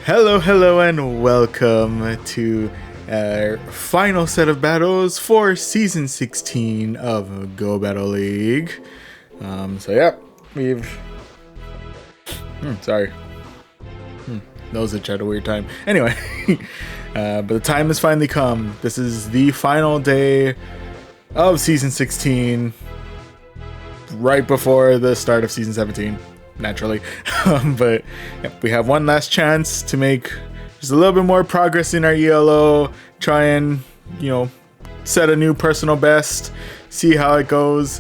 Hello, and welcome to our final set of battles for Season 16 of Go Battle League. We've... sorry. Those that had a weird time. Anyway, but the time has finally come. This is the final day of Season 16, right before the start of Season 17. Naturally. But we have one last chance to make just a little bit more progress in our ELO, try and, set a new personal best, see how it goes.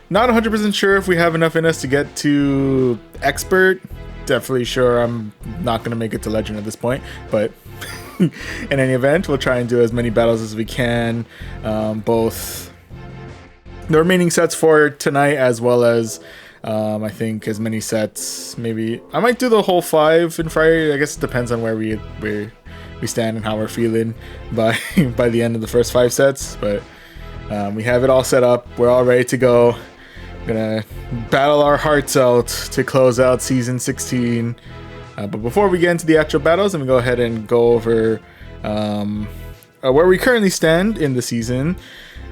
Not 100% sure if we have enough in us to get to expert. Definitely sure I'm not going to make it to legend at this point, but in any event, we'll try and do as many battles as we can, both the remaining sets for tonight as well as I think as many sets. Maybe I might do the whole 5 in Friday. I guess it depends on where we stand and how we're feeling by the end of the first 5 sets. But we have it all set up. We're all ready to go. Gonna battle our hearts out to close out Season 16. But before we get into the actual battles, let me go ahead and go over where we currently stand in the season.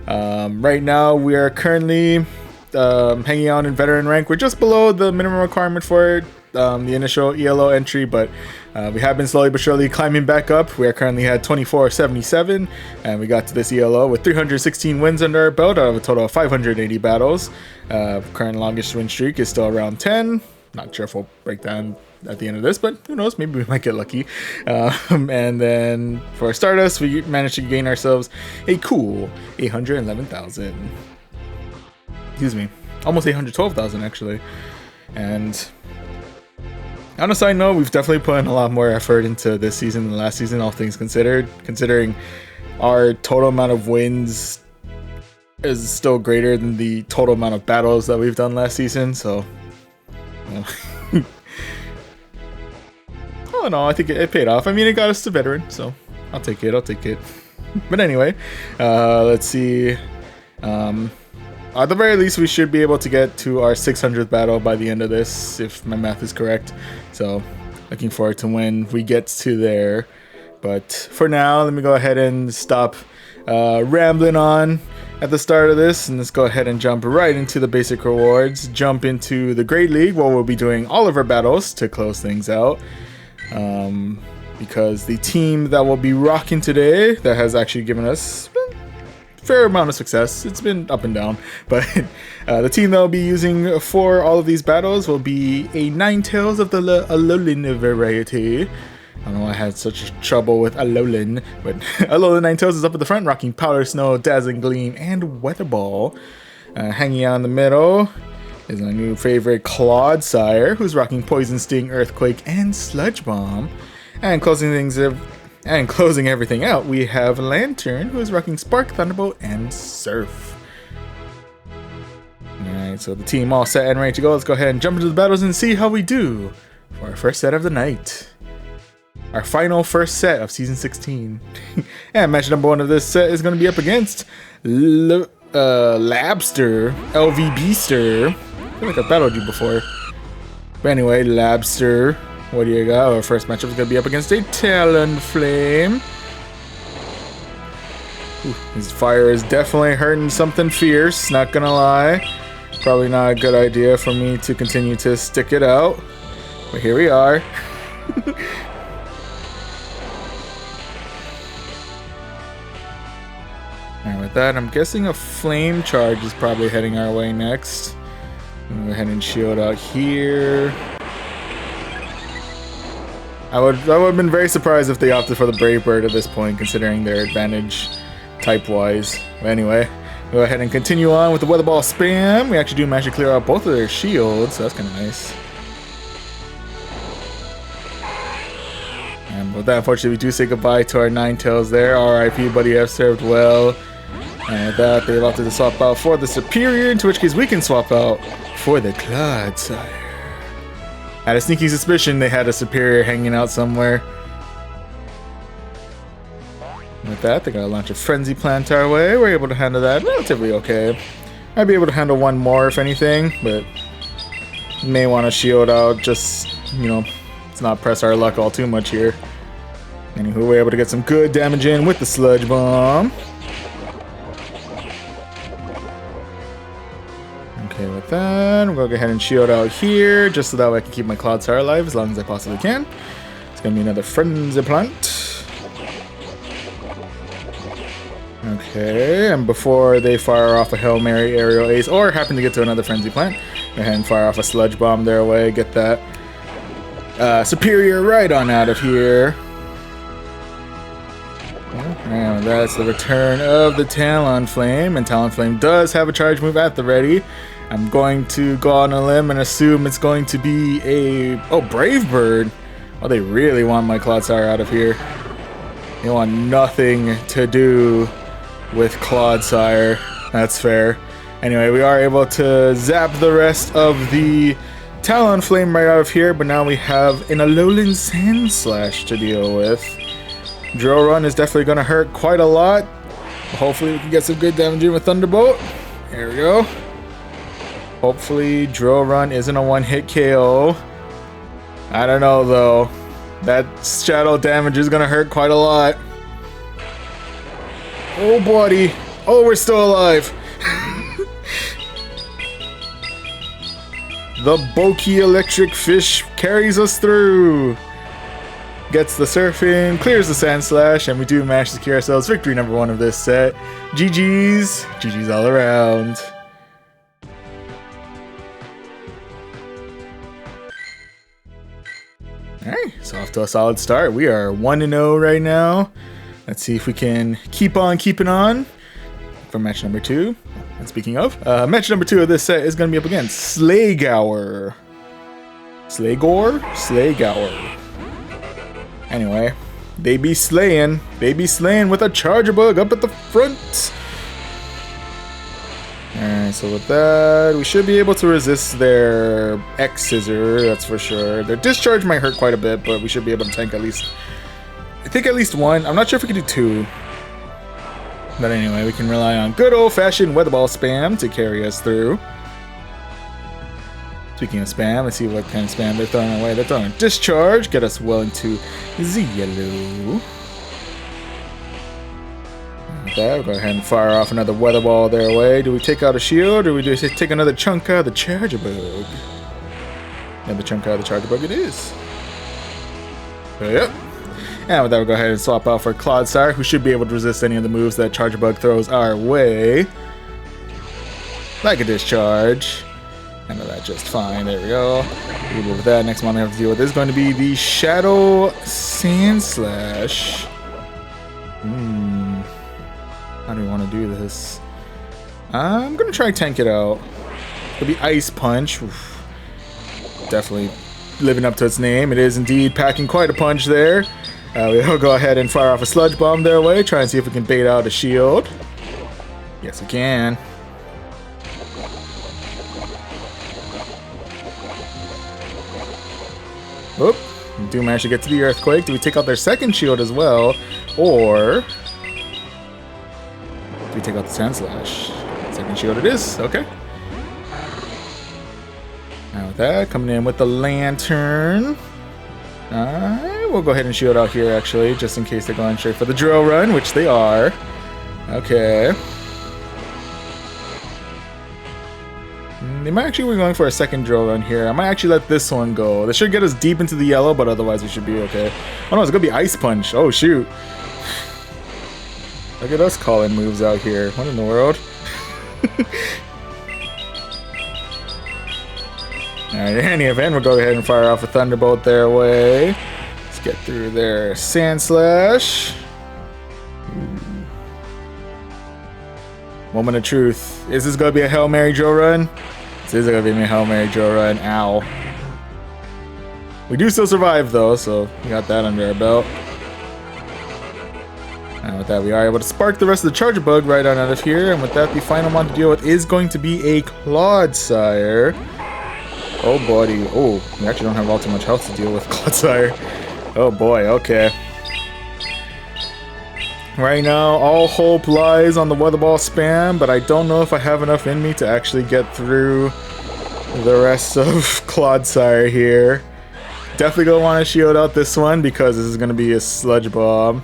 Right now, we are currently hanging out in veteran rank. We're just below the minimum requirement for it, the initial ELO entry, but we have been slowly but surely climbing back up. We are currently at 2477, and we got to this ELO with 316 wins under our belt out of a total of 580 battles. Current longest win streak is still around 10. Not sure if we'll break down at the end of this, but who knows, maybe we might get lucky. And then for Stardust, we managed to gain ourselves a cool 811,000. Excuse me, almost 812,000 actually. And on a side note, we've definitely put in a lot more effort into this season than last season, all things considered, considering our total amount of wins is still greater than the total amount of battles that we've done last season. So all in all, I think it paid off. I mean, it got us to veteran, so I'll take it. But anyway, let's see. At the very least, we should be able to get to our 600th battle by the end of this, if my math is correct. So, looking forward to when we get to there. But for now, let me go ahead and stop rambling on at the start of this, and let's go ahead and jump right into the basic rewards. Jump into the Great League, where we'll be doing all of our battles to close things out. Because the team that will be rocking today, that has actually given us fair amount of success. It's been up and down, but the team that I'll be using for all of these battles will be a Ninetales of the Alolan variety. I don't know why I had such trouble with Alolan, but Alolan Ninetales is up at the front, rocking Powder Snow, Dazzling Gleam, and Weather Ball. Hanging out in the middle is my new favorite Clodsire, who's rocking Poison Sting, Earthquake, and Sludge Bomb. And closing everything out, we have Lantern, who is rocking Spark, Thunderbolt, and Surf. Alright, so the team all set and ready to go. Let's go ahead and jump into the battles and see how we do for our first set of the night. Our final first set of Season 16. And match number 1 of this set is going to be up against Labster, LV Beaster. I feel like I've battled you before. But anyway, Labster. What do you got? Our first matchup is going to be up against a Talonflame. His fire is definitely hurting something fierce, not gonna lie. Probably not a good idea for me to continue to stick it out. But here we are. And with that, I'm guessing a Flame Charge is probably heading our way next. I'm gonna go ahead and shield out here. I would have been very surprised if they opted for the Brave Bird at this point, considering their advantage type-wise. But anyway, go ahead and continue on with the Weather Ball spam. We actually do manage to clear out both of their shields, so that's kind of nice. And with that, unfortunately, we do say goodbye to our Ninetales there. R.I.P. buddy, have served well. And with that, they've opted to swap out for the Superior, into which case we can swap out for the Clodsire. I had a sneaking suspicion they had a Superior hanging out somewhere. With that, they're going to launch a Frenzy Plant our way. We're able to handle that relatively okay. Might be able to handle one more if anything, but may want to shield out just, Let's not press our luck all too much here. Anywho, we're able to get some good damage in with the Sludge Bomb. Okay, with that, we'll go ahead and shield out here, just so that way I can keep my Cloudsire alive as long as I possibly can. It's gonna be another Frenzy Plant. Okay, and before they fire off a Hail Mary Aerial Ace, or happen to get to another Frenzy Plant, go ahead and fire off a Sludge Bomb their way, get that Superior right on out of here. And that's the return of the Talonflame, and Talonflame does have a charge move at the ready. I'm going to go on a limb and assume it's going to be a... Oh, Brave Bird! Oh, they really want my Cloudsire out of here. They want nothing to do with Cloudsire. That's fair. Anyway, we are able to zap the rest of the Talonflame right out of here, but now we have an Alolan Sandslash to deal with. Drill Run is definitely going to hurt quite a lot. Hopefully we can get some good damage in with Thunderbolt. There we go. Hopefully Drill Run isn't a one-hit KO. I don't know though. That shadow damage is going to hurt quite a lot. Oh buddy. Oh, we're still alive. The bulky electric fish carries us through. Gets the surfing, clears the Sandslash, and we do manage to secure ourselves victory number 1 of this set. GG's. GG's all around. Alright, so off to a solid start. We are 1-0 right now. Let's see if we can keep on keeping on for match number 2. And speaking of, match number 2 of this set is going to be up against Slagour. Slagour. Anyway, they be slaying with a Charger Bug up at the front. Alright, so with that, we should be able to resist their X-Scissor, that's for sure. Their Discharge might hurt quite a bit, but we should be able to tank at least, I think at least 1. I'm not sure if we can do 2. But anyway, we can rely on good old-fashioned Weather Ball spam to carry us through. Speaking of spam, let's see what kind of spam they're throwing away. They're throwing a Discharge, get us well into the yellow. With that, we'll go ahead and fire off another Weather Ball their way. Do we take out a shield, or do we just take another chunk out of the Charger Bug? Another chunk out of the Charger Bug it is. Yep. And with that, we'll go ahead and swap out for Cloudsire, who should be able to resist any of the moves that Charger Bug throws our way. Like a Discharge. Handle that just fine. There we go. We'll deal with that. Next one we have to deal with is going to be the Shadow Sandslash. How do we want to do this? I'm going to try tank it out. It'll be Ice Punch. Oof. Definitely living up to its name. It is indeed packing quite a punch there. We'll go ahead and fire off a Sludge Bomb their way. Try and see if we can bait out a shield. Yes, we can. Oop. We do manage to get to the Earthquake. Do we take out their second shield as well? Or do we take out the Sandslash? Second shield it is. Okay. Now with that, coming in with the Lantern. We'll go ahead and shield out here, actually, just in case they're going straight for the Drill Run, which they are. Okay. They might actually be going for a second Drill Run here. I might actually let this one go. This should get us deep into the yellow, but otherwise we should be okay. Oh no, it's gonna be Ice Punch. Oh shoot. Look at us calling moves out here. What in the world? Alright, in any event, we'll go ahead and fire off a Thunderbolt their way. Let's get through their Sandslash. Moment of truth. Is this gonna be a Hail Mary Drill Run? This is gonna be a Hail Mary Drill Run. Ow. We do still survive though, so we got that under our belt. And with that, we are able to spark the rest of the Charger Bug right on out of here. And with that, the final one to deal with is going to be a Cloudsire. Oh, buddy. Oh, we actually don't have all too much health to deal with Cloudsire. Oh, boy. Okay. Right now, all hope lies on the Weather Ball spam, but I don't know if I have enough in me to actually get through the rest of Cloudsire here. Definitely gonna want to shield out this one because this is gonna be a sludge bomb.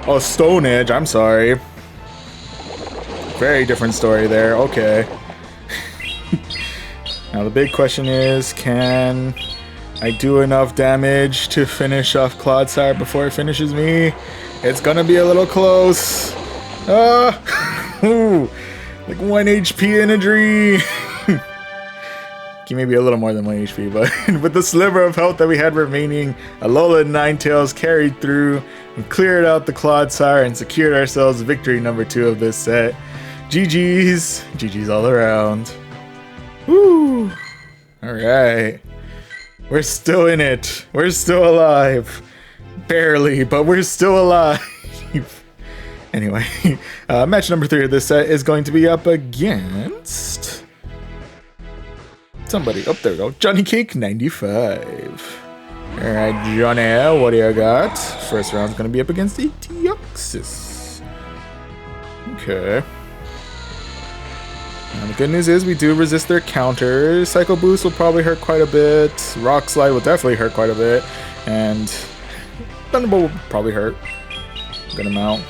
Oh, Stone Edge. I'm sorry. Very different story there. Okay. Now the big question is, can I do enough damage to finish off Clodsire before it finishes me? It's gonna be a little close. Ooh, like 1 HP in a dream. Maybe a little more than 1 HP, but with the sliver of health that we had remaining, Alola and Ninetales carried through and cleared out the Clodsire and secured ourselves victory number 2 of this set. GG's. GG's all around. Woo! Alright. We're still in it. We're still alive. Barely, but we're still alive. Anyway, match number 3 of this set is going to be up against somebody. Oh, there we go. Johnny Cake 95. Alright, Johnny, what do you got? First round's going to be up against Etioxys. Okay. Now, the good news is we do resist their counters. Psycho Boost will probably hurt quite a bit. Rock Slide will definitely hurt quite a bit. And Thunderbolt will probably hurt a good amount.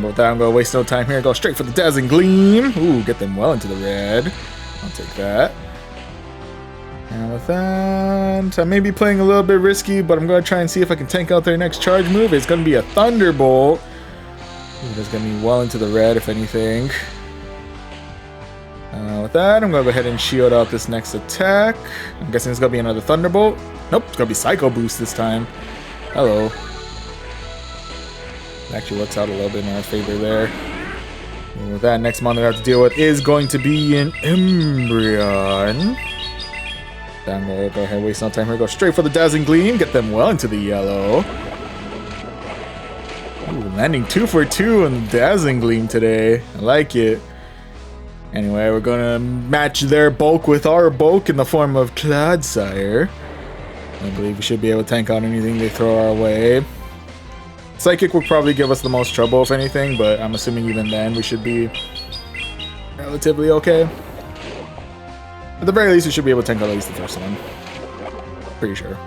But with that, I'm going to waste no time here. Go straight for the Dazzling Gleam. Ooh, get them well into the red. I'll take that. And with that, I may be playing a little bit risky, but I'm going to try and see if I can tank out their next charge move. It's going to be a Thunderbolt. Ooh, that's going to be well into the red, if anything. With that, I'm going to go ahead and shield out this next attack. I'm guessing it's going to be another Thunderbolt. Nope, it's going to be Psycho Boost this time. Hello. Actually works out a little bit in our favor there. And with that, next monster I have to deal with is going to be an Umbreon. I'm going to go ahead and waste no time here. Go straight for the Dazzling Gleam. Get them well into the yellow. Ooh, landing 2 for 2 on the Dazzling Gleam today. I like it. Anyway, we're going to match their bulk with our bulk in the form of Clodsire. I believe we should be able to tank out anything they throw our way. Psychic will probably give us the most trouble, if anything, but I'm assuming even then we should be relatively okay. At the very least, we should be able to tank out at least the first one. Pretty sure.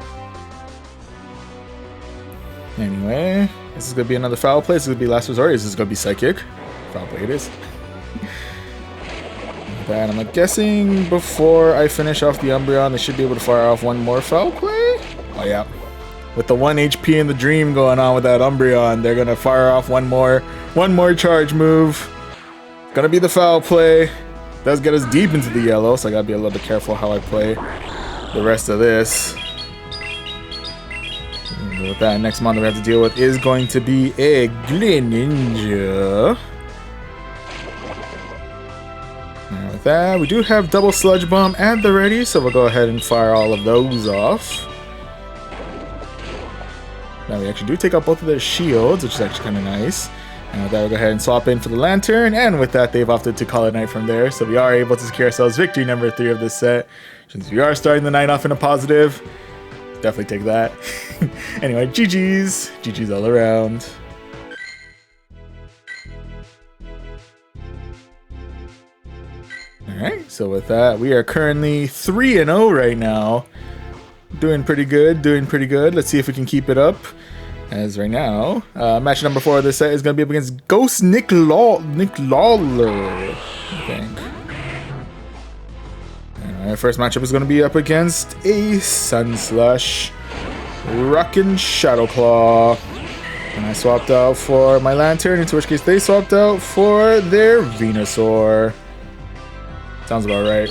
Anyway, this is going to be another foul play. This is going to be last resort. This is going to be Psychic. Foul play it is. That I'm guessing before I finish off the Umbreon, they should be able to fire off one more foul play. Oh, yeah. With the 1 HP in the dream going on with that Umbreon, they're going to fire off one more charge move. Gonna be the foul play. Does get us deep into the yellow, so I gotta be a little bit careful how I play the rest of this. And with that, next monster we have to deal with is going to be a Greninja. And with that, we do have double Sludge Bomb at the ready, so we'll go ahead and fire all of those off. Now we actually do take out both of their shields, which is actually kind of nice. And with that, we'll go ahead and swap in for the Lantern. And with that, they've opted to call it night from there. So we are able to secure ourselves victory number 3 of this set. Since we are starting the night off in a positive, definitely take that. Anyway, GG's. GG's all around. Alright, so with that, we are currently 3-0 right now. Doing pretty good, doing pretty good. Let's see if we can keep it up. As right now, match number 4 of this set is going to be up against Ghost Nick Lawler, I think. Alright, first matchup is going to be up against a Sunslush, Rockin' Shadow Claw. And I swapped out for my Lantern, into which case they swapped out for their Venusaur. Sounds about right.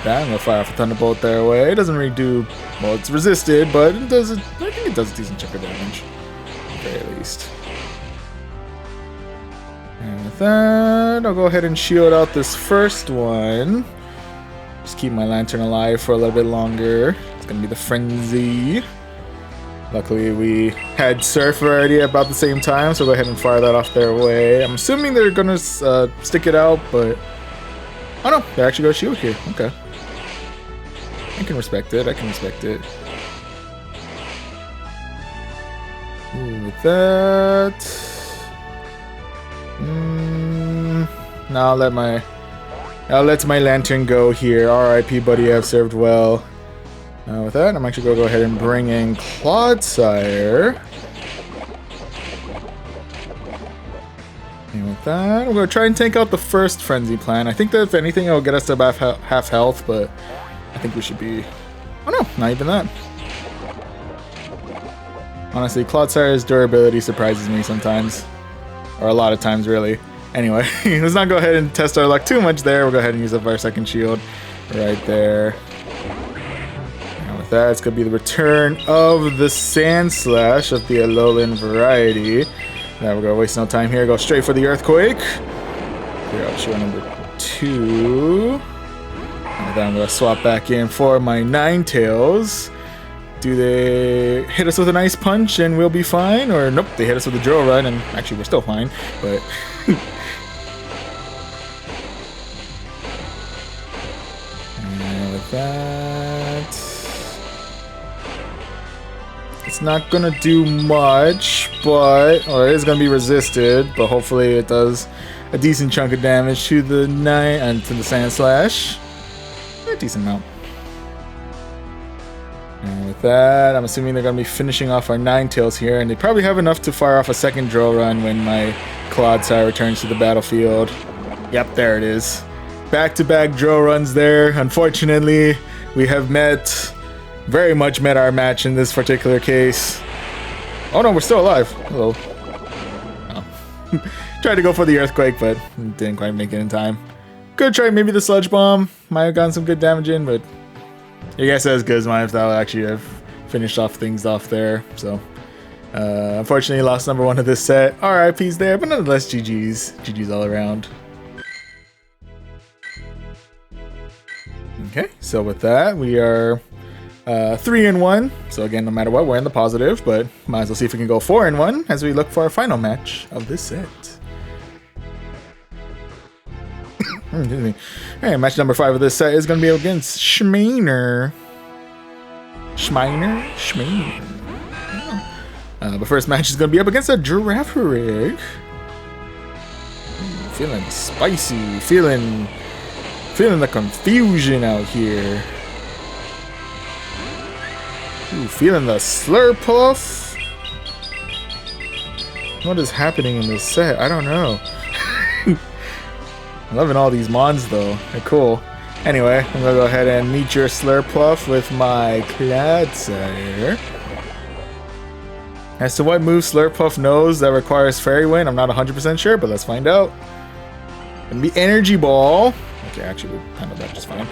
I'm gonna fire off a Thunderbolt their way. It doesn't really do, well, it's resisted, but it does. I think it does a decent chunk of damage, at the very least. And with that, I'll go ahead and shield out this first one. Just keep my Lantern alive for a little bit longer. It's gonna be the Frenzy. Luckily, we had Surf already about the same time, so go ahead and fire that off their way. I'm assuming they're gonna stick it out, but oh no, they're actually gonna shield here. Okay. I can respect it, I can respect it. Ooh, with that... Now I'll let my lantern go here. R.I.P. buddy, I've served well. With that, I'm actually going to go ahead and bring in Clodsire. And with that, I'm going to try and take out the first Frenzy Plant. I think that if anything, it'll get us to about half health, but I think we should be... Oh no, not even that. Honestly, Clodsire's durability surprises me sometimes. Or a lot of times, really. Anyway, let's not go ahead and test our luck too much there. We'll go ahead and use up our second shield right there. And with that, it's going to be the return of the Sand Slash of the Alolan variety. Now we're going to waste no time here. Go straight for the Earthquake. Clear out shield number 2. And then I'm going to swap back in for my Ninetales. Do they hit us with an Ice Punch and we'll be fine? Or nope, they hit us with a Drill Run and actually we're still fine. But... and with that... it's not going to do much, but... or it is going to be resisted, but hopefully it does a decent chunk of damage to the and to the Sand Slash. A decent amount. And with that, I'm assuming they're going to be finishing off our Ninetales here, and they probably have enough to fire off a second Drill Run when my Clodsire returns to the battlefield. Yep, there it is. Back-to-back Drill Runs there. Unfortunately, we have very much met our match in this particular case. Oh no, we're still alive. Hello. Oh. Tried to go for the Earthquake, but didn't quite make it in time. Could try maybe the Sludge Bomb. Might have gotten some good damage in, but I guess as good as mine if that would actually have finished off things off there. So, unfortunately, lost number 1 of this set. RIP's there, but nonetheless, GG's. GG's all around. Okay, so with that, we are 3-1. So again, no matter what, we're in the positive, but might as well see if we can go 4-1 as we look for our final match of this set. Alright, match number 5 of this set is going to be against Schmeiner. But first match is going to be up against a Girafarig. Feeling spicy, feeling the confusion out here. Ooh, feeling the Slurpuff. What is happening in this set? I don't know. I'm loving all these mons though. They're cool. Anyway, I'm gonna go ahead and meet your Slurpuff with my Clodsire. As to what move Slurpuff knows that requires Fairy Wind, I'm not 100% sure, but let's find out. Gonna be Energy Ball. Okay, actually, we'll handle that just fine.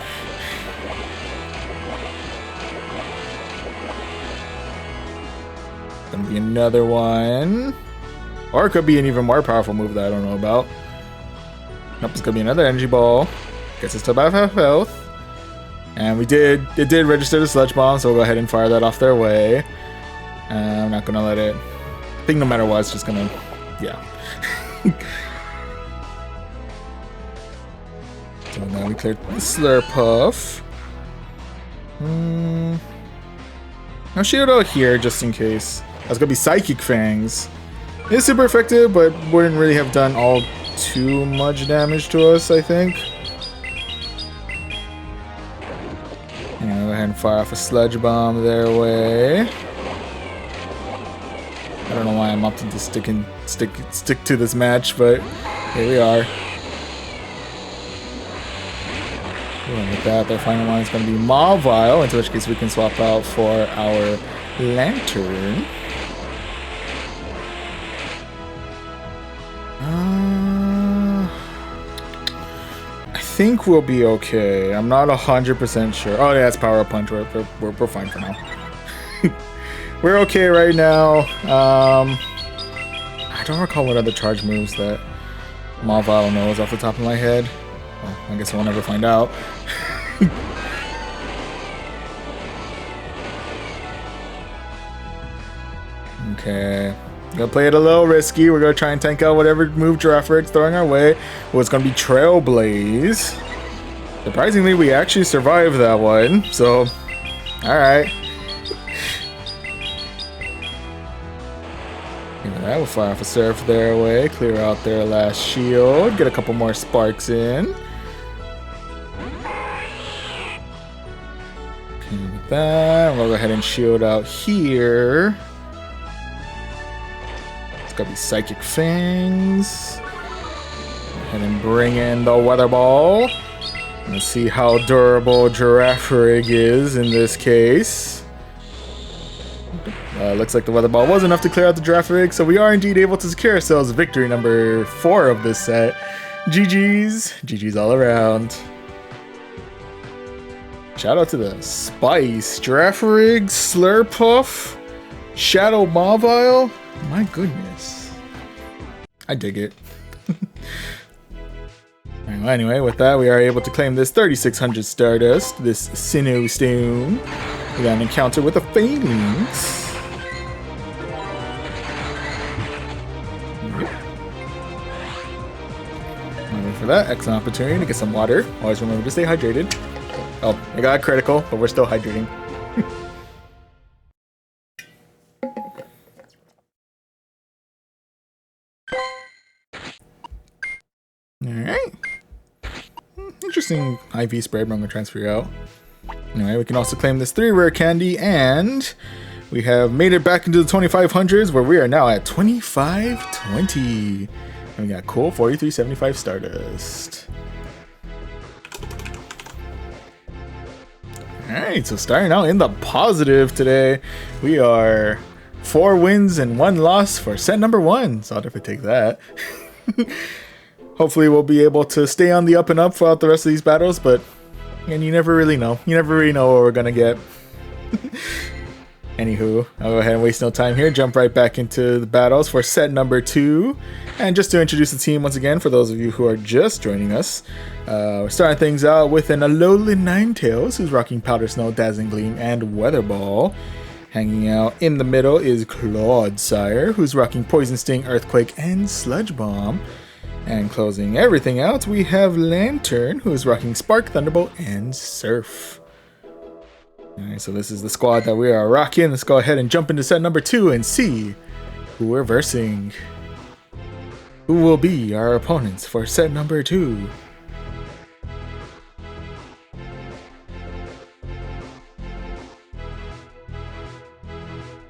Gonna be another one. Or it could be an even more powerful move that I don't know about. Nope, it's gonna be another Energy Ball. Gets us to about half health. And it did register the Sludge Bomb, so we'll go ahead and fire that off their way. I'm not gonna let it... I think no matter what, it's just gonna... yeah. So now we cleared the Slurpuff. I'll shield out here just in case. That's gonna be Psychic Fangs. It's super effective, but wouldn't really have done all too much damage to us, I think. Go ahead and fire off a Sludge Bomb their way. I don't know why I'm opting to stick to this match, but here we are. And with that, their final one is going to be Mawile, into which case we can swap out for our Lantern. I think we'll be okay. I'm not 100% sure. Oh yeah, it's Power Up Punch. We're fine for now. We're okay right now. I don't recall what other charge moves that Mawile knows off the top of my head. Well, I guess we'll never find out. Okay. Gonna play it a little risky. We're gonna try and tank out whatever move Giraffarig's throwing our way. Well, it's gonna be Trailblaze. Surprisingly, we actually survived that one. So, alright. Alright, we'll fire off a surf their way, clear out their last shield, get a couple more sparks in. Okay, with that, we'll go ahead and shield out here. It's gotta be Psychic Fangs. Go ahead and bring in the Weather Ball. Let's see how durable Girafarig is in this case. Looks like the Weather Ball was enough to clear out the Girafarig, so we are indeed able to secure ourselves victory number 4 of this set. GG's. GG's all around. Shout out to the Spice, Girafarig, Slurpuff, Shadow Mawile. My goodness. I dig it. Anyway, with that, we are able to claim this 3600 Stardust, this Sinnoh Stone. We got an encounter with a Phalanx. For that, excellent opportunity to get some water. Always remember to stay hydrated. Oh, I got a critical, but we're still hydrating. Alright. Interesting IV spray, but I'm going to transfer you out. Anyway, we can also claim this 3 rare candy, and we have made it back into the 2500s, where we are now at 2520. And we got cool 4375 Stardust. Alright, so starting out in the positive today, we are 4 wins and 1 loss for set number 1. So I'll definitely take that. Hopefully we'll be able to stay on the up and up throughout the rest of these battles, but and you never really know. You never really know what we're gonna get. Anywho, I'll go ahead and waste no time here. Jump right back into the battles for set number 2. And just to introduce the team once again, for those of you who are just joining us, we're starting things out with an Alolan Ninetales, who's rocking Powder Snow, Dazzling Gleam, and Weather Ball. Hanging out in the middle is Clodsire, who's rocking Poison Sting, Earthquake, and Sludge Bomb. And closing everything out, we have Lantern, who is rocking Spark, Thunderbolt, and Surf. Alright, so this is the squad that we are rocking. Let's go ahead and jump into set number 2 and see who we're versing. Who will be our opponents for set number 2?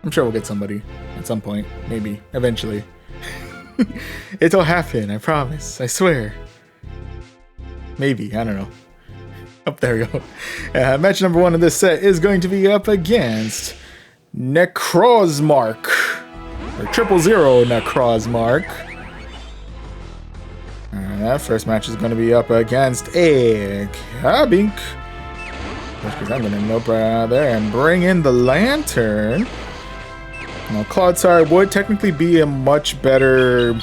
I'm sure we'll get somebody at some point, maybe, eventually. It'll happen, I promise, I swear. Maybe, I don't know. Oh, there we go. Match number 1 of this set is going to be up against Necrozmark. Or 000 Necrozmark. That first match is going to be up against a Carbink. Because I'm going to nope right out of there and bring in the Lantern. Now, Clodsire would technically be a much better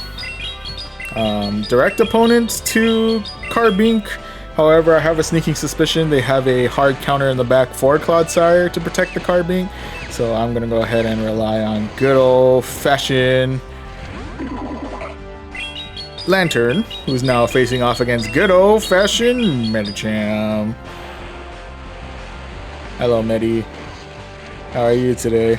direct opponent to Carbink. However, I have a sneaking suspicion they have a hard counter in the back for Clodsire to protect the Carbink. So I'm going to go ahead and rely on good old-fashioned Lantern, who's now facing off against good old-fashioned Medicham. Hello, Medi. How are you today?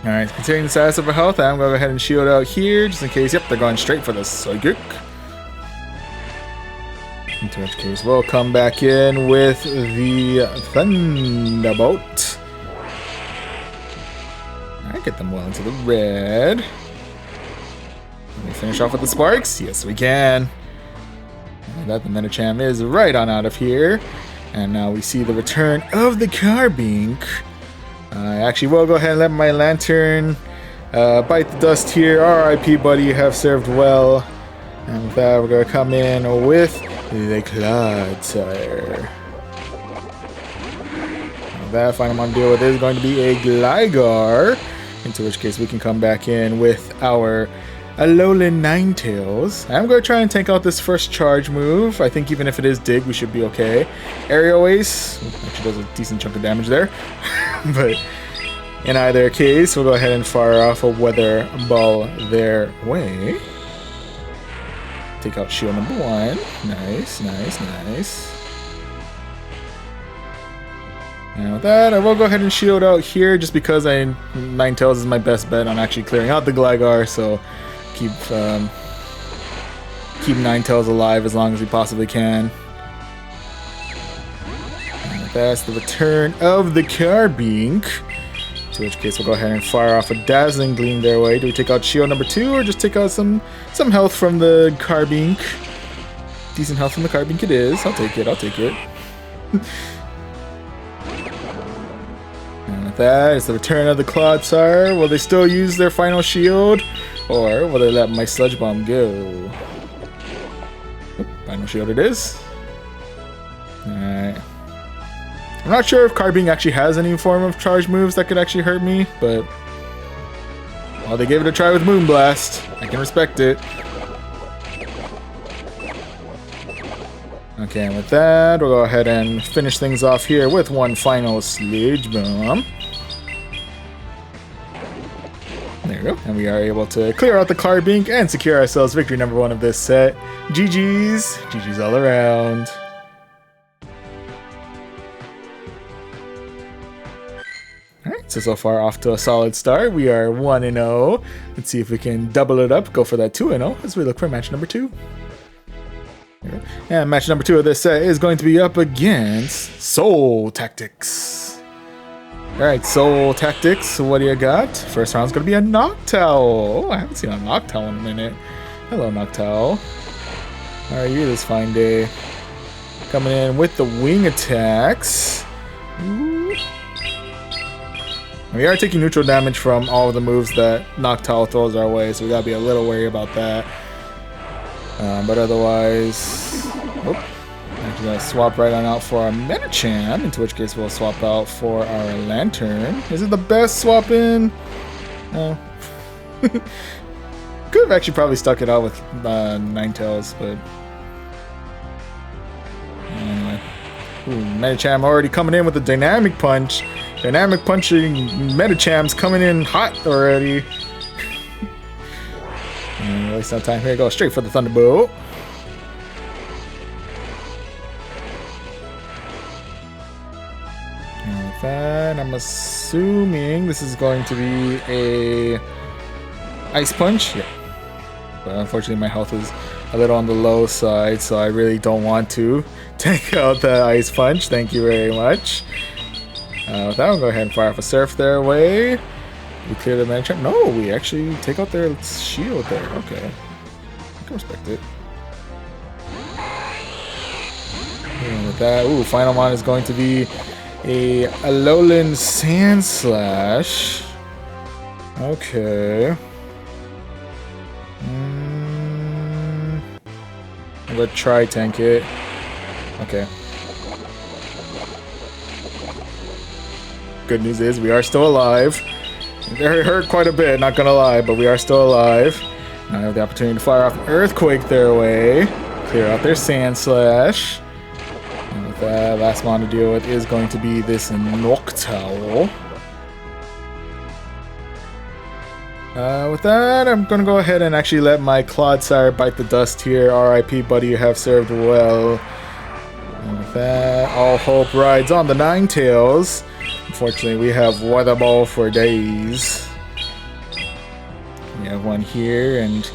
Alright, considering the status of her health, I'm going to go ahead and shield out here, just in case. Yep, they're going straight for the Psychic. In which case, we'll come back in with the Thunderbolt. Alright, get them well into the red. Can we finish off with the Sparks? Yes, we can. And that the Medicham is right on out of here. And now we see the return of the Carbink. I actually will go ahead and let my Lantern bite the dust here. RIP, buddy, you have served well. And with that, we're going to come in with the Clodsire. That final one to deal with is going to be a Gligar. Into which case we can come back in with our Alolan Ninetales. I'm going to try and tank out this first charge move. I think even if it is Dig, we should be okay. Aerial Ace actually does a decent chunk of damage there. But in either case, we'll go ahead and fire off a Weather Ball their way. Take out shield number 1. Nice, nice, nice. And with that, I will go ahead and shield out here just because Ninetales is my best bet on actually clearing out the Gligar, so keep Ninetales alive as long as we possibly can. And that's the return of the Carbink. In which case we'll go ahead and fire off a Dazzling Gleam their way. Do we take out shield number 2 or just take out some health from the Carbink? Decent health from the Carbink it is. I'll take it, I'll take it. And with that, it's the return of the Clodsire. Will they still use their final shield? Or will they let my Sludge Bomb go? Oop, final shield it is. Alright. I'm not sure if Carbink actually has any form of charge moves that could actually hurt me, but... well, they gave it a try with Moonblast. I can respect it. Okay, and with that, we'll go ahead and finish things off here with one final Sludge Bomb. There we go. And we are able to clear out the Carbink and secure ourselves victory number 1 of this set. GG's. GG's all around. Alright, so far off to a solid start. We are 1-0. Let's see if we can double it up, go for that 2-0 as we look for match number 2. And match number 2 of this set is going to be up against Soul Tactics. Alright, Soul Tactics, what do you got? First round's going to be a Noctowl. Oh, I haven't seen a Noctowl in a minute. Hello, Noctowl. How are you this fine day? Coming in with the wing attacks. Ooh. We are taking neutral damage from all of the moves that Noctowl throws our way, so we gotta be a little wary about that. But otherwise, I'm actually gonna swap right on out for our Medicham, into which case we'll swap out for our Lantern. Is it the best swap in? No. Could have actually probably stuck it out with Ninetales, but anyway. Ooh, Medicham already coming in with a Dynamic Punch. Dynamic Punching Medicham's coming in hot already. Waste no time here. Go straight for the Thunderbolt. And with that, I'm assuming this is going to be a Ice Punch. Yeah. But unfortunately, my health is a little on the low side, so I really don't want to take out the Ice Punch. Thank you very much. With that, we'll go ahead and fire off a Surf their way. We clear the Medicham. No, we actually take out their shield there. Okay. I can respect it. And with that, ooh, final one is going to be a Alolan Sandslash. Okay. I'm gonna try tank it. Okay. Good news is we are still alive. They hurt quite a bit, not gonna lie, but we are still alive. Now I have the opportunity to fire off Earthquake their way, clear out their Sandslash. And with that, last one to deal with is going to be this Noctowl. With that, I'm gonna go ahead and actually let my Clodsire bite the dust here. RIP, buddy, you have served well. And with that, all hope rides on the Ninetales. Unfortunately, we have Weather Ball for days. We have one here, and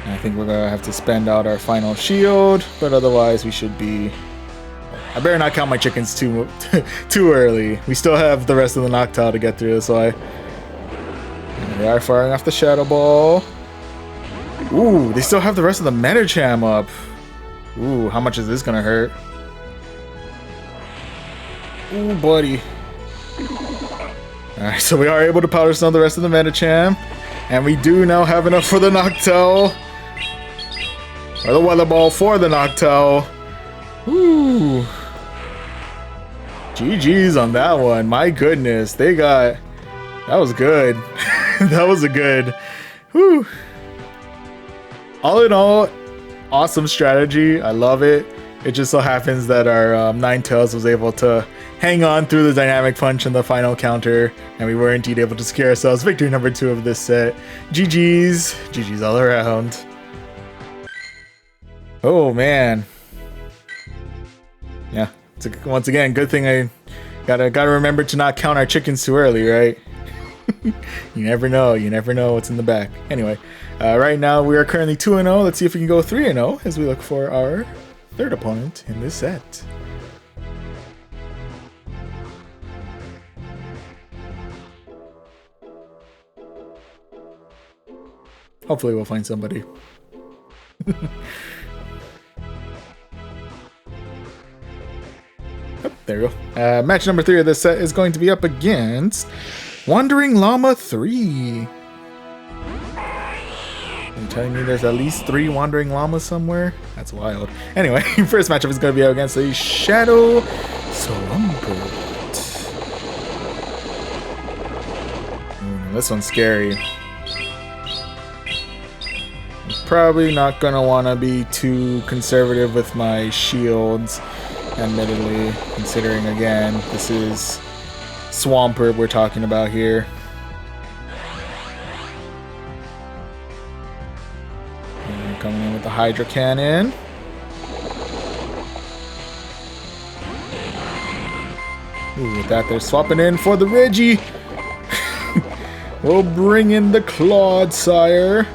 I think we're gonna have to spend out our final shield, but otherwise we should be... I better not count my chickens too early. We still have the rest of the Noctowl to get through this way. And they are firing off the Shadow Ball. Ooh, they still have the rest of the Medicham up. Ooh, how much is this gonna hurt? Ooh, buddy. Alright, so we are able to Powder Snow the rest of the Medicham. And we do now have enough for the Noctowl. Or the Weather Ball for the Noctowl. Ooh. GG's on that one. My goodness, they got... That was good. That was a good... Whew. All in all, awesome strategy. I love it. It just so happens that our Ninetales was able to hang on through the Dynamic Punch in the final counter, and we were indeed able to secure ourselves victory number 2 of this set. GG's. GG's all around. Oh, man. Yeah. Once again, good thing Gotta remember to not count our chickens too early, right? You never know. You never know what's in the back. Anyway, right now we are currently 2-0. Let's see if we can go 3-0 as we look for our third opponent in this set. Hopefully we'll find somebody. Oh, there we go. Match number 3 of this set is going to be up against Wandering Llama 3. Are you telling me there's at least 3 Wandering Llamas somewhere? That's wild. Anyway, first matchup is going to be up against the Shadow Swampert. This one's scary. Probably not going to want to be too conservative with my shields, admittedly, considering, again, this is Swampert we're talking about here. And coming in with the Hydra Cannon. Ooh, with that, they're swapping in for the Reggie. We'll bring in the Clodsire.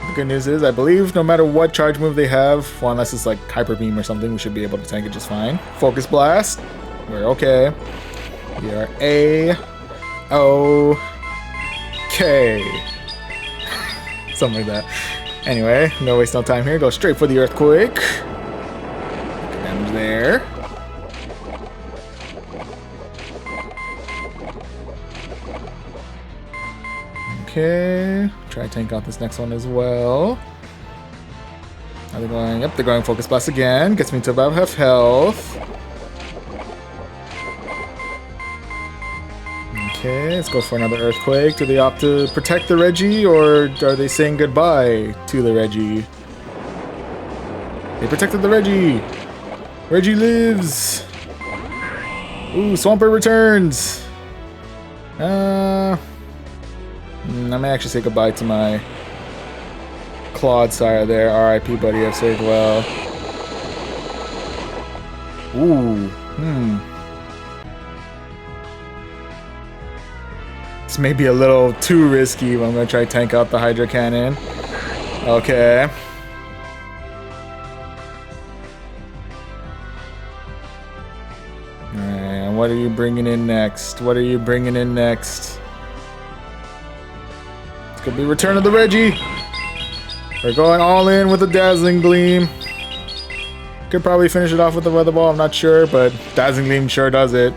The good news is, I believe no matter what charge move they have, well, unless it's like Hyper Beam or something, we should be able to tank it just fine. Focus Blast. We're okay. We are A-OK. Something like that. Anyway, no waste no time here. Go straight for the Earthquake. Good damage there. Okay. Try to tank out this next one as well. Are they going? Yep, they're going Focus Blast again. Gets me to about half health. Okay, let's go for another Earthquake. Do they opt to protect the Reggie, or are they saying goodbye to the Reggie? They protected the Reggie! Reggie lives! Ooh, Swampert returns! I may actually say goodbye to my Clodsire there. R.I.P. buddy, I've saved well. Ooh, This may be a little too risky, but I'm going to try to tank out the Hydra Cannon. Okay. Alright, what are you bringing in next? What are you bringing in next? It's going to be Return of the Reggie. We're going all in with the Dazzling Gleam. Could probably finish it off with the Weather Ball, I'm not sure, but Dazzling Gleam sure does it.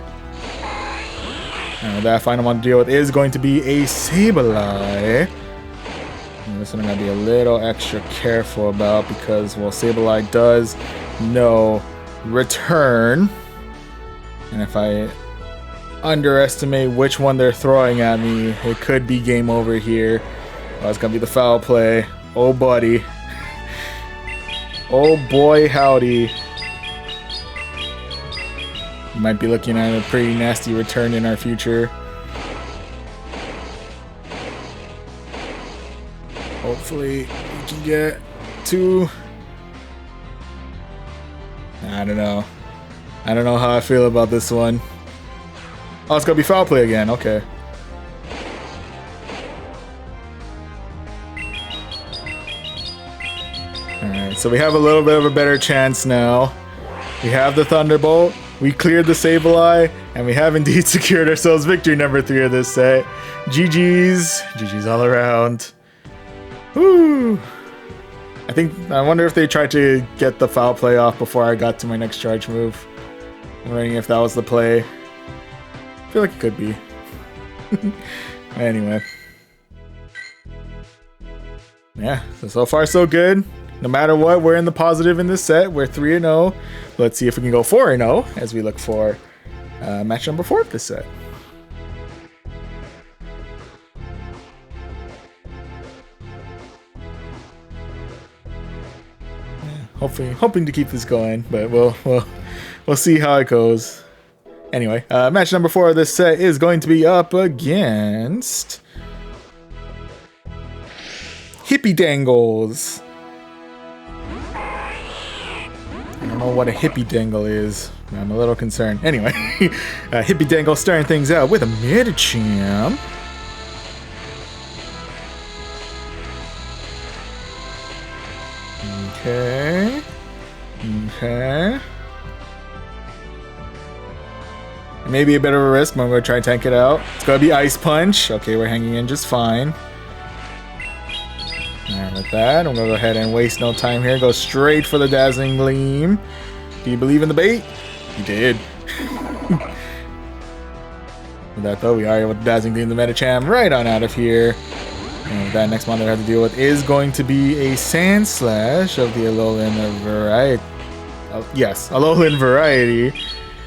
That final one to deal with is going to be a Sableye. And this one I'm going to be a little extra careful about because, well, Sableye does know Return. And if I underestimate which one they're throwing at me, it could be game over here. Oh, it's going to be the foul play. Oh, buddy. Oh, boy, howdy. Might be looking at a pretty nasty return in our future. Hopefully we can get to... I don't know. I don't know how I feel about this one. Oh, it's gonna be foul play again. Okay. Alright, so we have a little bit of a better chance now. We have the Thunderbolt. We cleared the Sableye, and we have indeed secured ourselves victory number 3 of this set. GG's. GG's all around. Woo! I wonder if they tried to get the foul play off before I got to my next charge move. I'm wondering if that was the play. I feel like it could be. Anyway. Yeah, so far so good. No matter what, we're in the positive in this set. We're 3-0. Let's see if we can go 4-0 as we look for match number 4 of this set. Yeah, hoping to keep this going, but we'll see how it goes. Anyway, match number 4 of this set is going to be up against Hippie Dangles. don't know what a hippie dangle is. I'm a little concerned. Anyway, hippie dangle starting things out with a Medicham. Okay. Okay. Maybe a bit of a risk, but I'm going to try and tank it out. It's going to be Ice Punch. Okay, we're hanging in just fine. Alright, with that, I'm going to go ahead and waste no time here. Go straight for the Dazzling Gleam. Do you believe in the bait? You did. With that, though, we are able to Dazzling Gleam the Medicham right on out of here. And with that, next one that I have to deal with is going to be a Sand Slash of the Alolan variety. Yes, Alolan variety.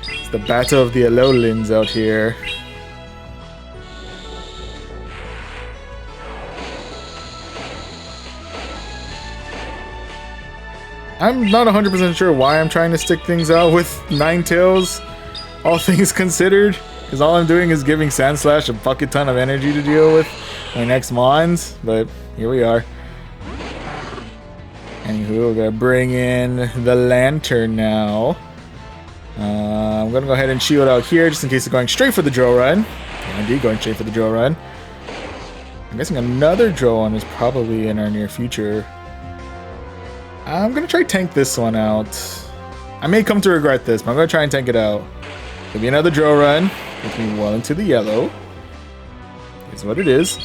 It's the battle of the Alolans out here. I'm not 100% sure why I'm trying to stick things out with Ninetales, all things considered. Because all I'm doing is giving Sand Slash a bucket ton of energy to deal with my next Mons. But here we are. Anywho, we're going to bring in the Lantern now. I'm going to go ahead and shield out here just in case they're going straight for the drill run. Yeah, indeed, going straight for the drill run. I'm guessing another drill one is probably in our near future. I'm going to try tank this one out. I may come to regret this, but I'm going to try and tank it out. Could be another drill run. Gets me well into the yellow. It's what it is.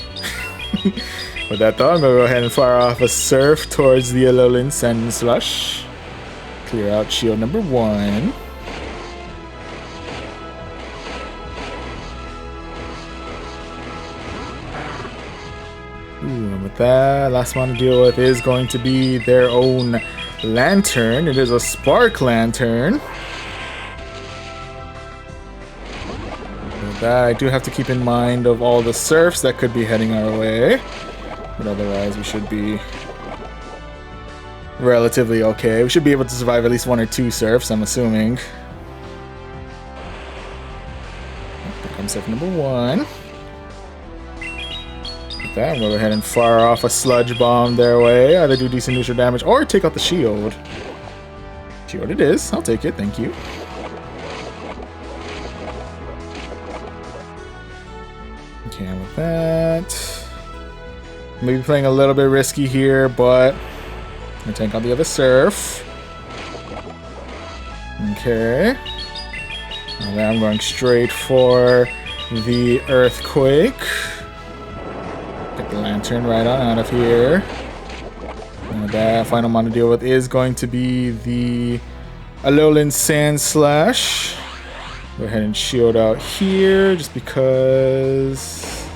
With that though, I'm going to go ahead and fire off a Surf towards the Alolan Sand Slash. Clear out shield number 1. Ooh, and with that, last one to deal with is going to be their own Lantern. It is a Spark Lantern. With that, I do have to keep in mind of all the Surfs that could be heading our way. But otherwise, we should be relatively okay. We should be able to survive at least 1 or 2 Surfs, I'm assuming. Here comes Surf number 1. That, I'm going to go ahead and fire off a Sludge Bomb their way. Either do decent neutral damage or take out the shield. Shield it is. I'll take it. Thank you. Okay, and with that, maybe playing a little bit risky here, but I'm going to tank out the other Surf. Okay. And then I'm going straight for the Earthquake. Get the Lantern right on out of here. And that final one to deal with is going to be the Alolan Sand Slash. Go ahead and shield out here just because.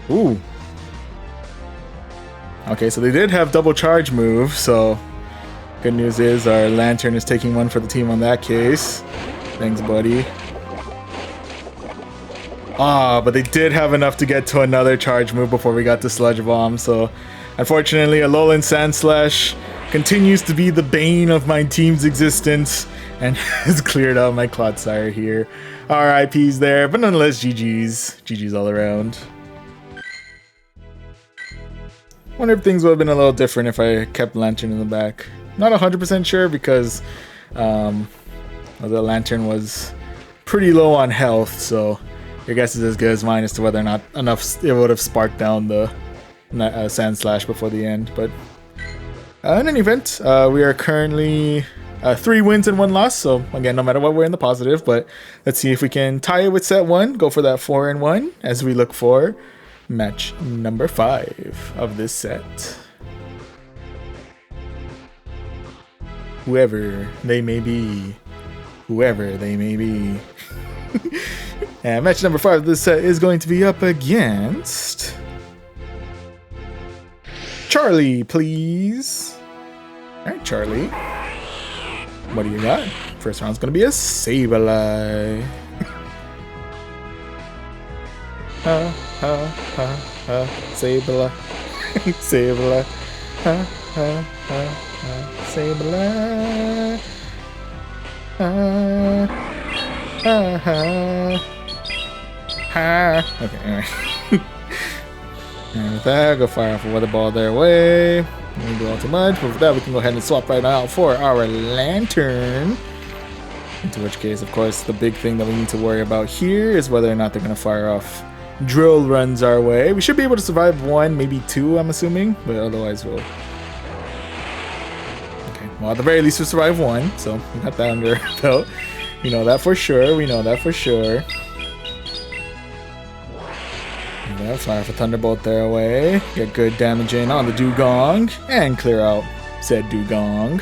Ooh. Okay, so they did have double charge move, so good news is our Lantern is taking one for the team on that case. Thanks, buddy. Ah, but they did have enough to get to another charge move before we got to Sludge Bomb, so unfortunately Alolan Sand Slash continues to be the bane of my team's existence and has cleared out my Clodsire here. RIPs there, but nonetheless GG's. GG's all around. Wonder if things would have been a little different if I kept Lantern in the back. Not 100% sure because the Lantern was pretty low on health, so your guess is as good as mine as to whether or not enough it would have sparked down the Sand Slash before the end. But in any event, we are currently 3 wins and 1 loss. So again, no matter what, we're in the positive. But let's see if we can tie it with set 1. Go for that 4-1 as we look for match number 5 of this set. Whoever they may be. Whoever they may be. And match number 5 of this set is going to be up against Charlie, please. Alright, Charlie. What do you got? First round's going to be a Sableye. Ha ha ha ha. Sableye. Sableye. Ha ha ha ha. Sableye. Ha ha ha. Okay, alright. And with that, go fire off a weather ball their way. We didn't do all too much, but with that, we can go ahead and swap right now for our lantern. Into which case, of course, the big thing that we need to worry about here is whether or not they're going to fire off drill runs our way. We should be able to survive 1, maybe 2, I'm assuming, but otherwise we'll... Okay, well, at the very least we'll survive 1, so we got that under our belt. We know that for sure, we know that for sure. Yeah, fire off a thunderbolt their way, get good damage in on the dugong, and clear out said dugong.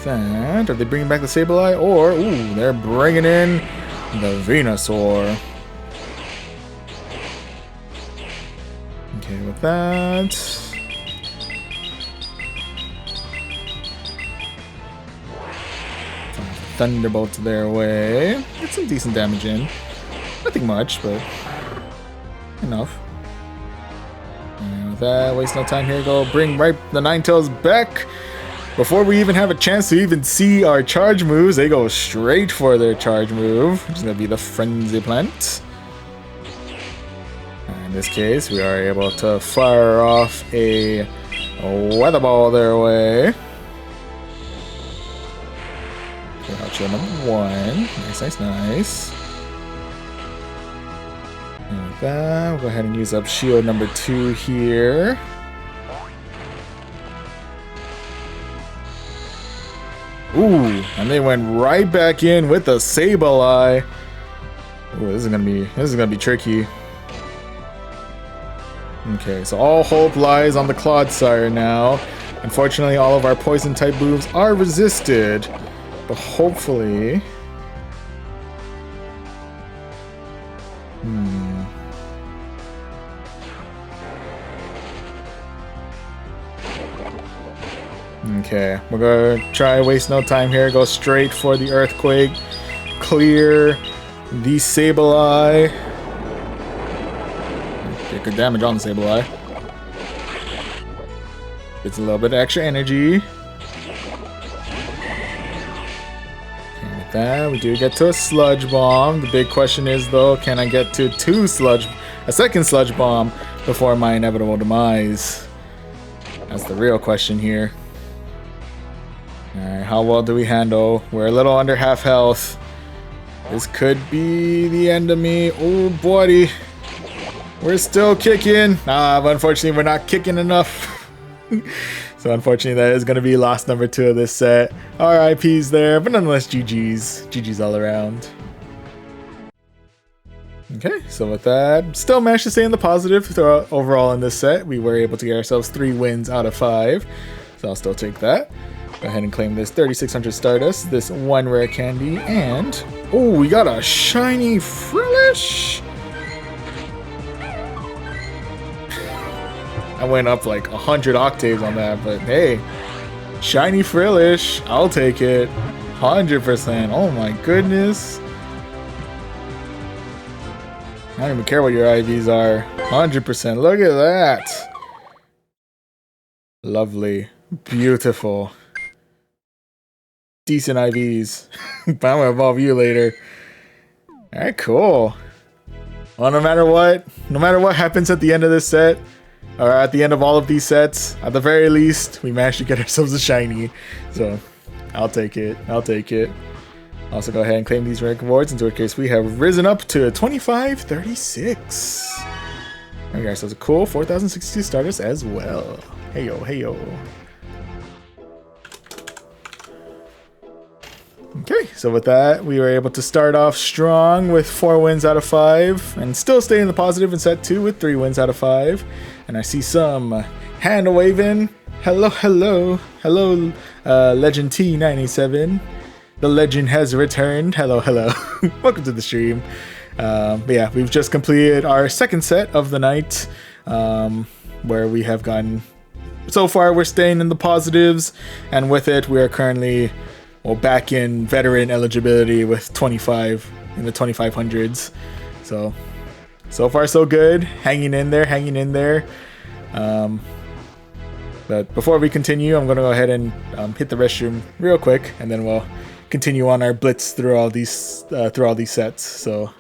That. Are they bringing back the Sableye? Or, ooh, they're bringing in the Venusaur. Okay, with that. Thunderbolt their way. Get some decent damage in. Nothing much, but enough. And with that, waste no time here. Go bring right the Ninetales back. Before we even have a chance to even see our charge moves, they go straight for their charge move, which is going to be the Frenzy Plant. In this case, we are able to fire off a Weather Ball their way. Clear out shield number 1. Nice, nice, nice. And with that, we'll go ahead and use up shield number 2 here. Ooh, and they went right back in with the Sableye. Ooh, this is gonna be tricky. Okay, so all hope lies on the Clodsire now. Unfortunately, all of our poison type moves are resisted, but hopefully. Okay, we're gonna try waste no time here. Go straight for the Earthquake. Clear the Sableye. Get good damage on the Sableye. Gets a little bit of extra energy. And with that, we do get to a Sludge Bomb. The big question is, though, can I get to a second Sludge Bomb before my inevitable demise? That's the real question here. Alright, how well do we handle? We're a little under half health. This could be the end of me. Oh, buddy. We're still kicking. But unfortunately, we're not kicking enough. So unfortunately, that is going to be loss number 2 of this set. RIPs there, but nonetheless, GG's. GG's all around. Okay, so with that, still managed to stay in the positive throughout overall in this set. We were able to get ourselves 3 wins out of 5. So I'll still take that. Go ahead and claim this 3600 Stardust, this 1 rare candy, and oh, we got a shiny Frillish. I went up like 100 octaves on that, but hey, shiny Frillish, I'll take it. 100%. Oh my goodness. I don't even care what your IVs are. 100%. Look at that. Lovely. Beautiful. Decent IVs. But I'm gonna evolve you later. Alright, cool. Well, no matter what happens at the end of this set, or at the end of all of these sets, at the very least, we managed to get ourselves a shiny. So, I'll take it. I'll take it. Also, go ahead and claim these rank rewards, in which case we have risen up to 2536. We got ourselves a cool 4062 Stardust as well. Heyo, heyo. Okay, so with that, we were able to start off strong with 4 wins out of 5, and still stay in the positive in set 2 with 3 wins out of 5. And I see some hand waving. Hello, hello, hello, Legend T987. The legend has returned. Hello, hello. Welcome to the stream. But yeah, we've just completed our second set of the night, where we have gotten. So far, we're staying in the positives, and with it, we are currently. Well, back in veteran eligibility with 25 in the 2500s. So far so good. Hanging in there, hanging in there. But before we continue, I'm going to go ahead and hit the restroom real quick, and then we'll continue on our blitz through all these sets. So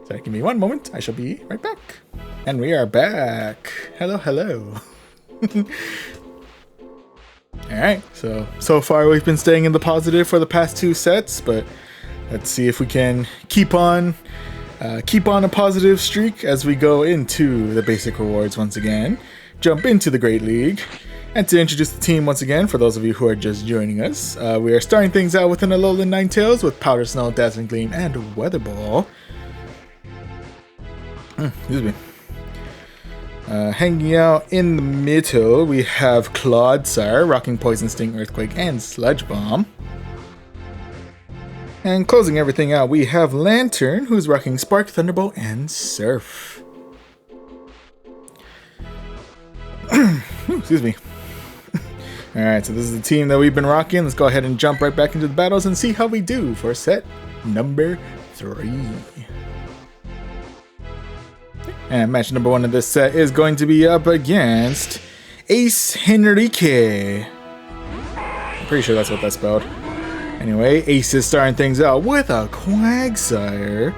Sorry, give me one moment. I shall be right back. And we are back. Hello, hello. Alright, so far we've been staying in the positive for the past 2 sets, but let's see if we can keep on a positive streak as we go into the basic rewards once again. Jump into the Great League. And to introduce the team once again, for those of you who are just joining us, we are starting things out with an Alolan Ninetales with Powder Snow, Dazzling Gleam, and Weather Ball. Excuse me. Hanging out in the middle, we have Clodsire, rocking Poison Sting, Earthquake, and Sludge Bomb. And closing everything out, we have Lantern, who's rocking Spark, Thunderbolt, and Surf. Excuse me. Alright, so this is the team that we've been rocking. Let's go ahead and jump right back into the battles and see how we do for set number 3. And match number 1 of this set is going to be up against Ace Henrique. I'm pretty sure that's what that's spelled. Anyway, Ace is starting things out with a Quagsire.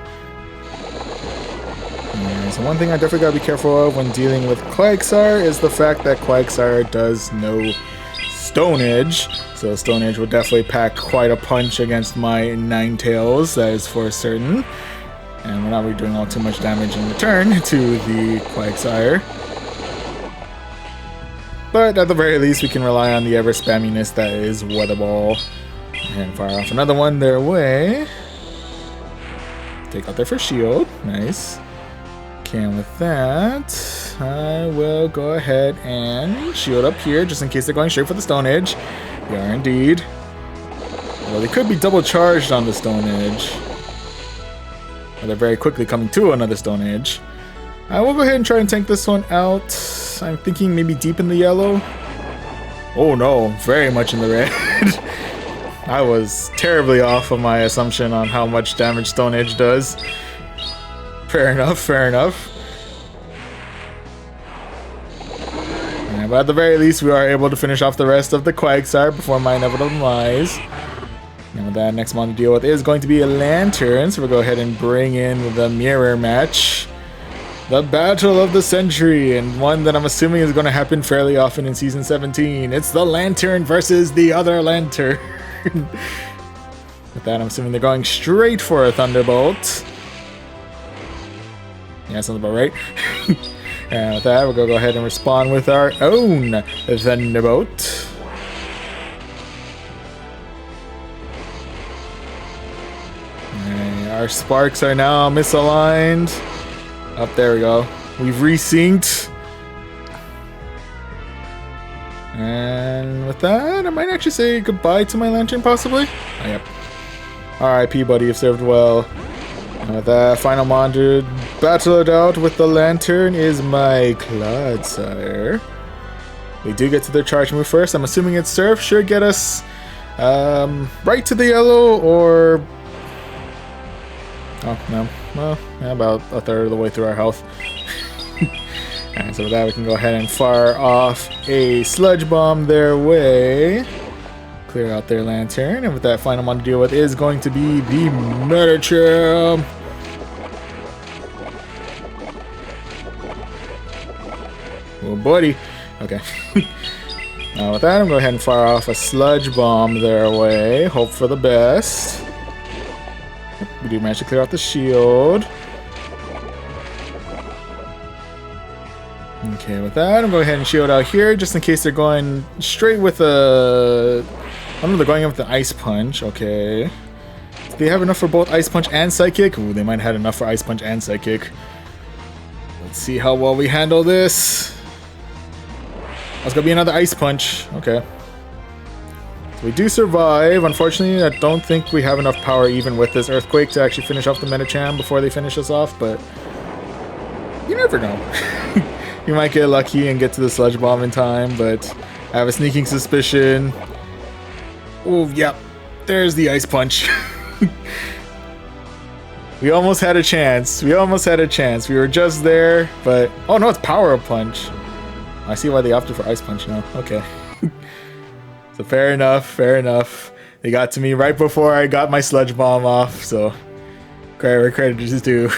And so one thing I definitely gotta be careful of when dealing with Quagsire is the fact that Quagsire does know Stone Edge. So Stone Edge will definitely pack quite a punch against my Ninetales, that is for certain. And we're not really doing all too much damage in return to the Quagsire. But at the very least, we can rely on the ever spamminess that is Weather Ball. And fire off another one their way. Take out their first shield. Nice. Okay, and with that, I will go ahead and shield up here just in case they're going straight for the Stone Edge. They are indeed. Well, they could be double charged on the Stone Edge. They're very quickly coming to another Stone Edge. I will go ahead and try and tank this one out. I'm thinking maybe deep in the yellow. Oh no, very much in the red. I was terribly off of my assumption on how much damage Stone Edge does. Fair enough, fair enough. Right, but at the very least, we are able to finish off the rest of the Quagsire before my inevitable demise. And with that, next one to deal with is going to be a Lantern, so we'll go ahead and bring in the mirror match. The Battle of the Century, and one that I'm assuming is going to happen fairly often in Season 17. It's the Lantern versus the other Lantern. With that, I'm assuming they're going straight for a Thunderbolt. Yeah, sounds about right. And with that, we'll go ahead and respond with our own Thunderbolt. Our sparks are now misaligned. Up there we go. We've resynced. And with that, I might actually say goodbye to my Lantern, possibly. Oh, yep. R.I.P. buddy, you've served well. And with that, final mon to battle it out with the Lantern is my Clodsire. We do get to their charge move first. I'm assuming it's Surf. Should get us right to the yellow or... Oh, no. Well, yeah, about a third of the way through our health. Alright, so with that, we can go ahead and fire off a Sludge Bomb their way. Clear out their Lantern. And with that, final one to deal with is going to be the Medicham. Oh, buddy. Okay. Now with that, I'm going to go ahead and fire off a Sludge Bomb their way. Hope for the best. We do manage to clear out the shield. Okay, with that, I'm going to go ahead and shield out here just in case they're going straight with a... I don't know, they're going in with the Ice Punch. Okay. Do they have enough for both Ice Punch and Psychic? Ooh, they might have had enough for Ice Punch and Psychic. Let's see how well we handle this. That's going to be another Ice Punch. Okay. We do survive. Unfortunately, I don't think we have enough power even with this Earthquake to actually finish off the Medicham before they finish us off, but you never know. You might get lucky and get to the Sludge Bomb in time, but I have a sneaking suspicion. Oh, yep. There's the Ice Punch. We almost had a chance. We almost had a chance. We were just there, but... Oh, no, it's Power Punch. I see why they opted for Ice Punch now. Okay. So fair enough, fair enough. They got to me right before I got my Sludge Bomb off, so credit where credit is due.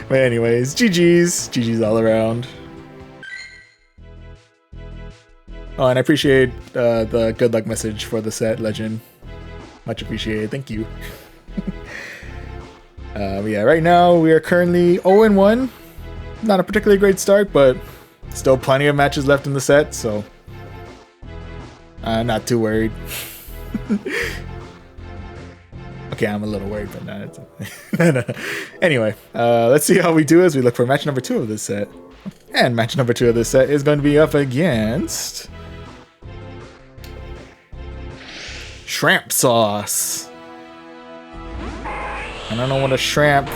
But anyways, GG's all around. Oh, and I appreciate the good luck message for the set, Legend. Much appreciated. Thank you. Yeah, right now we are currently 0-1. Not a particularly great start, but still plenty of matches left in the set, so not too worried. Okay, I'm a little worried, but not. Anyway, let's see how we do as we look for match number 2 of this set. And match number 2 of this set is going to be up against Shrimp Sauce. I don't know what a shrimp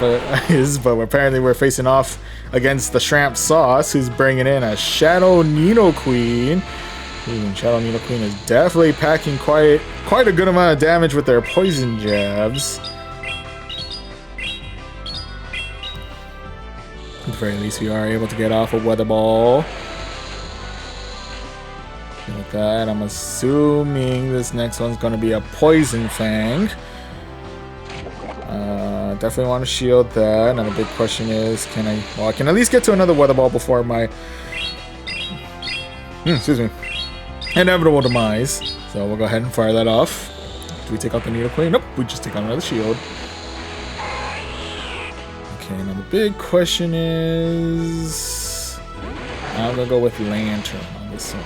is, but apparently we're facing off against the Shrimp Sauce, who's bringing in a Shadow Needle Queen. Shadow Needle Queen is definitely packing quite a good amount of damage with their poison jabs. At the very least, we are able to get off a Weather Ball. With that, I'm assuming this next one's going to be a Poison Fang. Definitely want to shield that. And the big question is, can I... Well, I can at least get to another Weather Ball before my... excuse me. Inevitable demise. So we'll go ahead and fire that off. Do we take out the Needle Queen? Nope, we just take out another shield. Okay, now the big question is... I'm going to go with Lantern on this one.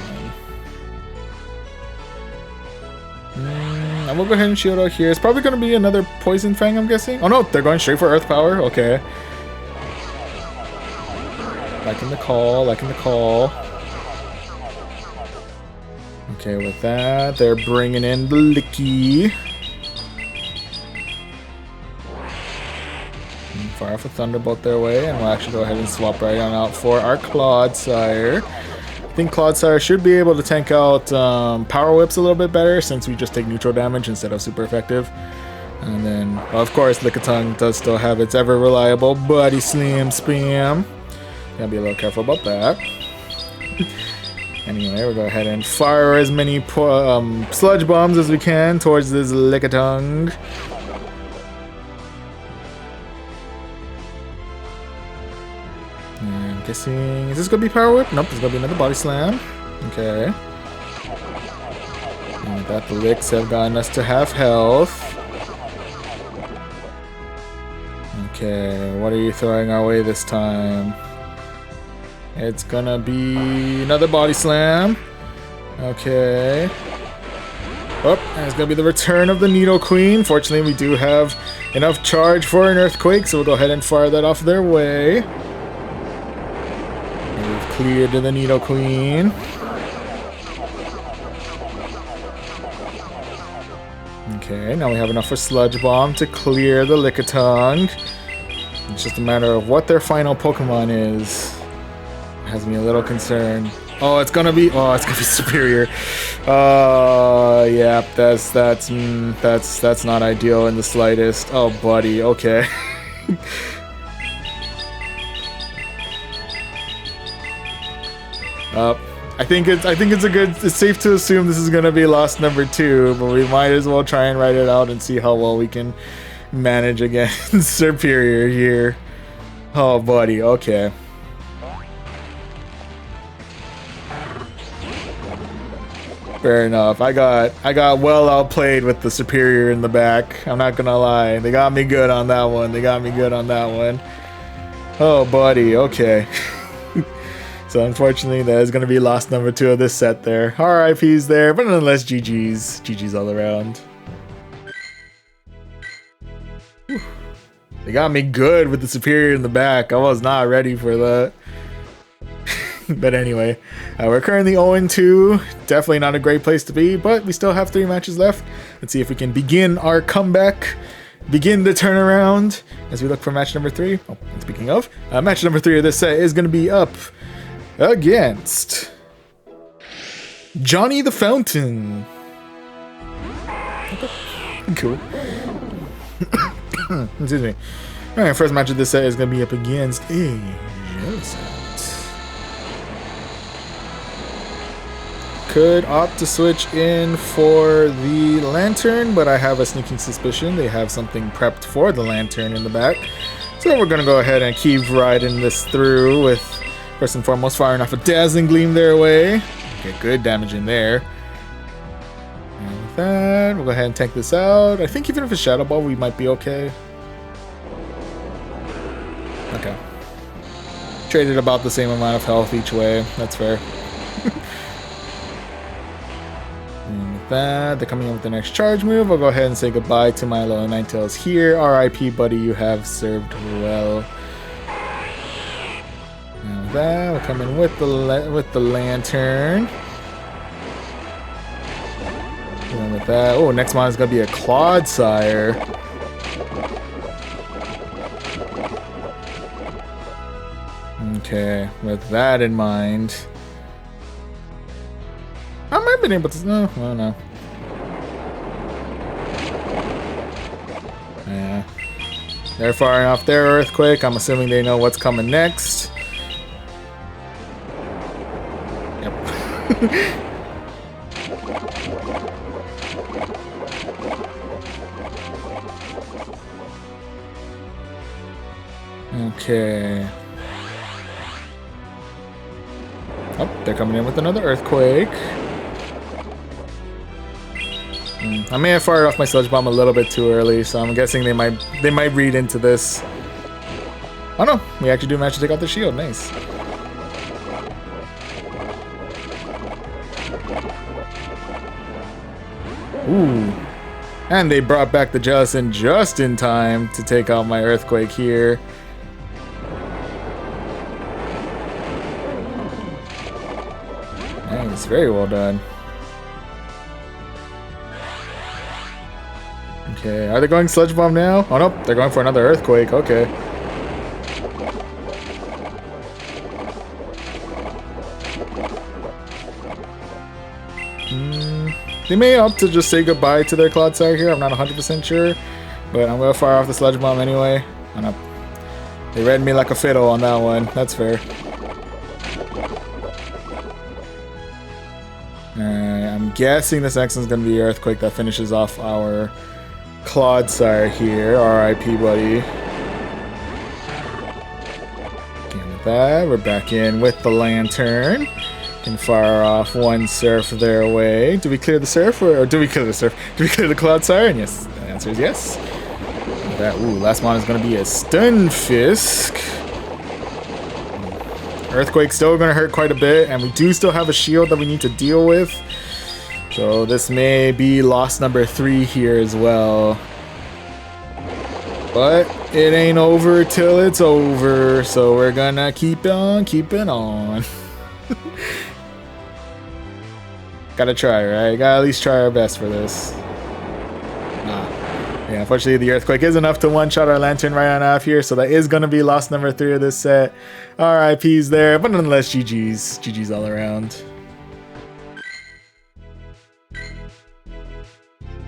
I'm gonna go ahead and shield out here. It's probably gonna be another Poison Fang, I'm guessing. Oh no, they're going straight for Earth Power. Okay. Liking the call, liking the call. Okay, with that, they're bringing in the Licky. Fire off a Thunderbolt their way, and we'll actually go ahead and swap right on out for our Clodsire. I think Clodsire should be able to tank out Power Whips a little bit better since we just take neutral damage instead of super effective. And then, well, of course, Lickitung does still have its ever reliable Body Slam Spam. Gotta be a little careful about that. Anyway, we'll go ahead and fire as many Sludge Bombs as we can towards this Lickitung. Guessing, is this gonna be Power Whip? Nope, it's gonna be another Body Slam. Okay. And with that, the Licks have gotten us to half health. Okay, what are you throwing our way this time? It's gonna be another Body Slam. Okay. Oh, and it's gonna be the return of the Needle Queen. Fortunately, we do have enough charge for an Earthquake, so we'll go ahead and fire that off their way. Clear to the Needle Queen. Okay, now we have enough for Sludge Bomb to clear the Lickitung. It's just a matter of what their final Pokemon is. It has me a little concerned. Oh, it's gonna be Superior. Yeah, that's not ideal in the slightest. Oh, buddy. Okay. I think it's safe to assume this is gonna be loss number 2, but we might as well try and write it out and see how well we can manage against Superior here. Oh, buddy, okay. Fair enough. I got well outplayed with the Superior in the back. I'm not gonna lie. They got me good on that one. Oh, buddy, okay. So unfortunately, that is going to be loss number 2 of this set there. RIP's there, but nonetheless, GG's all around. Whew. They got me good with the Superior in the back. I was not ready for that. But anyway, we're currently 0-2. Definitely not a great place to be, but we still have 3 matches left. Let's see if we can begin our comeback. Begin the turnaround as we look for match number 3. Oh, and speaking of, match number 3 of this set is going to be up against Johnny the Fountain. Okay. Cool. Excuse me. Alright, first match of this set is going to be up against a Genesect. Could opt to switch in for the Lantern, but I have a sneaking suspicion they have something prepped for the Lantern in the back. So we're gonna go ahead and keep riding this through with, first and foremost, firing off a Dazzling Gleam their way. Okay, good damage in there. And with that, we'll go ahead and tank this out. I think even if it's Shadow Ball, we might be okay. Okay. Traded about the same amount of health each way. That's fair. And with that, they're coming in with the next charge move. I'll go ahead and say goodbye to my little Ninetales here. RIP, buddy, you have served well. And with that, we'll come in with the lantern. And with that, oh, next one is gonna be a Clodsire. Okay, with that in mind, I might have been able to. No, I don't know. Yeah, they're firing off their Earthquake. I'm assuming they know what's coming next. Yep. Okay. Oh, they're coming in with another Earthquake. I may have fired off my Sludge Bomb a little bit too early, so I'm guessing they might read into this. Oh no, we actually do manage to take out the shield. Nice. Ooh. And they brought back the Jellicent just in time to take out my Earthquake here. Nice, very well done. Okay, are they going Sludge Bomb now? Oh nope, they're going for another Earthquake, okay. They may opt to just say goodbye to their Clodsire here, I'm not 100% sure. But I'm gonna fire off the Sludge Bomb anyway. Oh no. They read me like a fiddle on that one, that's fair. Alright, I'm guessing this next one's gonna be Earthquake that finishes off our Clodsire here. RIP, buddy. Okay, with that, we're back in with the Lantern. Can fire off one Surf their way. Do we clear the Surf or do we clear the Surf? Do we clear the Clodsire? And yes, the answer is yes. With that, ooh, last one is gonna be a Stunfisk. Earthquake's still gonna hurt quite a bit, and we do still have a shield that we need to deal with. So this may be loss number 3 here as well. But it ain't over till it's over, so we're gonna keep on keeping on. Gotta try, right? Gotta at least try our best for this. Yeah, unfortunately the Earthquake is enough to one-shot our Lantern right on off here, so that is gonna be loss number 3 of this set. RIPs there, but nonetheless GG's. GG's all around.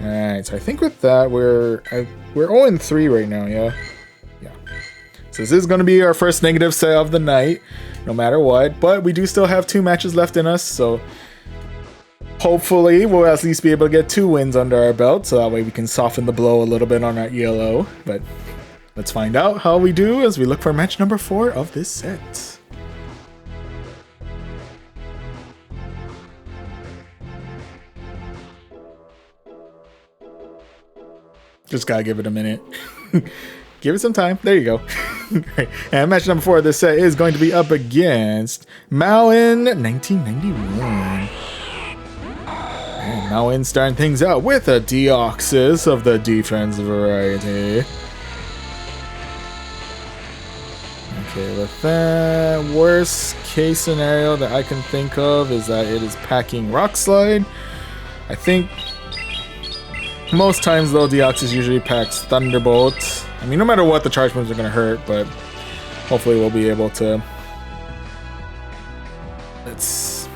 Alright, so I think with that we're 0-3 right now, yeah? Yeah. So this is gonna be our first negative set of the night, no matter what, but we do still have 2 matches left in us, so hopefully we'll at least be able to get 2 wins under our belt, so that way we can soften the blow a little bit on our ELO. But let's find out how we do as we look for match number 4 of this set. Just gotta give it a minute. Give it some time. There you go. Right. And match number 4 of this set is going to be up against Malin 1991. And Malin starting things out with a Deoxys of the defense variety. Okay, with that, worst case scenario that I can think of is that it is packing Rock Slide. I think most times though, Deoxys usually packs Thunderbolt. I mean, no matter what, the charge moves are going to hurt, but hopefully we'll be able to. Let's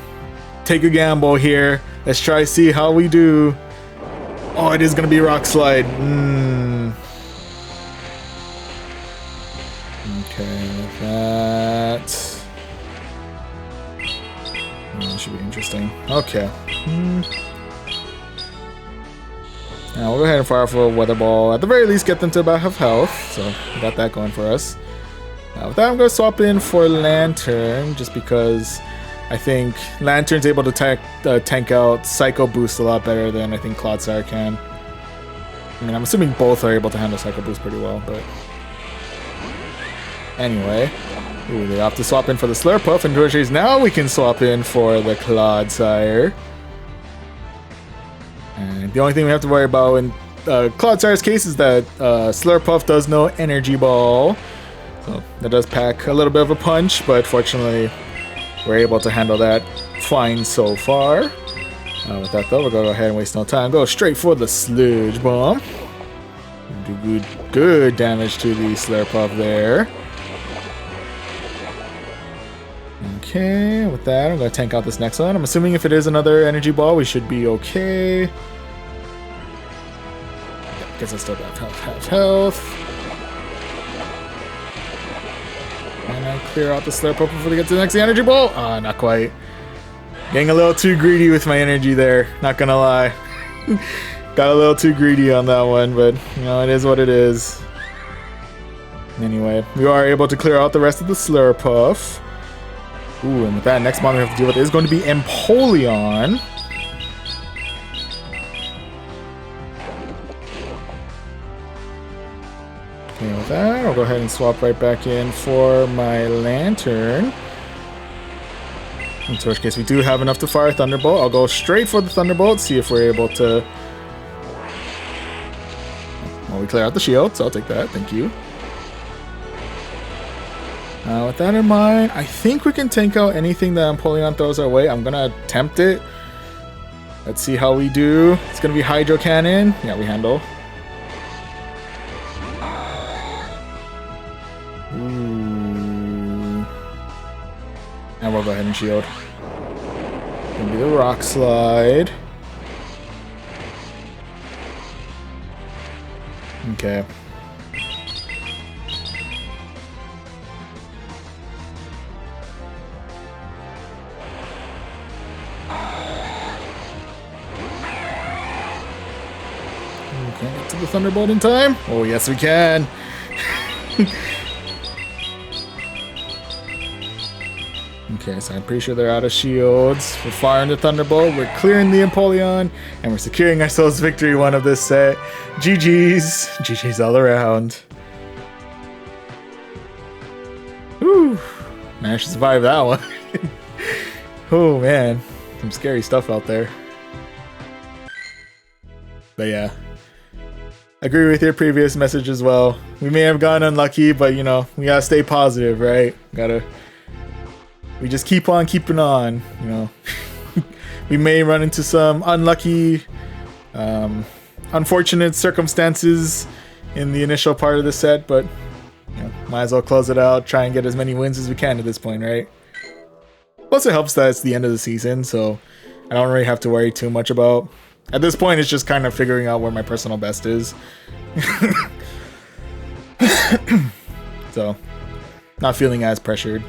take a gamble here. Let's try see how we do. Oh, it is going to be Rock Slide. Okay, with that. That should be interesting. Okay. Now we'll go ahead and fire off a weather ball. At the very least, get them to about half health. So we got that going for us. With that, I'm going to swap in for Lantern, just because I think Lantern's able to tank out Psycho Boost a lot better than I think Cloudsire can. I mean, I'm assuming both are able to handle Psycho Boost pretty well, but... Anyway. Ooh, they have to swap in for the Slurpuff, and Dorothy's now we can swap in for the Cloudsire. And the only thing we have to worry about in Cloudsire's case is that Slurpuff does no Energy Ball. So that does pack a little bit of a punch, but fortunately we're able to handle that fine so far. With that though, we'll go ahead and waste no time. Go straight for the Sludge Bomb. Do good damage to the Slurpuff there. Okay, with that, I'm going to tank out this next one. I'm assuming if it is another Energy Ball, we should be okay. Yeah, guess I still got half health. And I clear out the Slurpuff before they get to the next Energy Ball. Ah, not quite. Getting a little too greedy with my energy there, not gonna lie. Got a little too greedy on that one, but you know, it is what it is. Anyway, we are able to clear out the rest of the Slurpuff. Ooh, and with that, next monster we have to deal with is going to be Empoleon. Okay, with that, I'll go ahead and swap right back in for my Lantern. In which case, we do have enough to fire Thunderbolt. I'll go straight for the Thunderbolt, see if we're able to... Well, we clear out the shield, so I'll take that. Thank you. With that in mind, I think we can tank out anything that Empoleon throws our way. I'm going to attempt it. Let's see how we do. It's going to be Hydro Cannon. Yeah, we handle. Ooh. And we'll go ahead and shield. Gonna be the Rock Slide. Okay. Can't get to the Thunderbolt in time. Oh, yes, we can. Okay, so I'm pretty sure they're out of shields. We're firing the Thunderbolt, we're clearing the Empoleon, and we're securing ourselves victory one of this set. GG's. GG's all around. Whew. Managed to survive that one. Oh, man. Some scary stuff out there. But yeah. Agree with your previous message as well. We may have gotten unlucky, but you know, we gotta stay positive, right? We just keep on keeping on, you know. We may run into some unlucky, unfortunate circumstances in the initial part of the set, but you know, might as well close it out, try and get as many wins as we can at this point, right? Plus it helps that it's the end of the season, so I don't really have to worry too much about. At this point, it's just kind of figuring out where my personal best is. So, not feeling as pressured.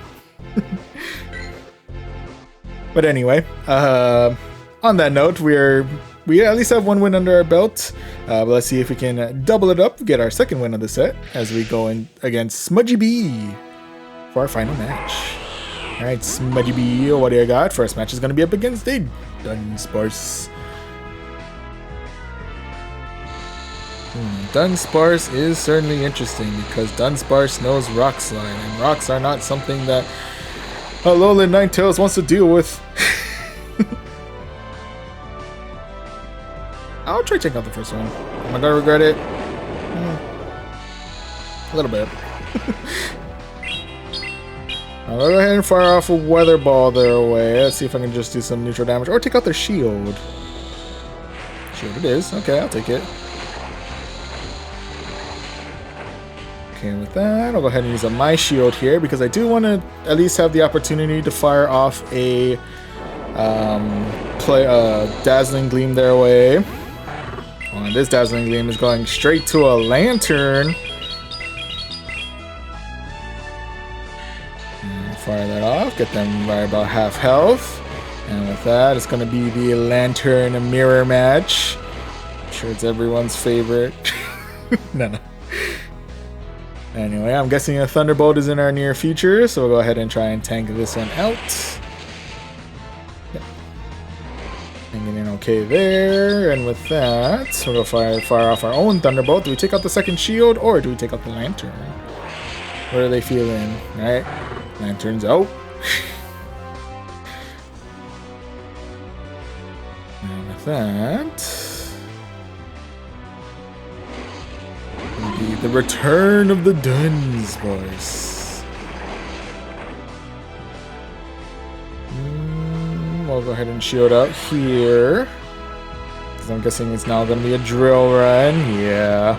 But anyway, on that note, we at least have one win under our belt. But let's see if we can double it up, get our second win of the set as we go in against Smudgy B for our final match. Alright, Smudgy B, what do you got? First match is going to be up against a Dunsparce. Dunsparce is certainly interesting because Dunsparce knows Rock Slide, and rocks are not something that Alolan Ninetales wants to deal with. I'll try taking out the first one. Am I gonna regret it? A little bit. I'll go ahead and fire off a Weather Ball their way. Let's see if I can just do some neutral damage or take out their shield. Shield it is. Okay, I'll take it. Okay, with that, I'll go ahead and use my shield here because I do want to at least have the opportunity to fire off a Dazzling Gleam their way. And this Dazzling Gleam is going straight to a Lantern. And fire that off, get them right about half health. And with that, it's going to be the Lantern Mirror match. sure it's everyone's favorite. No. Anyway, I'm guessing a Thunderbolt is in our near future, so we'll go ahead and try and tank this one out. Yep. Hanging in okay there, and with that, we'll go fire off our own Thunderbolt. Do we take out the second shield, or do we take out the Lantern? What are they feeling? Alright, Lantern's out. And with that... the return of the Duns, boys. We'll go ahead and shield out here. Because I'm guessing it's now going to be a drill run. Yeah.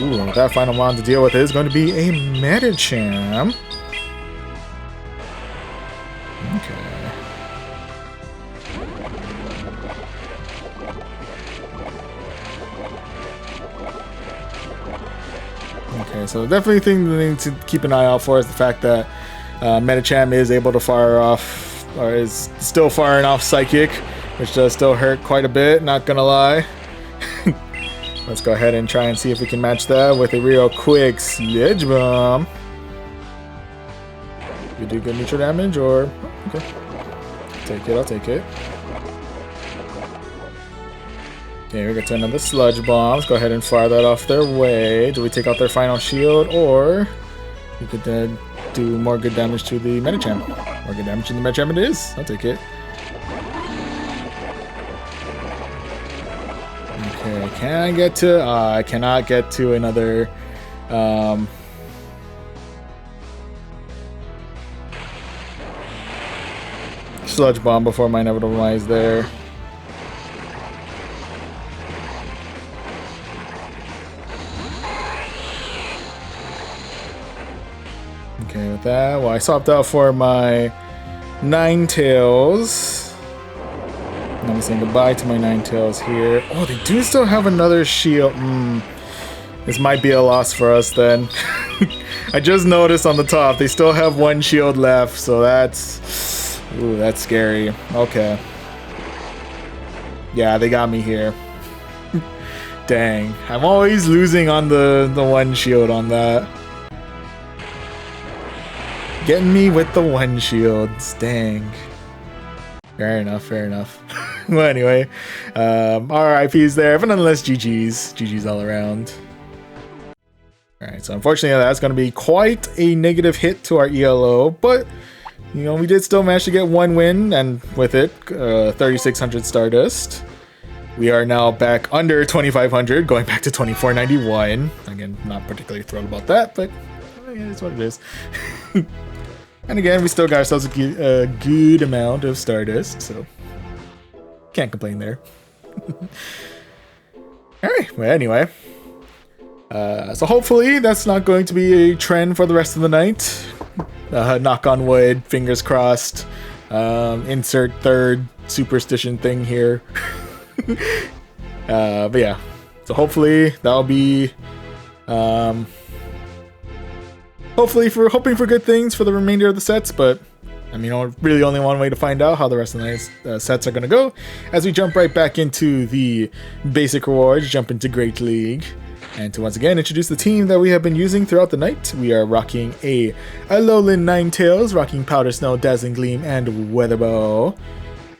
Ooh, that final mon to deal with is going to be a Medicham. Okay. Okay, so definitely thing we need to keep an eye out for is the fact that Medicham is able to fire off, or is still firing off Psychic, which does still hurt quite a bit, not gonna lie. Let's go ahead and try and see if we can match that with a real quick Sludge Bomb. You do good neutral damage, or... okay. I'll take it. Okay, we get to another Sludge Bomb. Let's go ahead and fire that off their way. Do we take out their final shield, or we could do more good damage to the Medicham? More good damage to the Medicham it is. I'll take it. Okay, can I get to... I cannot get to another... Sludge Bomb before my inevitable demise there. Okay, with that, well, I swapped out for my Ninetales. I'm saying goodbye to my Ninetales here. Oh, they do still have another shield. This might be a loss for us then. I just noticed on the top, they still have one shield left, so that's... ooh, that's scary. Okay. Yeah, they got me here. Dang. I'm always losing on the one shield on that. Getting me with the one shields. Dang. Fair enough. Well, anyway. RIPs there, but nonetheless, GG's. GG's all around. Alright, so unfortunately that's going to be quite a negative hit to our ELO, but, you know, we did still manage to get one win, and with it, 3,600 Stardust. We are now back under 2,500, going back to 2,491. Again, not particularly thrilled about that, but yeah, it's what it is. And again, we still got ourselves a good amount of Stardust, so can't complain there. Alright, well anyway. So hopefully that's not going to be a trend for the rest of the night. Knock on wood, fingers crossed. Insert third superstition thing here. But yeah, so hopefully that'll be hoping for good things for the remainder of the sets, but I mean, really only one way to find out how the rest of the night's sets are going to go, as we jump right back into the basic rewards, jump into Great League, and to once again introduce the team that we have been using throughout the night. We are rocking a Alolan Ninetales, rocking Powder Snow, Dazzling Gleam, and Weatherbow.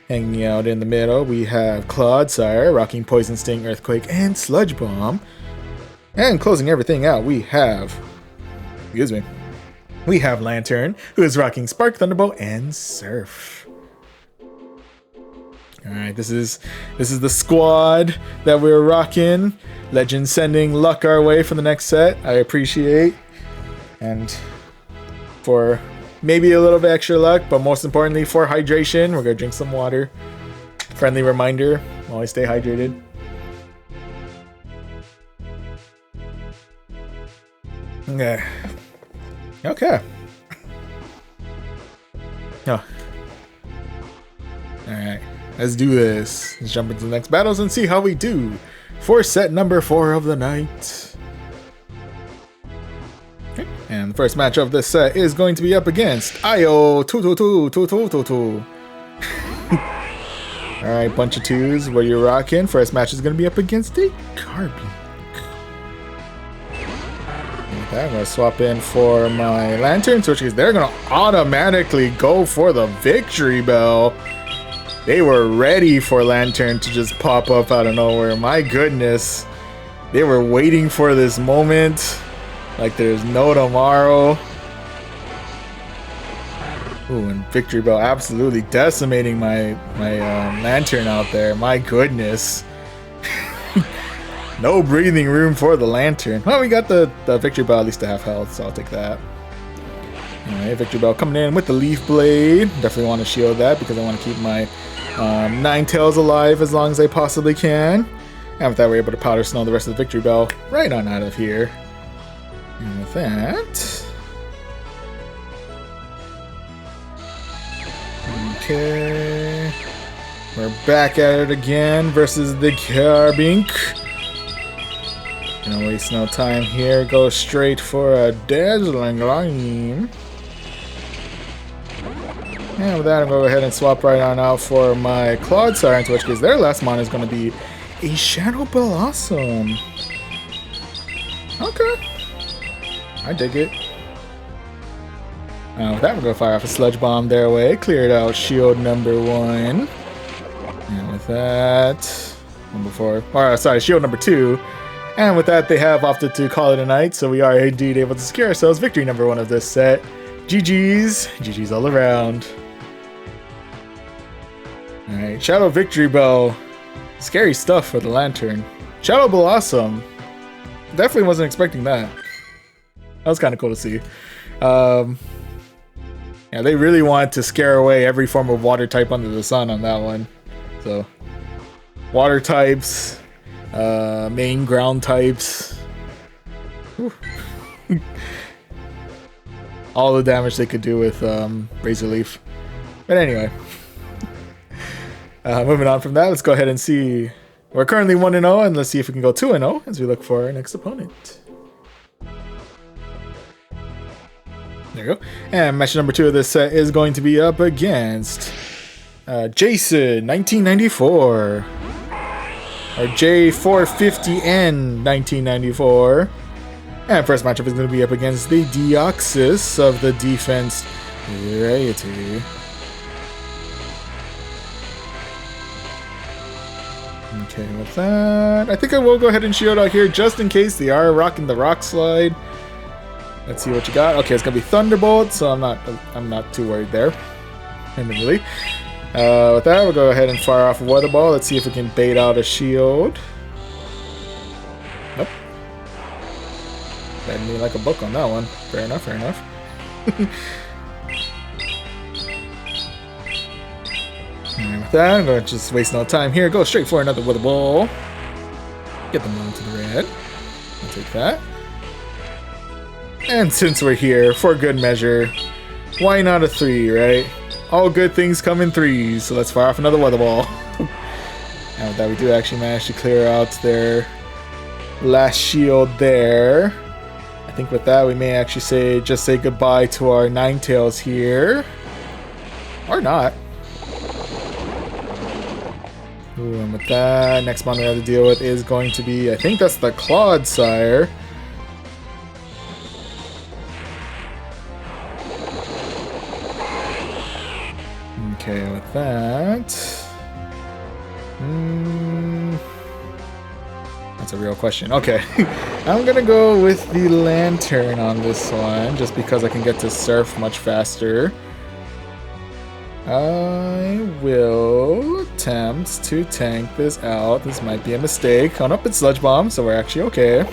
Hanging out in the middle, we have Clodsire, rocking Poison Sting, Earthquake, and Sludge Bomb. And closing everything out, we have... excuse me. We have Lantern, who is rocking Spark, Thunderbolt, and Surf. Alright, this is the squad that we're rocking. Legend sending luck our way for the next set. I appreciate. And for maybe a little bit extra luck, but most importantly for hydration, we're gonna drink some water. Friendly reminder, always stay hydrated. Okay. Okay. Oh. Alright, let's do this. Let's jump into the next battles and see how we do for set number 4 of the night. Okay. And the first match of this set is going to be up against Io 222. Alright, bunch of twos. What are you rocking? First match is going to be up against a Carbine. Okay, I'm going to swap in for my Lantern, which is they're going to automatically go for the victory bell. They were ready for Lantern to just pop up out of nowhere. My goodness. They were waiting for this moment like there's no tomorrow. Ooh, and Victory Bell absolutely decimating my Lantern out there. My goodness. No breathing room for the Lantern. Well, we got the Victory Bell at least to half health, so I'll take that. Alright, Victory Bell coming in with the Leaf Blade. Definitely want to shield that because I want to keep my Ninetales alive as long as I possibly can. And with that, we're able to Powder Snow the rest of the Victory Bell right on out of here. And with that... Okay, we're back at it again versus the Carbine. Gonna waste no time here, go straight for a Dazzling line. And with that, I'm gonna go ahead and swap right on out for my Claude Siren, which is their last mon is gonna be a Shadow Blossom. Okay, I dig it. With that, we're going to fire off a Sludge Bomb their way. Cleared out shield number 1. And with that... shield number 2. And with that, they have opted to call it a night. So we are indeed able to secure ourselves victory number 1 of this set. GG's. GG's all around. Alright, Shadow Victory Bell. Scary stuff for the Lantern. Shadow Blossom. Definitely wasn't expecting that. That was kind of cool to see. Yeah, they really wanted to scare away every form of water type under the sun on that one. So, water types, main ground types. All the damage they could do with Razor Leaf. But anyway, moving on from that, let's go ahead and see. We're currently 1-0, and let's see if we can go 2-0 as we look for our next opponent. There you go. And match number 2 of this set is going to be up against Jason, 1994. Or J450N, 1994. And first matchup is going to be up against the Deoxys of the Defense Variety. Okay, with that, I think I will go ahead and shield out here just in case they are rocking the Rock Slide. Let's see what you got. Okay, it's gonna be Thunderbolt, so I'm not too worried there. Admittedly. With that, we'll go ahead and fire off a Weather Ball. Let's see if we can bait out a shield. Nope. Read me like a book on that one. Fair enough, fair enough. And with that, I'm gonna just waste no time here. Go straight for another Weather Ball. Get them onto the red. I'll take that. And since we're here, for good measure, why not a 3, right? All good things come in 3s, so let's fire off another Weather Ball. And with that, we do actually manage to clear out their last shield there. I think with that, we may actually just say goodbye to our Ninetales here. Or not. Ooh, and with that, next one we have to deal with is going to be, I think that's the Claude Sire. Okay, with that... That's a real question. Okay, I'm gonna go with the Lantern on this one, just because I can get to Surf much faster. I will attempt to tank this out. This might be a mistake. Oh, nope, it's Sludge Bomb, so we're actually okay.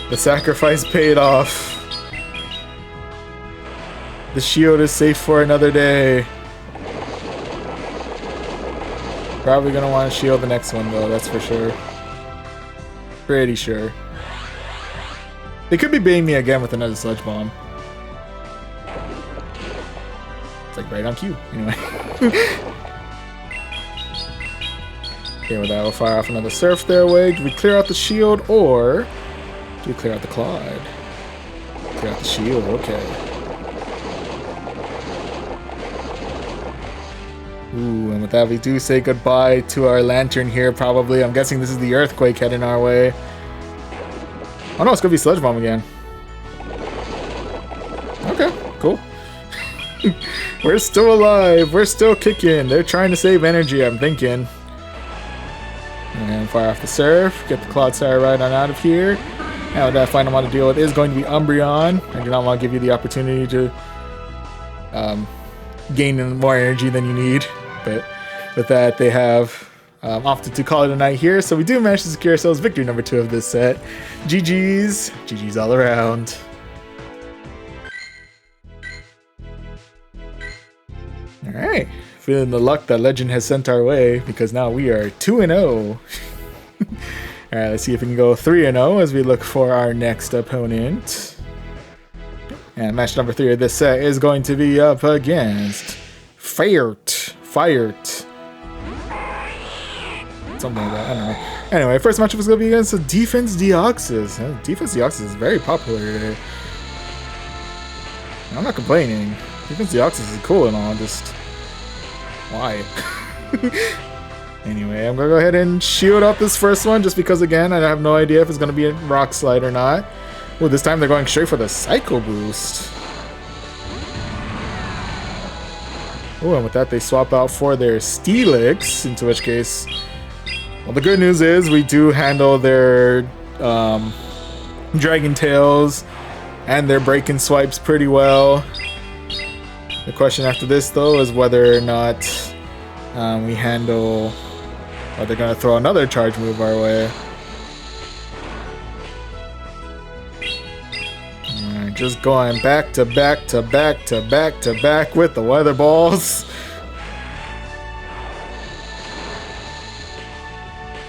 The sacrifice paid off. The shield is safe for another day. Probably gonna want to shield the next one though, that's for sure. Pretty sure. They could be baiting me again with another Sludge Bomb. It's like right on cue, anyway. Okay, with that, we'll fire off another Surf their way. Do we clear out the shield or do we clear out the Claude? Clear out the shield, okay. Ooh, and with that, we do say goodbye to our lantern here, probably. I'm guessing this is the earthquake heading our way. Oh no, it's gonna be Sludge Bomb again. Okay, cool. We're still alive. We're still kicking. They're trying to save energy, I'm thinking. And fire off the Surf. Get the Clodsire right on out of here. And what I find I want to deal with is going to be Umbreon. I do not want to give you the opportunity to gain more energy than you need. But with that, they have opted to call it a night here. So we do manage to secure ourselves victory number 2 of this set. GG's. GG's all around. Alright. Feeling the luck that Legend has sent our way, because now we are 2-0. Alright, let's see if we can go 3-0 as we look for our next opponent. And match number 3 of this set is going to be up against Fiert. Something like that, I don't know. Anyway, first matchup is going to be against the Defense Deoxys. Defense Deoxys is very popular today. I'm not complaining. Defense Deoxys is cool and all, just... why? Anyway, I'm going to go ahead and shield up this first one, just because, again, I have no idea if it's going to be a Rock Slide or not. Well, this time they're going straight for the Psycho Boost. Oh, and with that, they swap out for their Steelix, into which case... well, the good news is we do handle their Dragon Tails and their Break and Swipes pretty well. The question after this, though, is whether or not we handle... or they're going to throw another charge move our way. Alright, just going back to back to back to back to back with the Weather Balls.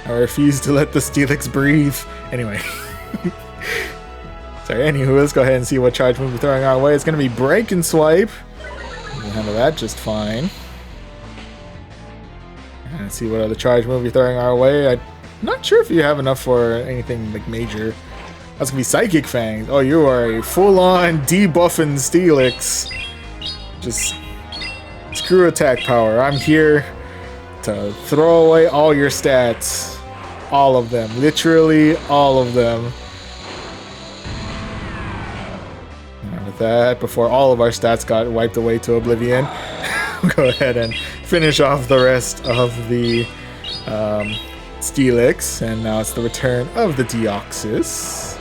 I refuse to let the Steelix breathe. Anyway. Sorry, anywho, let's go ahead and see what charge move we're throwing our way. It's going to be Break and Swipe. We'll handle that just fine. And see what other charge move you're throwing our way. I'm not sure if you have enough for anything like major. That's going to be Psychic Fangs. Oh, you are a full-on debuffing Steelix. Just screw attack power. I'm here to throw away all your stats. All of them. Literally all of them. And with that, before all of our stats got wiped away to oblivion, we'll go ahead and finish off the rest of the Steelix. And now it's the return of the Deoxys.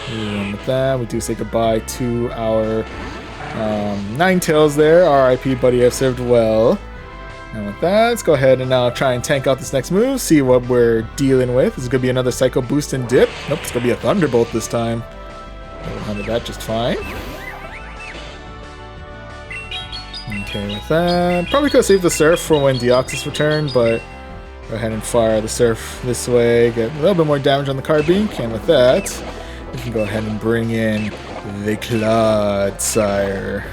And with that, we do say goodbye to our Ninetales there. RIP, buddy, I've served well. And with that, let's go ahead and now try and tank out this next move, see what we're dealing with. This is going to be another Psycho Boost and Dip. Nope, it's going to be a Thunderbolt this time. We'll handle that just fine. Okay, with that, probably could have saved the Surf for when Deoxys returned, but go ahead and fire the Surf this way, get a little bit more damage on the Carbink, and with that, we can go ahead and bring in the Clodsire.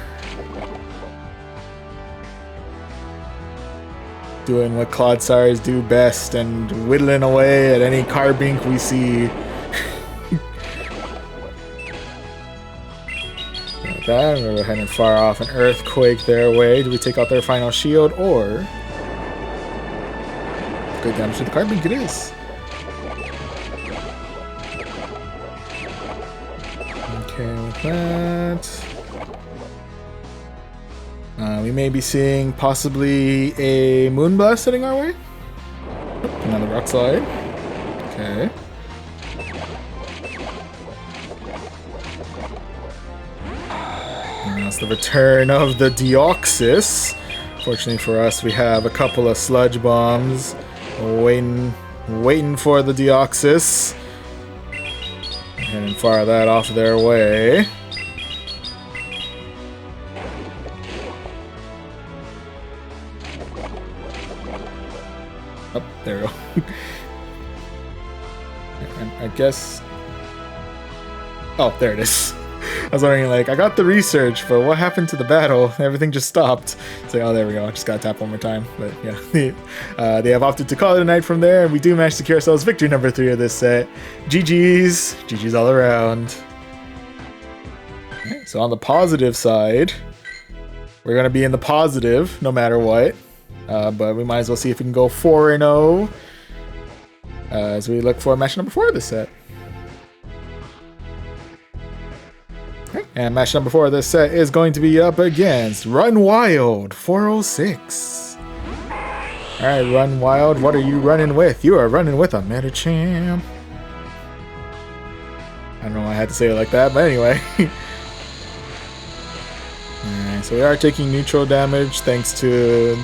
Doing what Clodsires do best and whittling away at any Carbink we see. Like that, we'll go ahead and fire off an Earthquake their way. Do we take out their final shield or... good damage to the Carbink it is. Okay, with that... we may be seeing possibly a Moonblast heading our way. Another Rock Slide. Okay. And that's the return of the Deoxys. Fortunately for us, we have a couple of Sludge Bombs waiting for the Deoxys. And fire that off their way. Oh, there we go. And I guess... oh, there it is. I was wondering, like, I got the research, but what happened to the battle? Everything just stopped. It's like, oh, there we go. I just gotta tap one more time. But yeah, they have opted to call it a night from there, and we do manage to secure ourselves victory number 3 of this set. GG's. GG's all around. Nice. So on the positive side, we're going to be in the positive no matter what. But we might as well see if we can go 4-0 as we look for match number 4 of this set. Okay. And match number 4 of this set is going to be up against Run Wild 406. Alright, Run Wild, what are you running with? You are running with a Metachamp. I don't know why I had to say it like that, but anyway. Alright, so we are taking neutral damage thanks to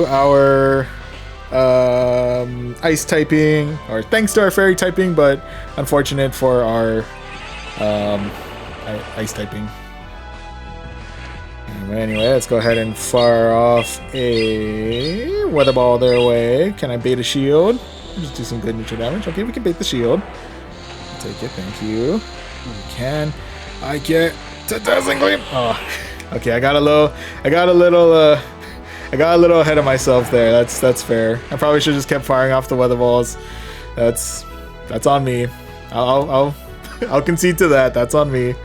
our ice typing, or thanks to our fairy typing, but unfortunate for our ice typing. But anyway, let's go ahead and fire off a weather ball their way. Can I bait a shield? Just do some good neutral damage. Okay, we can bait the shield. I'll take it, thank you. We can. I get to Dazzling Gleam. Oh, okay. I got a little ahead of myself there. That's fair. I probably should have just kept firing off the weather balls. That's on me. I'll concede to that. That's on me.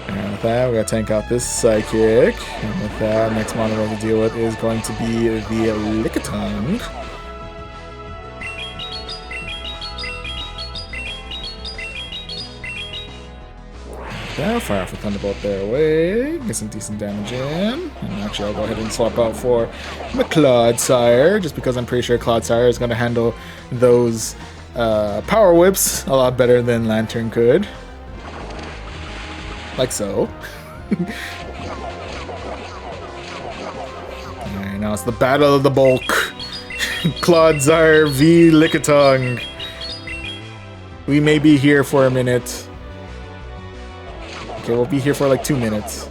And with that, we're gonna tank out this Psychic. And with that, next monster we're gonna deal with is going to be the Lickitung. Yeah, fire off a Thunderbolt their way, get some decent damage in. And actually, I'll go ahead and swap out for Clodsire, just because I'm pretty sure Clodsire is going to handle those Power Whips a lot better than Lantern could. Like so. Alright, now it's the Battle of the Bulk. Clodsire v Lickitung. We may be here for a minute. Okay, we'll be here for like 2 minutes.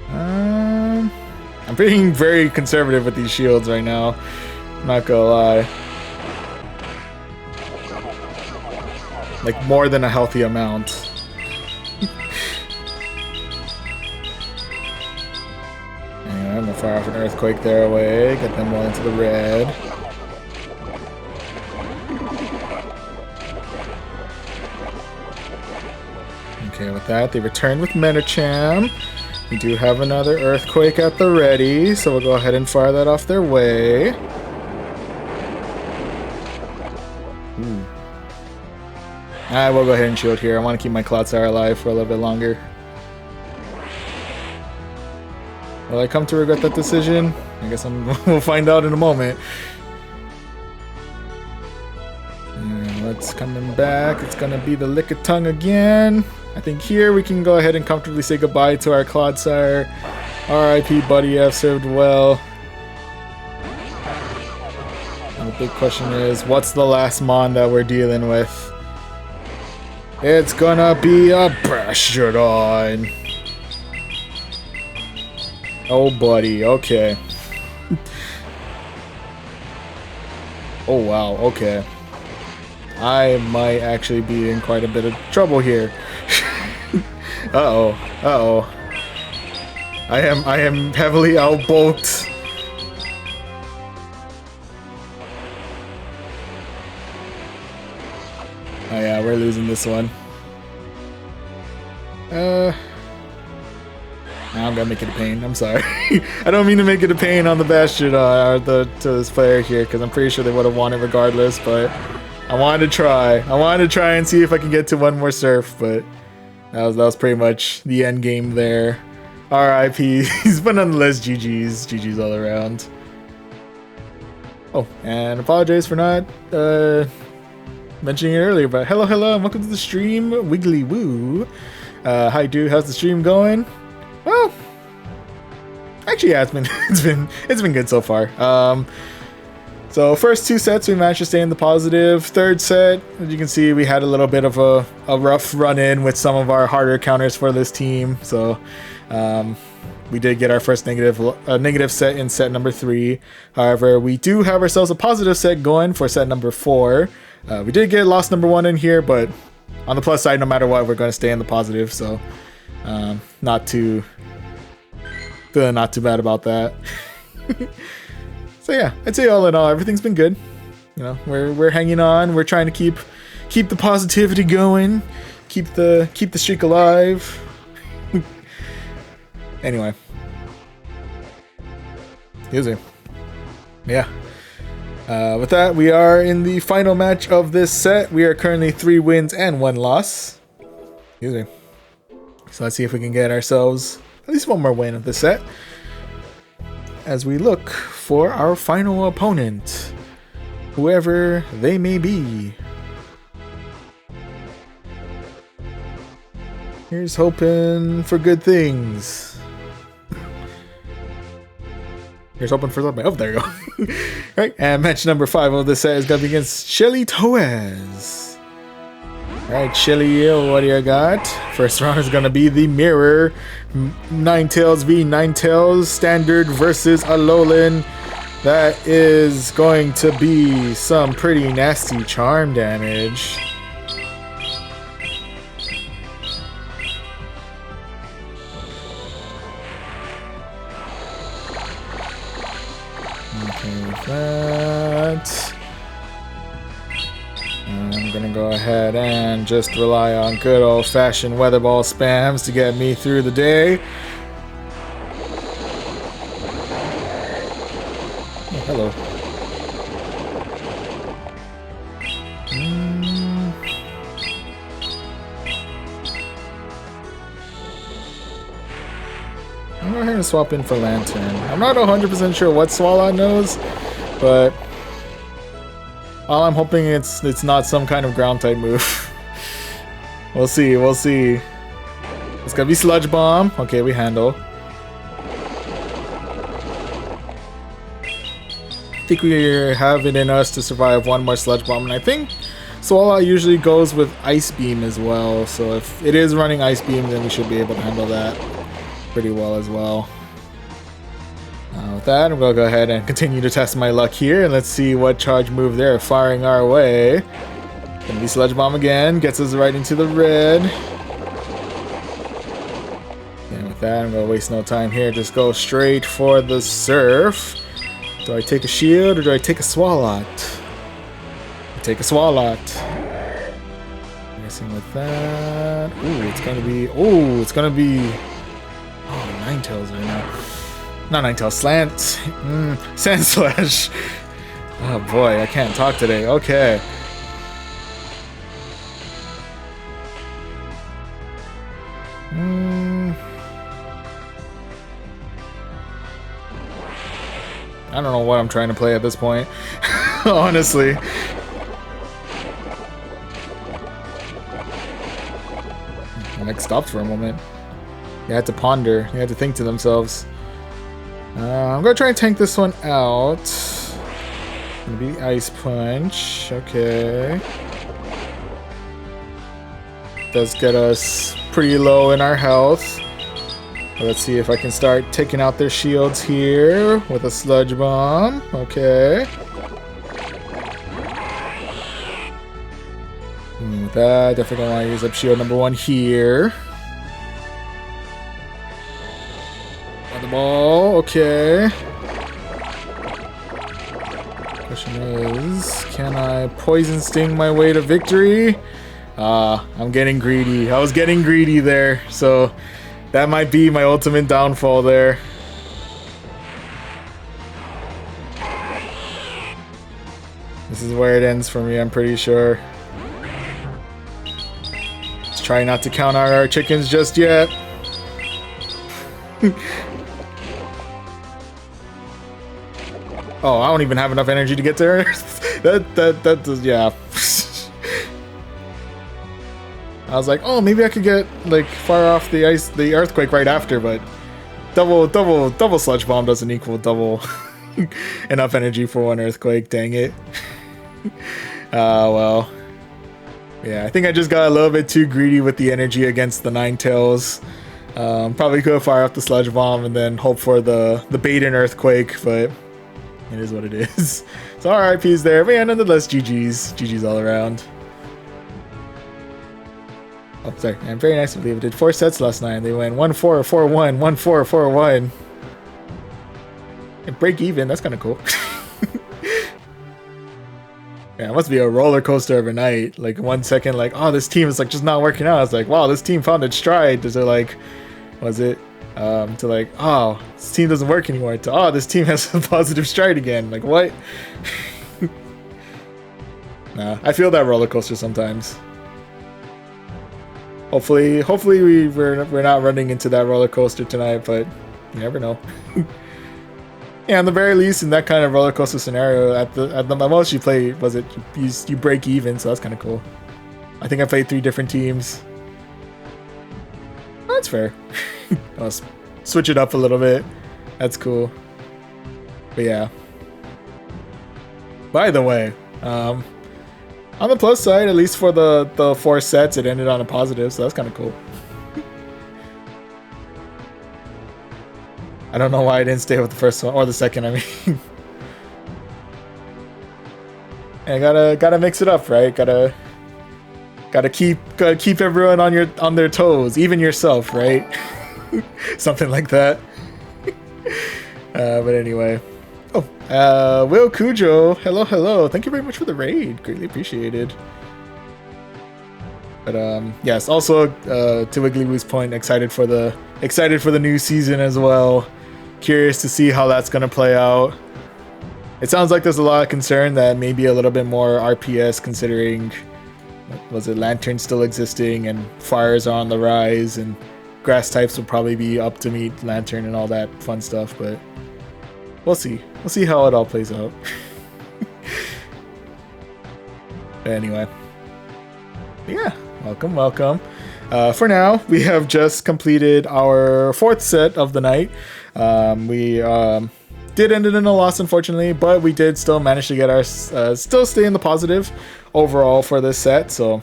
I'm being very conservative with these shields right now. Not gonna lie. Like more than a healthy amount. Anyway, I'm gonna fire off an Earthquake their away, get them all into the red. Okay, with that, they return with Metachamp. We do have another Earthquake at the ready, so we'll go ahead and fire that off their way. I will go ahead and shield here. I want to keep my Clodsire alive for a little bit longer. Will I come to regret that decision? I guess we'll find out in a moment. And what's coming back? It's gonna be the Lickitung again. I think here we can go ahead and comfortably say goodbye to our Clodsire. R.I.P. buddy, I've served well. And the big question is, what's the last mon that we're dealing with? It's gonna be a Bastiodon. Oh, buddy, okay. Oh, wow, okay. I might actually be in quite a bit of trouble here. Uh-oh, uh-oh. I am heavily outbulked. Oh yeah, we're losing this one. I'm gonna make it a pain. I'm sorry. I don't mean to make it a pain on the Bastion to this player here, because I'm pretty sure they would have won it regardless. But I wanted to try. I wanted to try and see if I can get to one more surf, but that was pretty much the end game there. R.I.P. But nonetheless, GG's all around. Oh, and apologize for not mentioning it earlier, but hello, and welcome to the stream, Wiggly Woo. Hi, dude. How's the stream going? Well, actually, yeah, it's been good so far. So first 2 sets we managed to stay in the positive. Third set, as you can see, we had a little bit of a rough run in with some of our harder counters for this team. So we did get our first negative set in set number 3. However, we do have ourselves a positive set going for set number 4. We did get loss number 1 in here, but on the plus side, no matter what, we're going to stay in the positive. So not too bad about that. So yeah, I'd say all in all, everything's been good. You know, we're hanging on. We're trying to keep the positivity going, keep the streak alive. Anyway, excuse me. Yeah. With that, we are in the final match of this set. We are currently 3 wins and 1 loss. Excuse me. So let's see if we can get ourselves at least one more win of this set as we look for our final opponent, whoever they may be. Here's hoping for good things. Here's hoping for something. Oh, there you go. Right, and match number 5 of this set is going to be against Shelly Toez. Alright, Shelly, what do you got? First round is going to be the mirror. Ninetales v Ninetales, standard versus Alolan. That is going to be some pretty nasty charm damage. Okay, with that, I'm gonna go ahead and just rely on good old-fashioned weather ball spams to get me through the day. Oh, hello. I'm going to swap in for Lantern. I'm not 100% sure what Swallow knows, but all I'm hoping it's not some kind of ground type move. We'll see, we'll see. It's gonna be Sludge Bomb. Okay, we handle. I think we have it in us to survive one more Sludge Bomb, and I think Swallow usually goes with Ice Beam as well, so if it is running Ice Beam, then we should be able to handle that pretty well as well. With that, I'm going to go ahead and continue to test my luck here, and let's see what charge move they're firing our way. Gonna be Sludge Bomb again, gets us right into the red. And with that, I'm going to waste no time here, just go straight for the Surf. Do I take a shield or do I take a Swalot? I take a Swalot. Messing with that. Ooh, it's going to be... Ooh, it's going to be... Oh, Ninetales right now. Not Ninetales, Slant. Sand Slash. Oh boy, I can't talk today. Okay. I don't know what I'm trying to play at this point. Honestly. My neck stopped for a moment. They had to ponder. They had to think to themselves. I'm gonna try and tank this one out. Gonna be Ice Punch. Okay. Does get us pretty low in our health. Let's see if I can start taking out their shields here with a Sludge Bomb. Okay. With that, definitely gonna want to use up shield number 1 here. The ball, okay. Question is, can I Poison Sting my way to victory? I'm getting greedy. I was getting greedy there, so that might be my ultimate downfall there. This is where it ends for me, I'm pretty sure. Let's try not to count out our chickens just yet. Oh, I don't even have enough energy to get there. that does, yeah. I was like, oh, maybe I could get like far off the earthquake right after, but double Sludge Bomb doesn't equal double enough energy for one earthquake. Dang it. Well, yeah, I think I just got a little bit too greedy with the energy against the Ninetales. Probably could fire off the Sludge Bomb and then hope for the bait and earthquake, but it is what it is. So RIPs there, but yeah, nonetheless, GG's all around. Oh, sorry, and very nice of Leave. Did 4 sets last night. They went 1-4, 4-1, 1-4, 4-1. And break even, that's kind of cool. Yeah, it must be a roller coaster every night. Like 1 second, like, oh, this team is like just not working out. It's like, wow, this team found its stride. To like, was it to like, oh, this team doesn't work anymore. To oh, this team has a positive stride again. Like what? Nah, I feel that roller coaster sometimes. Hopefully we're not running into that roller coaster tonight, but you never know. Yeah, at the very least, in that kind of roller coaster scenario, at the most you play, was it you break even, so that's kind of cool. I think I played 3 different teams. Oh, that's fair. I'll switch it up a little bit. That's cool. But yeah. By the way, on the plus side, at least for the 4 sets, it ended on a positive, so that's kind of cool. I don't know why I didn't stay with the first one or the second. I mean, I gotta mix it up, right? Gotta keep everyone on their toes, even yourself, right? Something like that. But anyway, Will Cujo, hello. Thank you very much for the raid. Greatly appreciated. But yes, also to Wiggly Woo's point, excited for the new season as well. Curious to see how that's gonna play out. It sounds like there's a lot of concern that maybe a little bit more RPS, considering was it Lantern still existing and fires are on the rise, and grass types will probably be up to meet Lantern and all that fun stuff. But we'll see how it all plays out. But anyway, yeah, welcome. For now, we have just completed our 4th set of the night. We did end it in a loss, unfortunately, but we did still manage to get our still stay in the positive overall for this set, so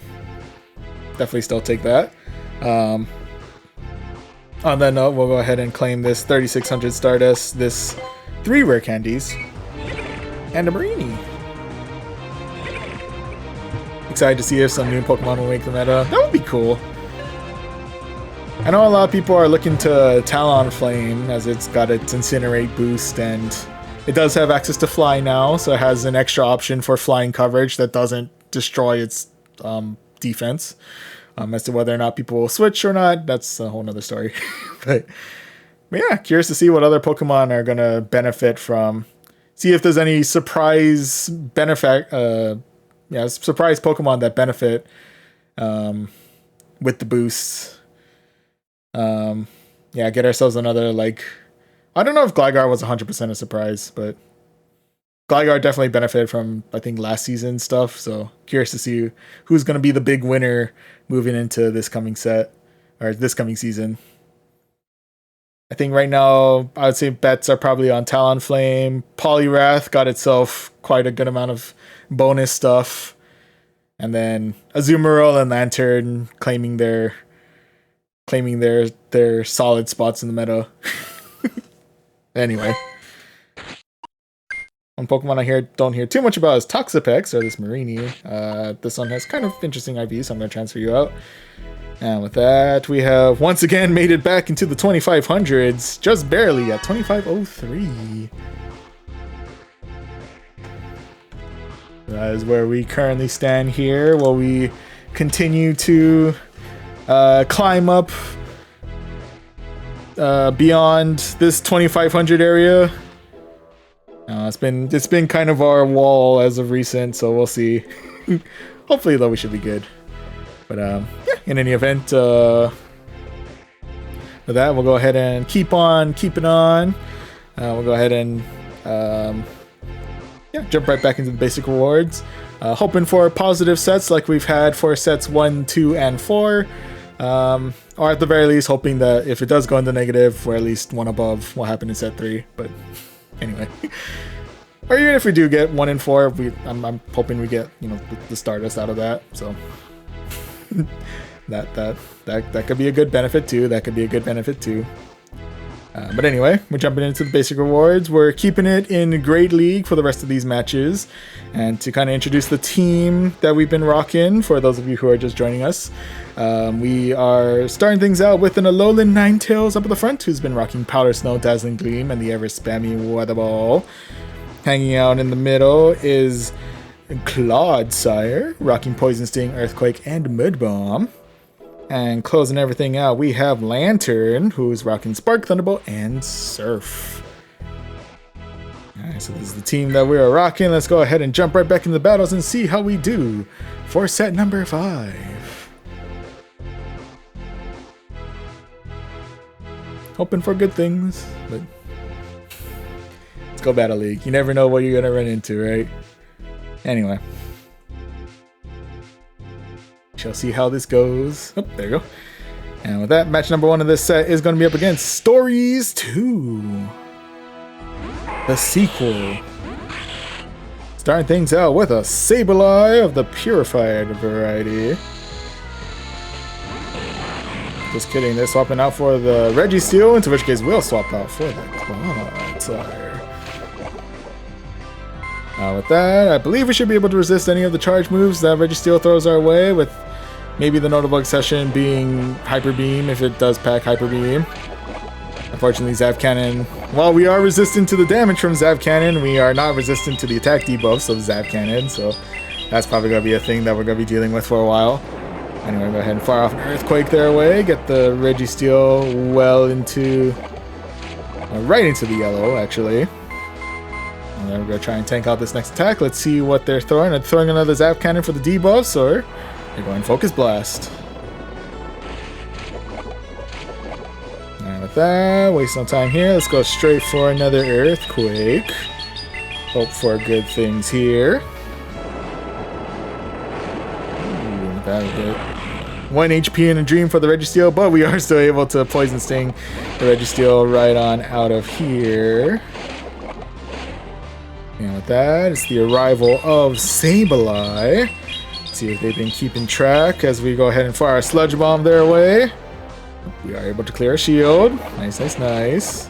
definitely still take that. On that note, we'll go ahead and claim this 3600 Stardust, this 3 rare candies, and a Marini. Excited to see if some new Pokemon will make the meta. That would be cool. I know a lot of people are looking to Talonflame as it's got its Incinerate boost, and it does have access to Fly now, so it has an extra option for flying coverage that doesn't destroy its defense. As to whether or not people will switch or not, that's a whole nother story. but yeah, curious to see what other Pokemon are going to benefit from. See if there's any surprise surprise Pokemon that benefit with the boosts. Yeah, get ourselves another, like, I don't know if Gligar was 100% a surprise, but Gligar definitely benefited from, I think, last season stuff, so curious to see who's going to be the big winner moving into this coming set, or this coming season. I think right now, I would say bets are probably on Talonflame. Poliwrath got itself quite a good amount of bonus stuff, and then Azumarill and Lantern claiming their solid spots in the meta. Anyway, one Pokemon I don't hear too much about is Toxapex, or this Marini. This one has kind of interesting IV, so I'm going to transfer you out. And with that, we have once again made it back into the 2500s, just barely at 2503. That is where we currently stand here, while we continue to climb up beyond this 2500 area. It's been kind of our wall as of recent, so we'll see. Hopefully, though, we should be good. But yeah, in any event, with that, we'll go ahead and keep on keeping on. We'll go ahead and jump right back into the basic rewards. Hoping for positive sets like we've had for sets 1, 2, and 4. Or at the very least, hoping that if it does go into negative, we're at least one above what happened in set 3. But anyway, or even if we do get 1 and 4, I'm hoping we get the Stardust out of that. So that could be a good benefit too. But anyway, we're jumping into the basic rewards. We're keeping it in Great League for the rest of these matches. And to kind of introduce the team that we've been rocking, for those of you who are just joining us, we are starting things out with an Alolan Ninetales up at the front, who's been rocking Powder Snow, Dazzling Gleam, and the ever spammy Weather Ball. Hanging out in the middle is Clodsire, rocking Poison Sting, Earthquake, and Mud Bomb. And closing everything out, we have Lantern, who's rocking Spark, Thunderbolt, and Surf. Alright, so this is the team that we are rocking. Let's go ahead and jump right back into the battles and see how we do for set number 5. Hoping for good things, but let's go Battle League. You never know what you're gonna run into, right? Anyway. Shall see how this goes. Oh, there you go. And with that, match number 1 of this set is going to be up against Stories 2. The sequel. Starting things out with a Sableye of the Purified variety. Just kidding, they're swapping out for the Registeel, into which case we'll swap out for the Clodsire. With that, I believe we should be able to resist any of the charge moves that Registeel throws our way, with maybe the notable exception being Hyper Beam if it does pack Hyper Beam. Unfortunately, Zav Cannon, while we are resistant to the damage from Zav Cannon, we are not resistant to the attack debuffs of Zav Cannon, so that's probably going to be a thing that we're going to be dealing with for a while. Anyway, go ahead and fire off an Earthquake their way, get the Registeel well into, right into the yellow, actually. And then we're going to try and tank out this next attack. Let's see what they're throwing. Are they throwing another Zav Cannon for the debuffs, or they're going Focus Blast? Alright, with that, waste no time here. Let's go straight for another Earthquake. Hope for good things here. Ooh, that was good. 1 HP in a dream for the Registeel, but we are still able to Poison Sting the Registeel right on out of here. And with that, it's the arrival of Sableye. Let's see if they've been keeping track as we go ahead and fire a Sludge Bomb their way. We are able to clear a shield. Nice, nice, nice.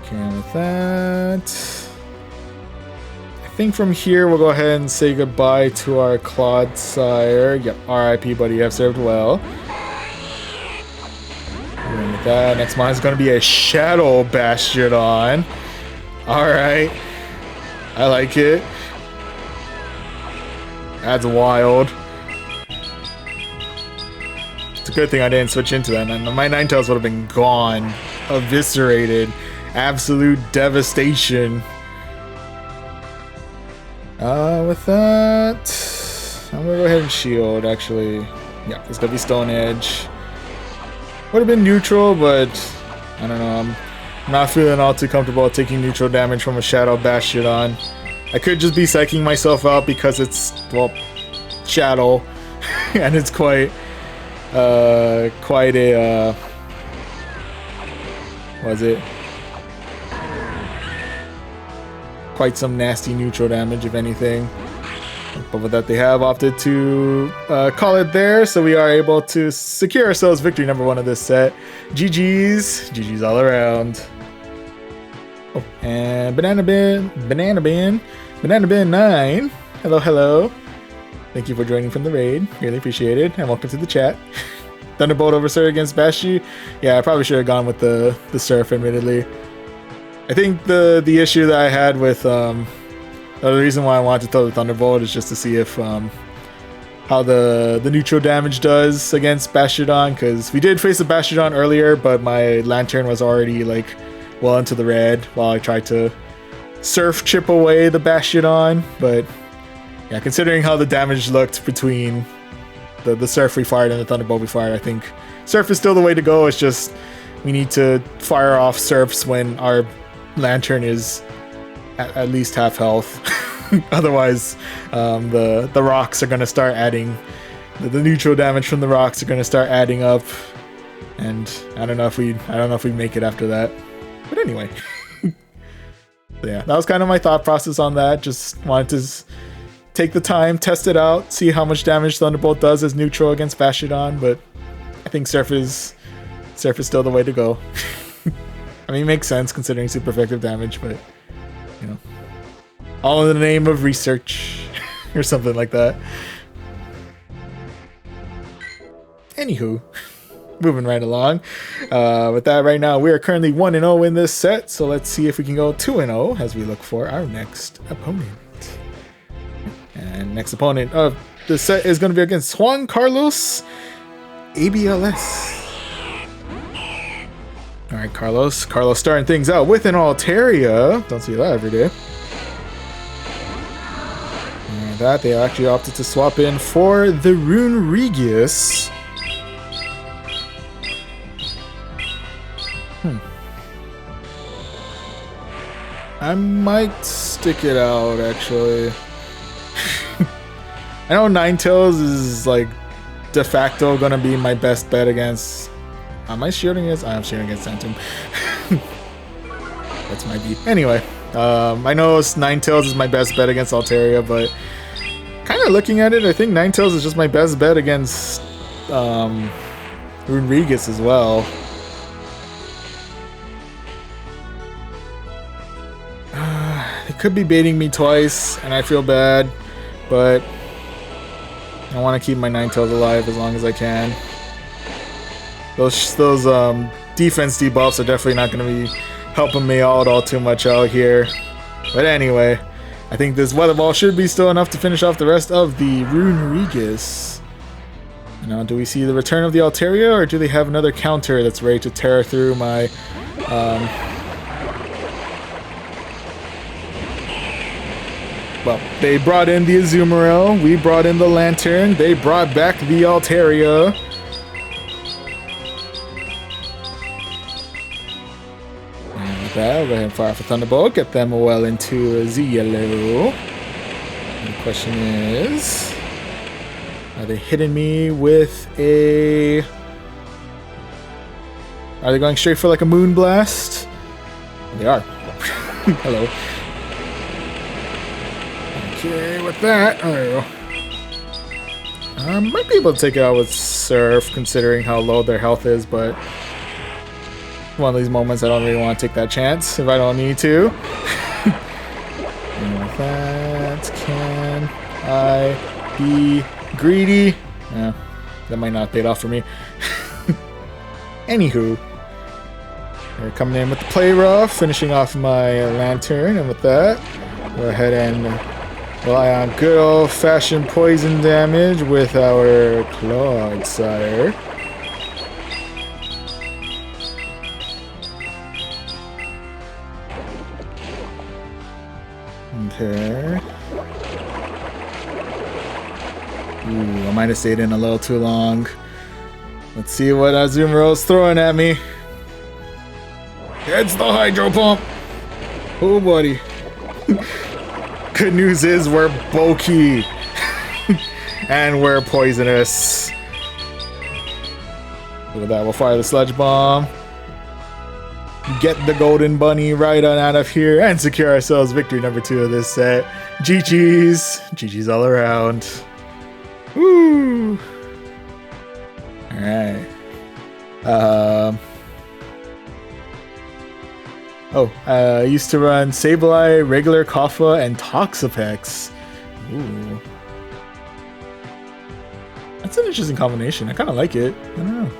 Okay, with that, I think from here we'll go ahead and say goodbye to our Clodsire. Yep, RIP, buddy, you have served well. And with that, next one is going to be a Shadow Bastion. Alright. I like it. That's wild. It's a good thing I didn't switch into that. My Ninetales would have been gone. Eviscerated. Absolute devastation. With that, I'm gonna go ahead and shield, actually. Yeah, it's gonna be Stone Edge. Would have been neutral, but I don't know. I'm not feeling all too comfortable taking neutral damage from a Shadow Bastion. I could just be psyching myself out because it's, well, Shadow, and it's quite a, was it? Quite some nasty neutral damage, if anything. But with that, they have opted to call it there, so we are able to secure ourselves victory number 1 of this set. GG's. GG's all around. Oh, and Banana Bin 9. Hello, hello. Thank you for joining from the raid. Really appreciate it. And welcome to the chat. Thunderbolt over Surf against Bashy. Yeah, I probably should have gone with the Surf, admittedly. I think the issue that I had with the reason why I wanted to throw the Thunderbolt is just to see if how the neutral damage does against Bastiodon, because we did face a Bastiodon earlier, but my Lantern was already like well into the red while I tried to Surf chip away the Bastiodon. But yeah, considering how the damage looked between the Surf we fired and the Thunderbolt we fired, I think Surf is still the way to go. It's just we need to fire off Surfs when our Lantern is at least half health. Otherwise, the rocks are gonna start adding. The neutral damage from the rocks are gonna start adding up, and I don't know if we make it after that. But anyway, so yeah, that was kind of my thought process on that. Just wanted to take the time, test it out, see how much damage Thunderbolt does as neutral against Bastiodon. But I think Surf is still the way to go. I mean, it makes sense considering super effective damage, but you know, all in the name of research or something like that. Anywho, moving right along. With that, right now, we are currently 1-0 in this set. So let's see if we can go 2-0 as we look for our next opponent. And next opponent of the set is going to be against Juan Carlos ABLS. All right, Carlos. Carlos starting things out with an Altaria. Don't see that every day. And that they actually opted to swap in for the Runerigus. I might stick it out, actually. I know Ninetales is like de facto gonna be my best bet against. Am I shooting against? I am shooting against Santum. That's my beat. Anyway, I know Ninetales is my best bet against Altaria, but kind of looking at it, I think Ninetales is just my best bet against Runerigus as well. It could be baiting me twice, and I feel bad, but I want to keep my Ninetales alive as long as I can. Those defense debuffs are definitely not going to be helping me out all too much out here. But anyway, I think this Weather Ball should be still enough to finish off the rest of the Runerigus. Now, do we see the return of the Altaria, or do they have another counter that's ready to tear through my... Well, they brought in the Azumarill, we brought in the Lantern, they brought back the Altaria. And with that, we'll go ahead and fire off a Thunderbolt, get them well into the yellow. And the question is, are they hitting me with a... Are they going straight for like a Moonblast? They are. Hello. Okay, with that, there we go. Might be able to take it out with Surf, considering how low their health is, but one of these moments I don't really want to take that chance if I don't need to. And with that, can I be greedy? Yeah, that might not pay it off for me. Anywho, we're coming in with the Play Rough, finishing off my Lantern, and with that, go ahead and rely on good old-fashioned poison damage with our Clodsire. Okay. Ooh, I might have stayed in a little too long. Let's see what Azumarill throwing at me. It's the Hydro Pump! Oh, buddy. Good news is we're bulky and we're poisonous. With that, we'll fire the Sludge Bomb, get the Golden Bunny right on out of here, and secure ourselves victory number 2 of this set. GG's. GG's all around. Woo! Alright. I used to run Sableye, regular Kaffa, and Toxapex. Ooh. That's an interesting combination. I kind of like it. I don't know.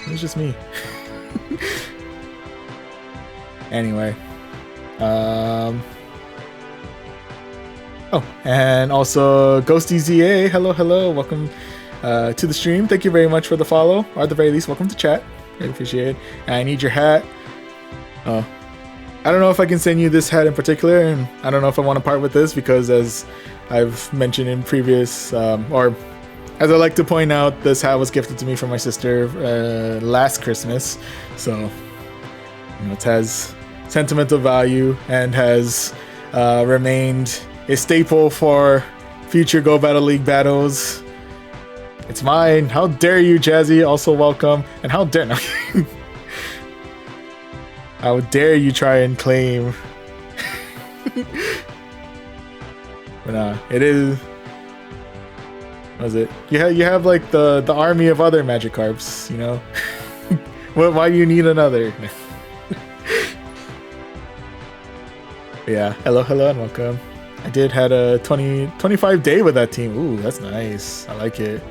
It's just me. Anyway. Oh, and also Ghosty ZA. Hello, hello. Welcome to the stream. Thank you very much for the follow. Or at the very least, welcome to chat. Really appreciate it. And I need your hat. I don't know if I can send you this hat in particular, and I don't know if I want to part with this because, as I've mentioned in previous, or as I like to point out, this hat was gifted to me from my sister last Christmas, so you know, it has sentimental value and has remained a staple for future Go Battle League battles. It's mine. How dare you, Jazzy? Also welcome, and how dare no. How dare you try and claim. But nah, it is. What is it? You have like the army of other Magikarps, you know? Why do you need another? Yeah, hello, and welcome. I did had a 25 day with that team. Ooh, that's nice. I like it.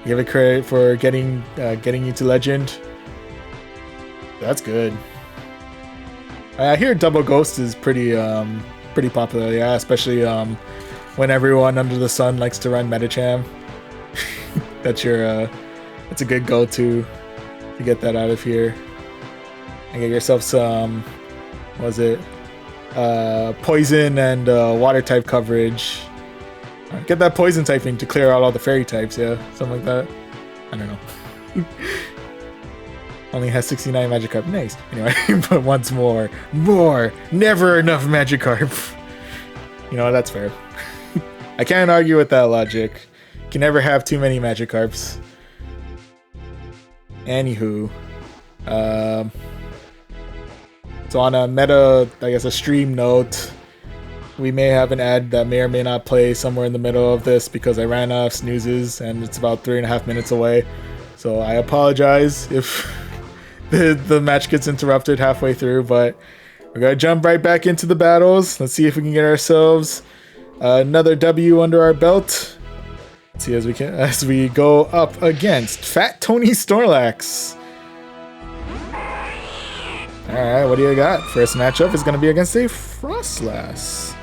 Give it credit for getting you to legend. That's good. I hear Double Ghost is pretty popular, yeah, especially when everyone under the sun likes to run Metacham. That's a good go-to to get that out of here. And get yourself some, what was it? Poison and water type coverage. Get that poison typing to clear out all the fairy types, yeah, something like that. I don't know. Only has 69 Magikarp. Nice. Anyway, but once more, never enough Magikarp. You know, that's fair. I can't argue with that logic. You can never have too many Magikarps. Anywho, so on a meta, I guess a stream note, we may have an ad that may or may not play somewhere in the middle of this because I ran out of snoozes and it's about 3.5 minutes away. So I apologize if the match gets interrupted halfway through, but we're gonna jump right back into the battles. Let's see if we can get ourselves another W under our belt. Let's see as we go up against Fat Tony Snorlax. Alright, what do you got? First matchup is gonna be against a Frostlass.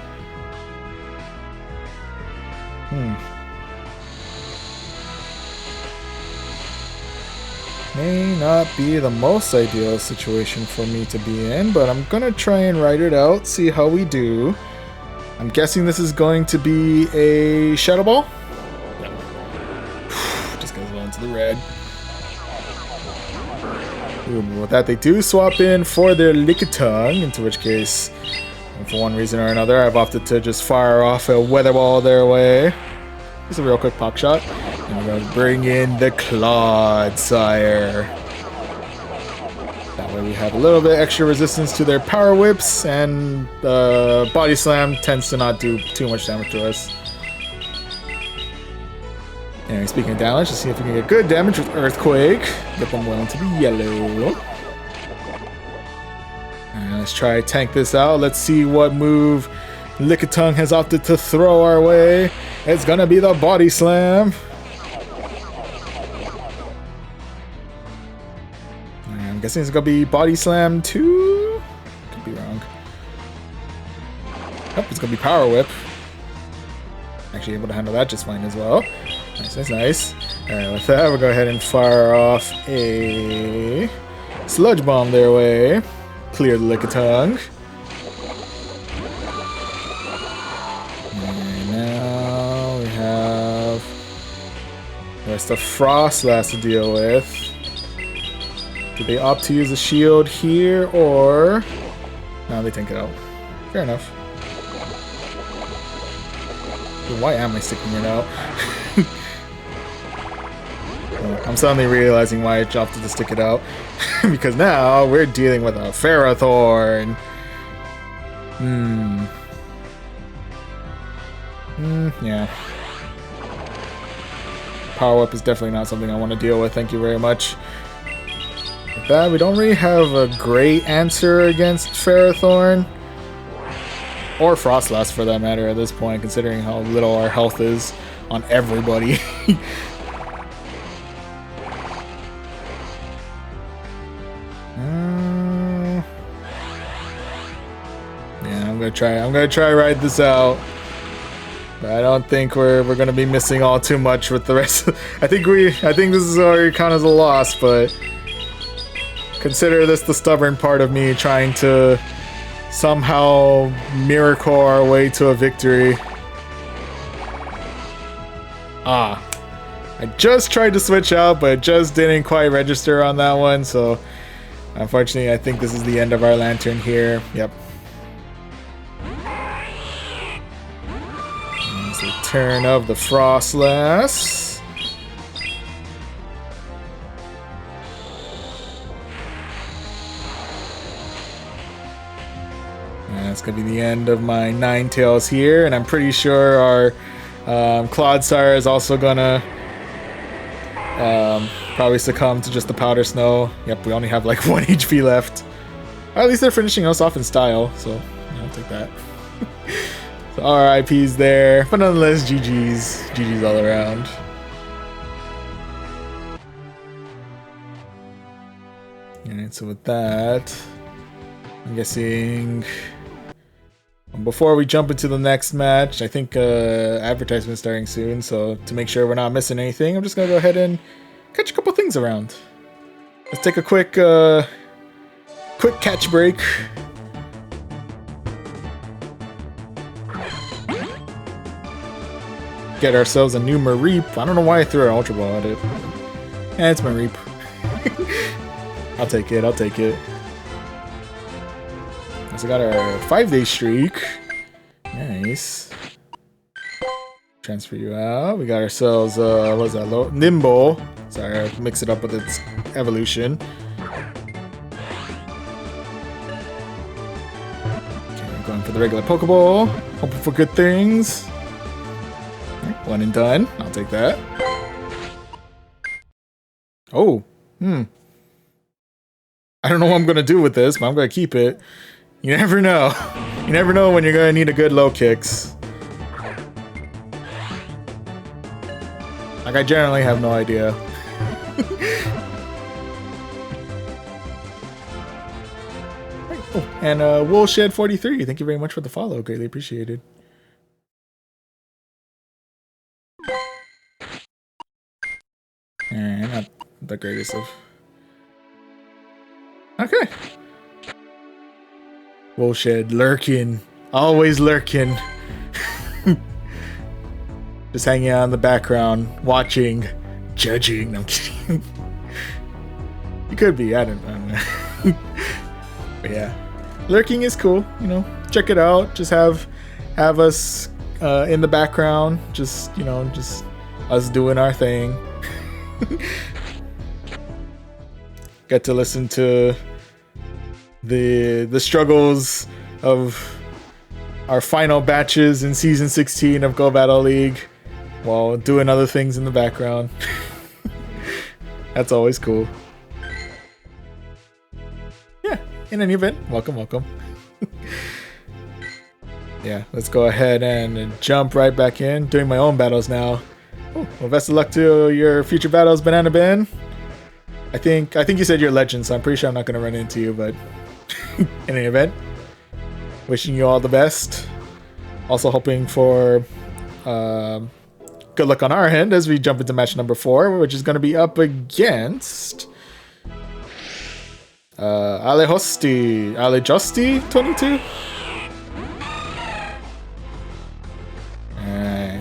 May not be the most ideal situation for me to be in, but I'm gonna try and ride it out, see how we do. I'm guessing this is going to be a Shadow Ball. Yep. Just goes well into the red. Ooh, with that, they do swap in for their Lickitung, into which case, for one reason or another, I've opted to just fire off a Weather Ball their way. Just a real quick pop shot. And we're going to bring in the Clodsire. That way we have a little bit extra resistance to their Power Whips, and Body Slam tends to not do too much damage to us. Anyway, speaking of damage, let's see if we can get good damage with Earthquake. Get them well into the yellow. And let's try to tank this out. Let's see what move Lickitung has opted to throw our way. It's gonna be the Body Slam. I'm guessing it's gonna be Body Slam 2? Could be wrong. Oh, it's gonna be Power Whip. Actually able to handle that just fine as well. Nice, nice, nice. Alright, with that, we'll go ahead and fire off a Sludge Bomb their way. Clear the Lickitung. And now we have the rest of Frostlass to deal with. Do they opt to use a shield here, or... No, they tank it out. Fair enough. Why am I sticking it out? I'm suddenly realizing why I opted to stick it out. Because now we're dealing with a Ferrothorn. Yeah. Power Whip is definitely not something I want to deal with, thank you very much. With that, we don't really have a great answer against Ferrothorn. Or Frostlass for that matter at this point, considering how little our health is on everybody. Yeah, I'm gonna try ride this out. But I don't think we're gonna be missing all too much with the rest. I think this is already count as a loss, but consider this the stubborn part of me trying to somehow miracle our way to a victory. I just tried to switch out, but it just didn't quite register on that one, so unfortunately I think this is the end of our Lantern here. Yep. It's the turn of the Frostlass. That's gonna be the end of my Ninetales here, and I'm pretty sure our Clodsire is also gonna probably succumb to just the Powder Snow. Yep, we only have like 1 HP left. Or at least they're finishing us off in style, so I'll take that. So RIPs there, but nonetheless, GG's all around. So with that, I'm guessing before we jump into the next match, I think advertisement's starting soon. So to make sure we're not missing anything, I'm just gonna go ahead and catch a couple things around. Let's take a quick catch break. Get ourselves a new Mareep. I don't know why I threw an Ultra Ball at it. Yeah, it's Mareep. I'll take it, I'll take it. So we got our 5-day streak. Nice. Transfer you out. We got ourselves, what's that? Nimble. Sorry, I mixed it up with its evolution. Okay, we're going for the regular Pokeball. Hoping for good things. One and done. I'll take that. Oh, I don't know what I'm gonna do with this, but I'm gonna keep it. You never know. You never know when you're gonna need a good low kicks. Like, I generally have no idea. Oh, and Woolshed43, thank you very much for the follow. Greatly appreciated. Not the greatest of. Okay. Woolshed lurking. Always lurking. Just hanging out in the background, watching, judging. No, I'm kidding. You could be, I don't know. But yeah. Lurking is cool, you know. Check it out. Just have us in the background. Just, you know, just us doing our thing. Get to listen to the struggles of our final batches in season 16 of Go Battle League while doing other things in the background. That's always cool. Yeah, in any event, welcome. Yeah, let's go ahead and jump right back in, doing my own battles now. Oh, well, best of luck to your future battles, Banana Ben. I think you said you're a legend, so I'm pretty sure I'm not going to run into you, but in any event, wishing you all the best. Also hoping for good luck on our end as we jump into match number 4, which is going to be up against Alejosti 22.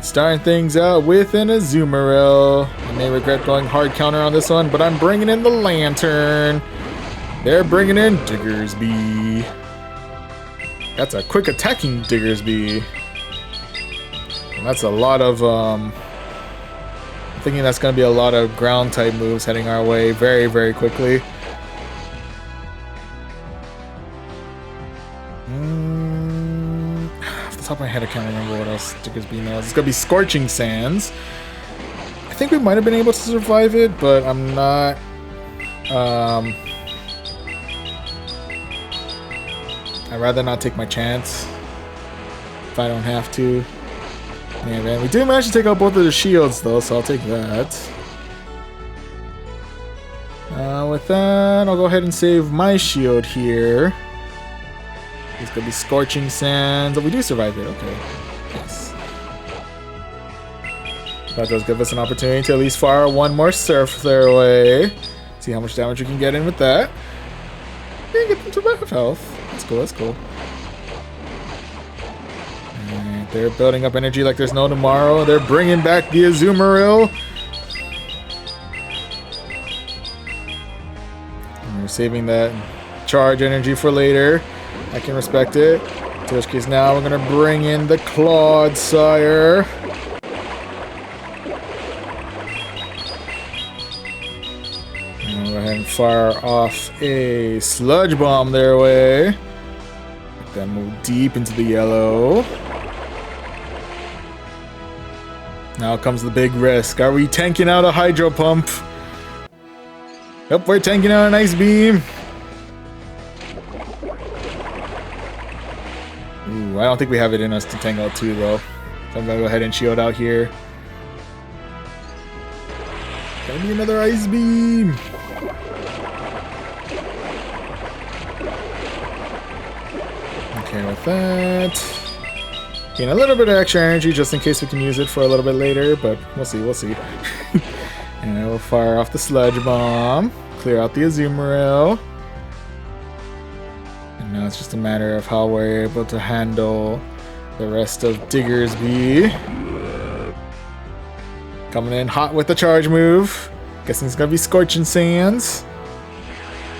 Starting things out with an Azumarill. I may regret going hard counter on this one, but I'm bringing in the Lantern. They're bringing in Diggersby. That's a quick attacking Diggersby. And that's a lot of, I'm thinking that's going to be a lot of ground type moves heading our way very, very quickly. Top of my head, I can't remember what else Diggersby knows. It's gonna be Scorching Sands. I think we might have been able to survive it, but I'm not. I'd rather not take my chance if I don't have to. Yeah, man, we did manage to take out both of the shields though, so I'll take that. With that, I'll go ahead and save my shield here. It's gonna be Scorching Sands. Oh, we do survive it. Okay. Yes. That does give us an opportunity to at least fire one more Surf their way. See how much damage we can get in with that. And get them to half health. That's cool. That's cool. Alright, they're building up energy like there's no tomorrow. They're bringing back the Azumarill. And we're saving that charge energy for later. I can respect it. In which case now we're going to bring in the Clodsire. And we'll go ahead and fire off a Sludge Bomb their way. Let them move deep into the yellow. Now comes the big risk. Are we tanking out a Hydro Pump? Yep, we're tanking out an Ice Beam. Ooh, I don't think we have it in us to tank out 2 though. So I'm gonna go ahead and shield out here. Gonna be another Ice Beam. Okay, with that. Gain a little bit of extra energy just in case we can use it for a little bit later, but we'll see, we'll see. And we'll fire off the Sludge Bomb, clear out the Azumarill. And now it's just a matter of how we're able to handle the rest of Diggersby. Coming in hot with the charge move. Guessing it's gonna be Scorching Sands.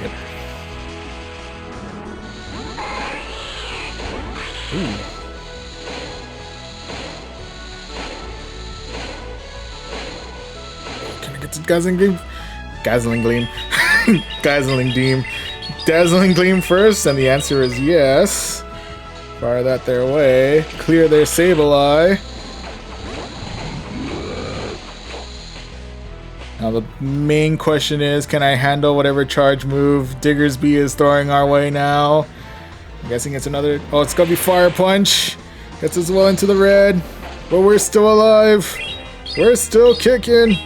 Yep. Ooh. Can I get to Dazzling Gleam? Dazzling Gleam. Dazzling Gleam. Dazzling Gleam first, and the answer is yes. Fire that their way. Clear their Sableye. Now the main question is, can I handle whatever charge move Diggersby is throwing our way now? I'm guessing it's another... Oh, it's gonna be Fire Punch. Gets us well into the red. But we're still alive. We're still kicking.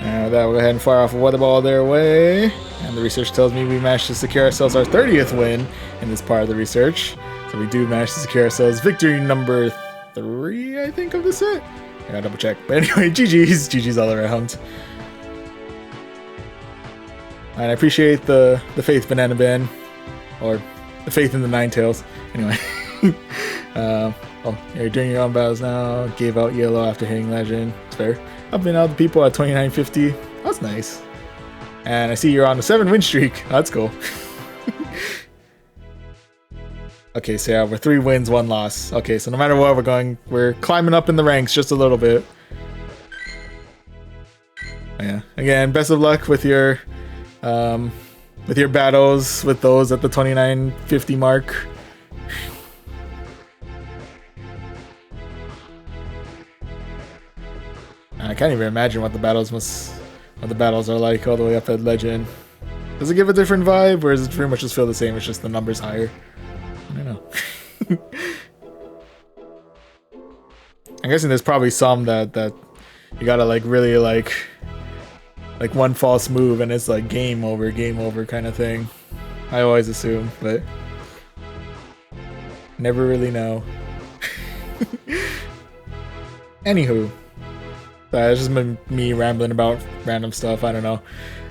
Now that we'll go ahead and fire off a Weather Ball their way. And the research tells me we managed to secure ourselves our 30th win in this part of the research. So we do manage to secure ourselves victory number 3, I think, of the set. I gotta double check. But anyway, GG's. GG's all around. And I appreciate the faith, Banana Ben. Or the faith in the Ninetales. Anyway. Oh, you're doing your own battles now. Gave out yellow after hitting legend. It's fair. I've been out the people at 2950. That's nice. And I see you're on a 7-win streak. That's cool. Okay, so yeah, we're 3 wins, 1 loss. Okay, so no matter what, we're climbing up in the ranks just a little bit. Yeah. Again, best of luck with your battles with those at the 2950 mark. I can't even imagine what the battles are like all the way up at Legend. Does it give a different vibe, or does it pretty much just feel the same? It's just the numbers higher. I don't know. I'm guessing there's probably some that you gotta like really like one false move and it's like game over kind of thing. I always assume, but never really know. Anywho. It's just been me rambling about random stuff, I don't know.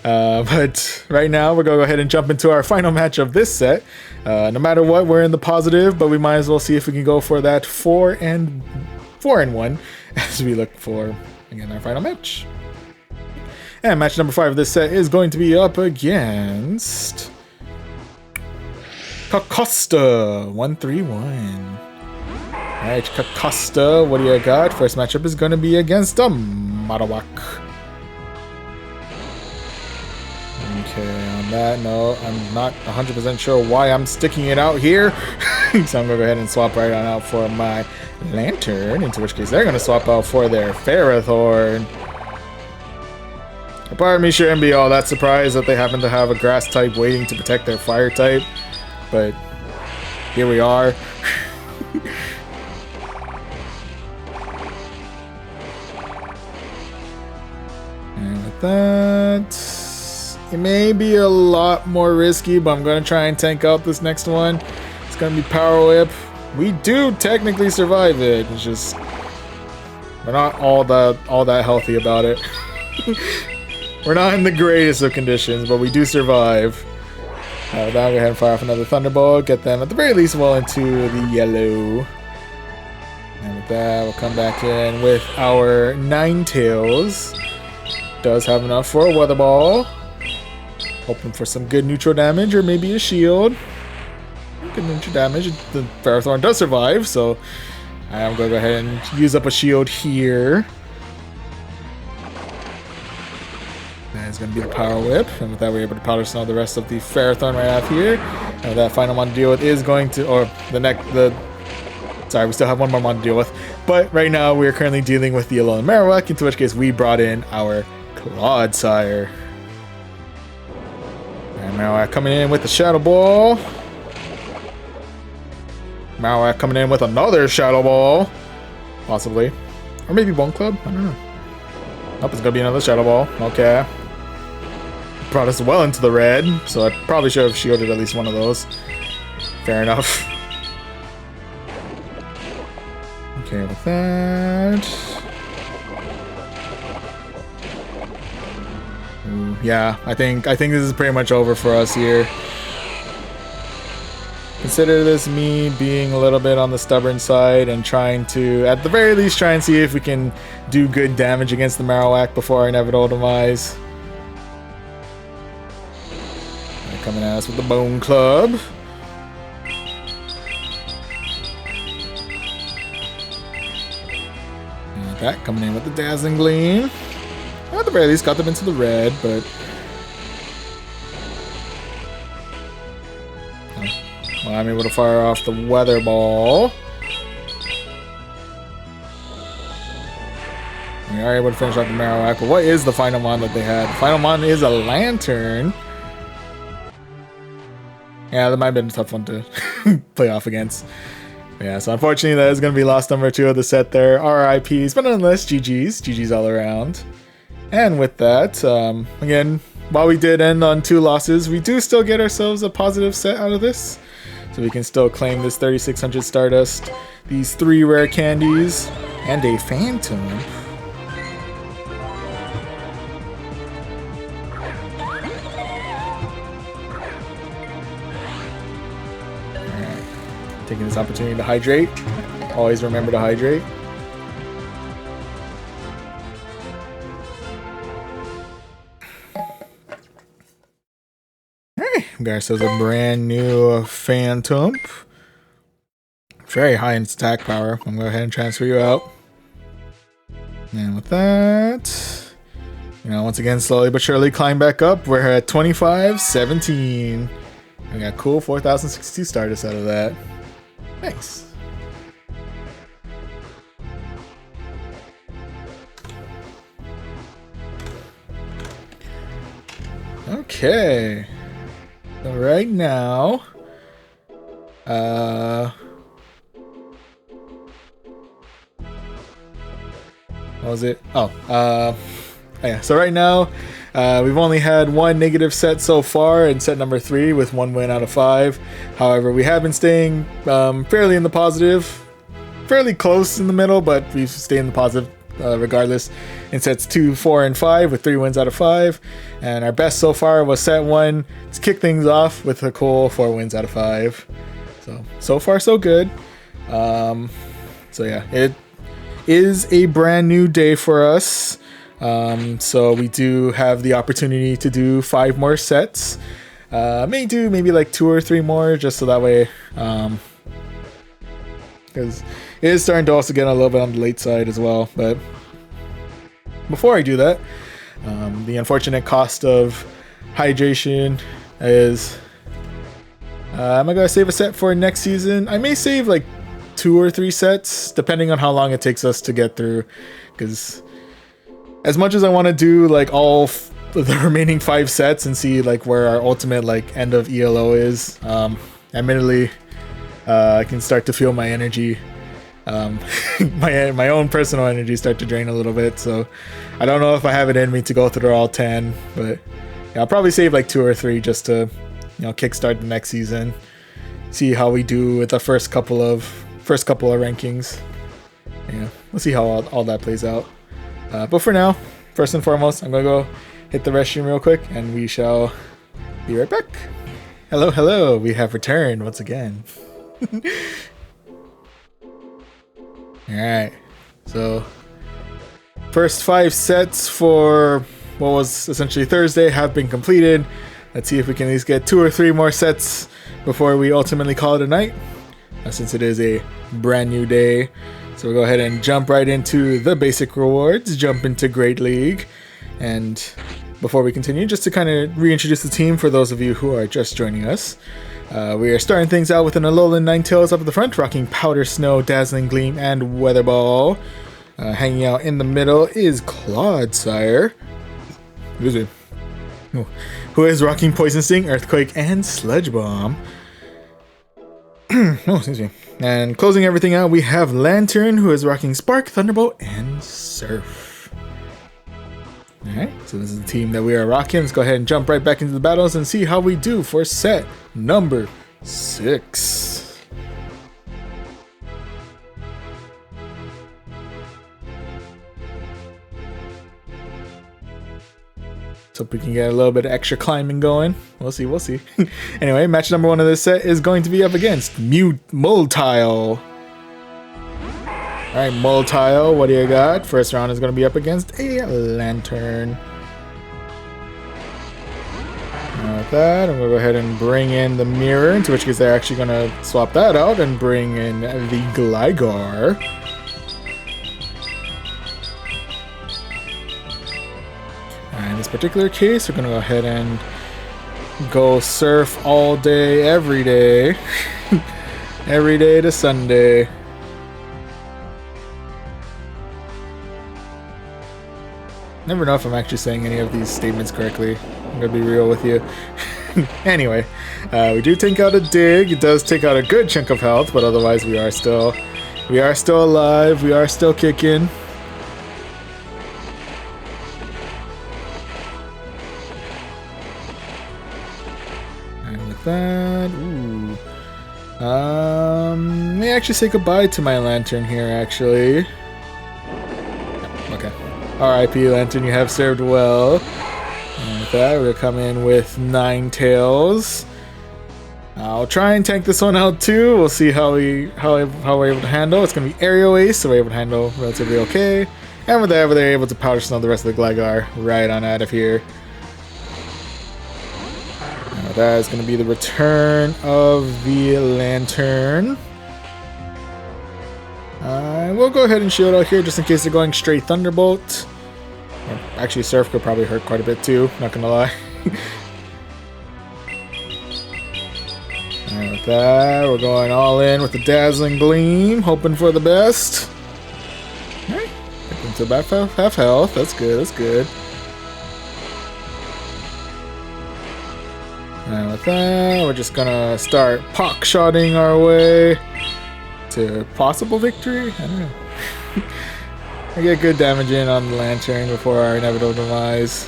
But right now, we're going to go ahead and jump into our final match of this set. No matter what, we're in the positive, but we might as well see if we can go for that 4-1 as we look for, again, our final match. And match number 5 of this set is going to be up against Kakosta 131. Alright, Kakosta, what do you got? First matchup is going to be against a Marowak. Okay, on that note, I'm not 100% sure why I'm sticking it out here. So I'm going to go ahead and swap right on out for my Lantern, into which case they're going to swap out for their Ferrothorn. A part of me shouldn't be all that surprised that they happen to have a Grass type waiting to protect their Fire type, but here we are. And with that, it may be a lot more risky, but I'm going to try and tank out this next one. It's going to be Power Whip. We do technically survive it. It's just we're not all that healthy about it. We're not in the greatest of conditions, but we do survive. Now go ahead and fire off another Thunderbolt. Get them at the very least well into the yellow. And with that, we'll come back in with our Ninetales. Does have enough for a Weather Ball. Hoping for some good neutral damage or maybe a shield. Good neutral damage. The Ferrothorn does survive, so I'm going to go ahead and use up a shield here. That is going to be the Power Whip. And with that, we're able to Powder Snow the rest of the Ferrothorn right out here. And that final one to deal with is going to... Or sorry, we still have one more mon to deal with. But right now, we are currently dealing with the Alolan Marowak, into which case we brought in our Clodsire. And Marowak coming in with the Shadow Ball. Marowak coming in with another Shadow Ball. Possibly. Or maybe Bone Club? I don't know. Nope, it's going to be another Shadow Ball. Okay. Brought us well into the red, so I probably should have shielded at least one of those. Fair enough. Okay, with that. Ooh, yeah, I think this is pretty much over for us here. Consider this me being a little bit on the stubborn side and trying to, at the very least, try and see if we can do good damage against the Marowak before our inevitable demise. They're coming at us with the Bone Club. And that coming in with the Dazzling Gleam. At the very least, got them into the red, but well, I'm able to fire off the Weather Ball. We are able to finish off the Marowak, but what is the final mon that they had? The final mon is a Lantern. Yeah, that might have been a tough one to play off against. But yeah, so unfortunately that is going to be loss number 2 of the set there. RIPs, but nonetheless, GG's. GG's all around. And with that, again, while we did end on 2 losses, we do still get ourselves a positive set out of this. So we can still claim this 3600 Stardust, these 3 rare candies, and a Phantom. Alright, taking this opportunity to hydrate. Always remember to hydrate. We got ourselves a brand new Phantom. Very high in attack power. I'm going to go ahead and transfer you out. And with that, once again, slowly but surely climb back up. We're at 25-17. We got cool 4062 Stardust out of that. Nice. Okay. So right now, what was it? Yeah. So right now, we've only had 1 negative set so far in set number 3 with 1 win out of 5. However, we have been staying fairly in the positive, fairly close in the middle, but we've stayed in the positive regardless in sets 2, 4, and 5 with 3 wins out of 5. And our best so far was set 1 to kick things off with a cool 4 wins out of 5. So far so good. So yeah, it is a brand new day for us. So we do have the opportunity to do 5 more sets. May do maybe like 2 or 3 more, just so that way, because it is starting to also get a little bit on the late side as well. But before I do that, the unfortunate cost of hydration is, am I going to save a set for next season? I may save like 2 or 3 sets, depending on how long it takes us to get through, because as much as I want to do like all the remaining 5 sets and see like where our ultimate like end of ELO is, admittedly, I can start to feel my energy, my own personal energy start to drain a little bit. So I don't know if I have it in me to go through all 10, but yeah, I'll probably save like 2 or 3 just to, kickstart the next season, see how we do with the first couple of rankings. Yeah, we'll see how all that plays out. But for now, first and foremost, I'm gonna go hit the restroom real quick, and we shall be right back. Hello, we have returned once again. Alright, so first 5 sets for what was essentially Thursday have been completed. Let's see if we can at least get 2 or 3 more sets before we ultimately call it a night, since it is a brand new day. So we'll go ahead and jump right into the basic rewards, jump into Great League. And before we continue, just to kind of reintroduce the team for those of you who are just joining us. We are starting things out with an Alolan Ninetales up at the front, rocking Powder Snow, Dazzling Gleam, and Weather Ball. Hanging out in the middle is Clodsire, who is rocking Poison Sting, Earthquake, and Sludge Bomb. Oh, excuse me. And closing everything out, we have Lantern, who is rocking Spark, Thunderbolt, and Surf. Alright, so this is the team that we are rocking. Let's go ahead and jump right back into the battles and see how we do for set number 6. So we can get a little bit of extra climbing going. We'll see, we'll see. Anyway, match number 1 of this set is going to be up against Ninetales. Alright, Ninetales, what do you got? First round is going to be up against a Lantern. With that, I'm going to go ahead and bring in the mirror, into which case they're actually going to swap that out and bring in the Gligar. In this particular case, we're going to go ahead and go surf all day, every day. Every day to Sunday. Never know if I'm actually saying any of these statements correctly. I'm gonna be real with you. Anyway, we do take out a dig. It does take out a good chunk of health, but otherwise we are still alive. We are still kicking. And with that, ooh, may actually say goodbye to my Lantern here. Actually, okay. R.I.P. Lantern, you have served well. And with that, we're gonna come in with Ninetales. I'll try and tank this one out too. We'll see how we're able to handle. It's gonna be Aerial Ace, so we're able to handle relatively okay. And with that, they're able to powder snow the rest of the Gligar right on out of here. And with that is gonna be the return of the Lantern. We'll go ahead and shield out here just in case they're going straight Thunderbolt. Actually, Surf could probably hurt quite a bit too, not gonna lie. And with that, we're going all in with the Dazzling Gleam, hoping for the best. Alright, into about half health. That's good, that's good. And with that, we're just gonna start pock-shotting our way to possible victory? I don't know. I get good damage in on the Lantern before our inevitable demise.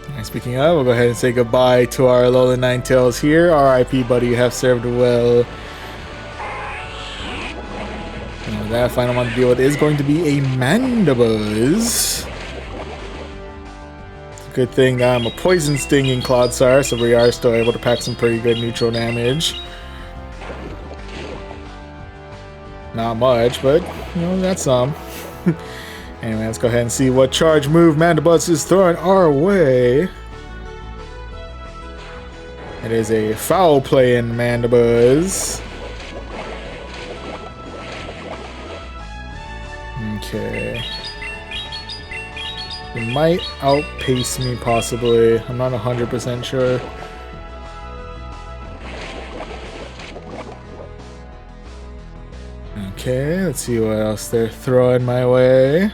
And speaking of, we'll go ahead and say goodbye to our Alolan Ninetales here. R.I.P. buddy, you have served well. And with that, final one to deal with is going to be a Mandibuzz. It's a good thing that I'm a Poison Stinging Clodsire, so we are still able to pack some pretty good neutral damage. Not much, but, you know, that's some. Anyway, let's go ahead and see what charge move Mandibuzz is throwing our way. It is a foul play in Mandibuzz. Okay. It might outpace me, possibly. I'm not 100% sure. Okay, let's see what else they're throwing my way.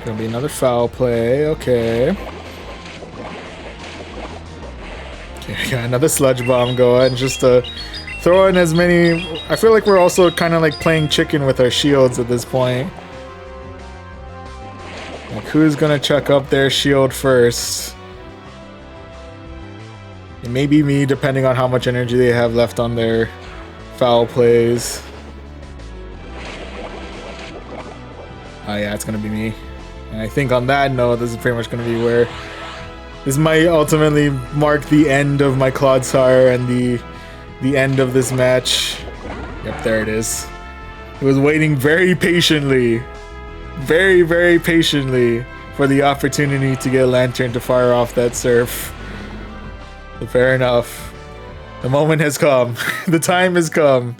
Gonna be another foul play, okay. Okay, got another Sludge Bomb going, just to throw in as many... I feel like we're also kind of like playing chicken with our shields at this point. Like, who's gonna chuck up their shield first? It may be me, depending on how much energy they have left on their foul plays. Oh yeah, it's gonna be me. And I think on that note, this is pretty much gonna be where this might ultimately mark the end of my Clodsire and the end of this match. Yep, there it is. It was waiting very patiently, very, very patiently for the opportunity to get Lantern to fire off that Surf. So fair enough. The moment has come. The time has come.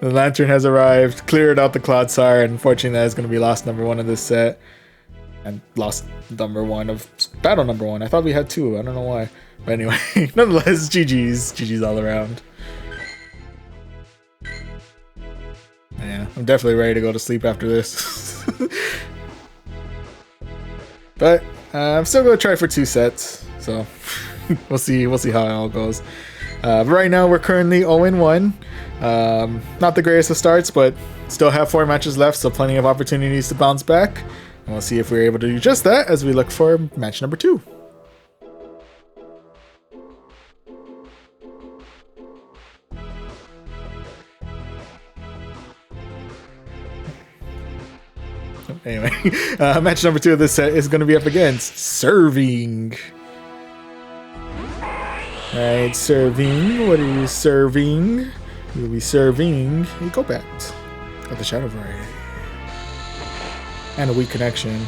The Lantern has arrived, cleared out the Clodsire, and unfortunately that is going to be loss number 1 of this set. And loss number 1 of battle number 1. I thought we had 2. I don't know why. But anyway, nonetheless, GG's. GG's all around. Yeah, I'm definitely ready to go to sleep after this. But I'm still going to try for 2 sets. So we'll see how it all goes. But right now we're currently 0-1. Not the greatest of starts, but still have 4 matches left, so plenty of opportunities to bounce back. And we'll see if we're able to do just that as we look for match number 2. Anyway, match number 2 of this set is going to be up against Serving. Alright, Serving. What are you serving? You'll be serving a Golbat. Got the Shadow Variety. And a weak connection.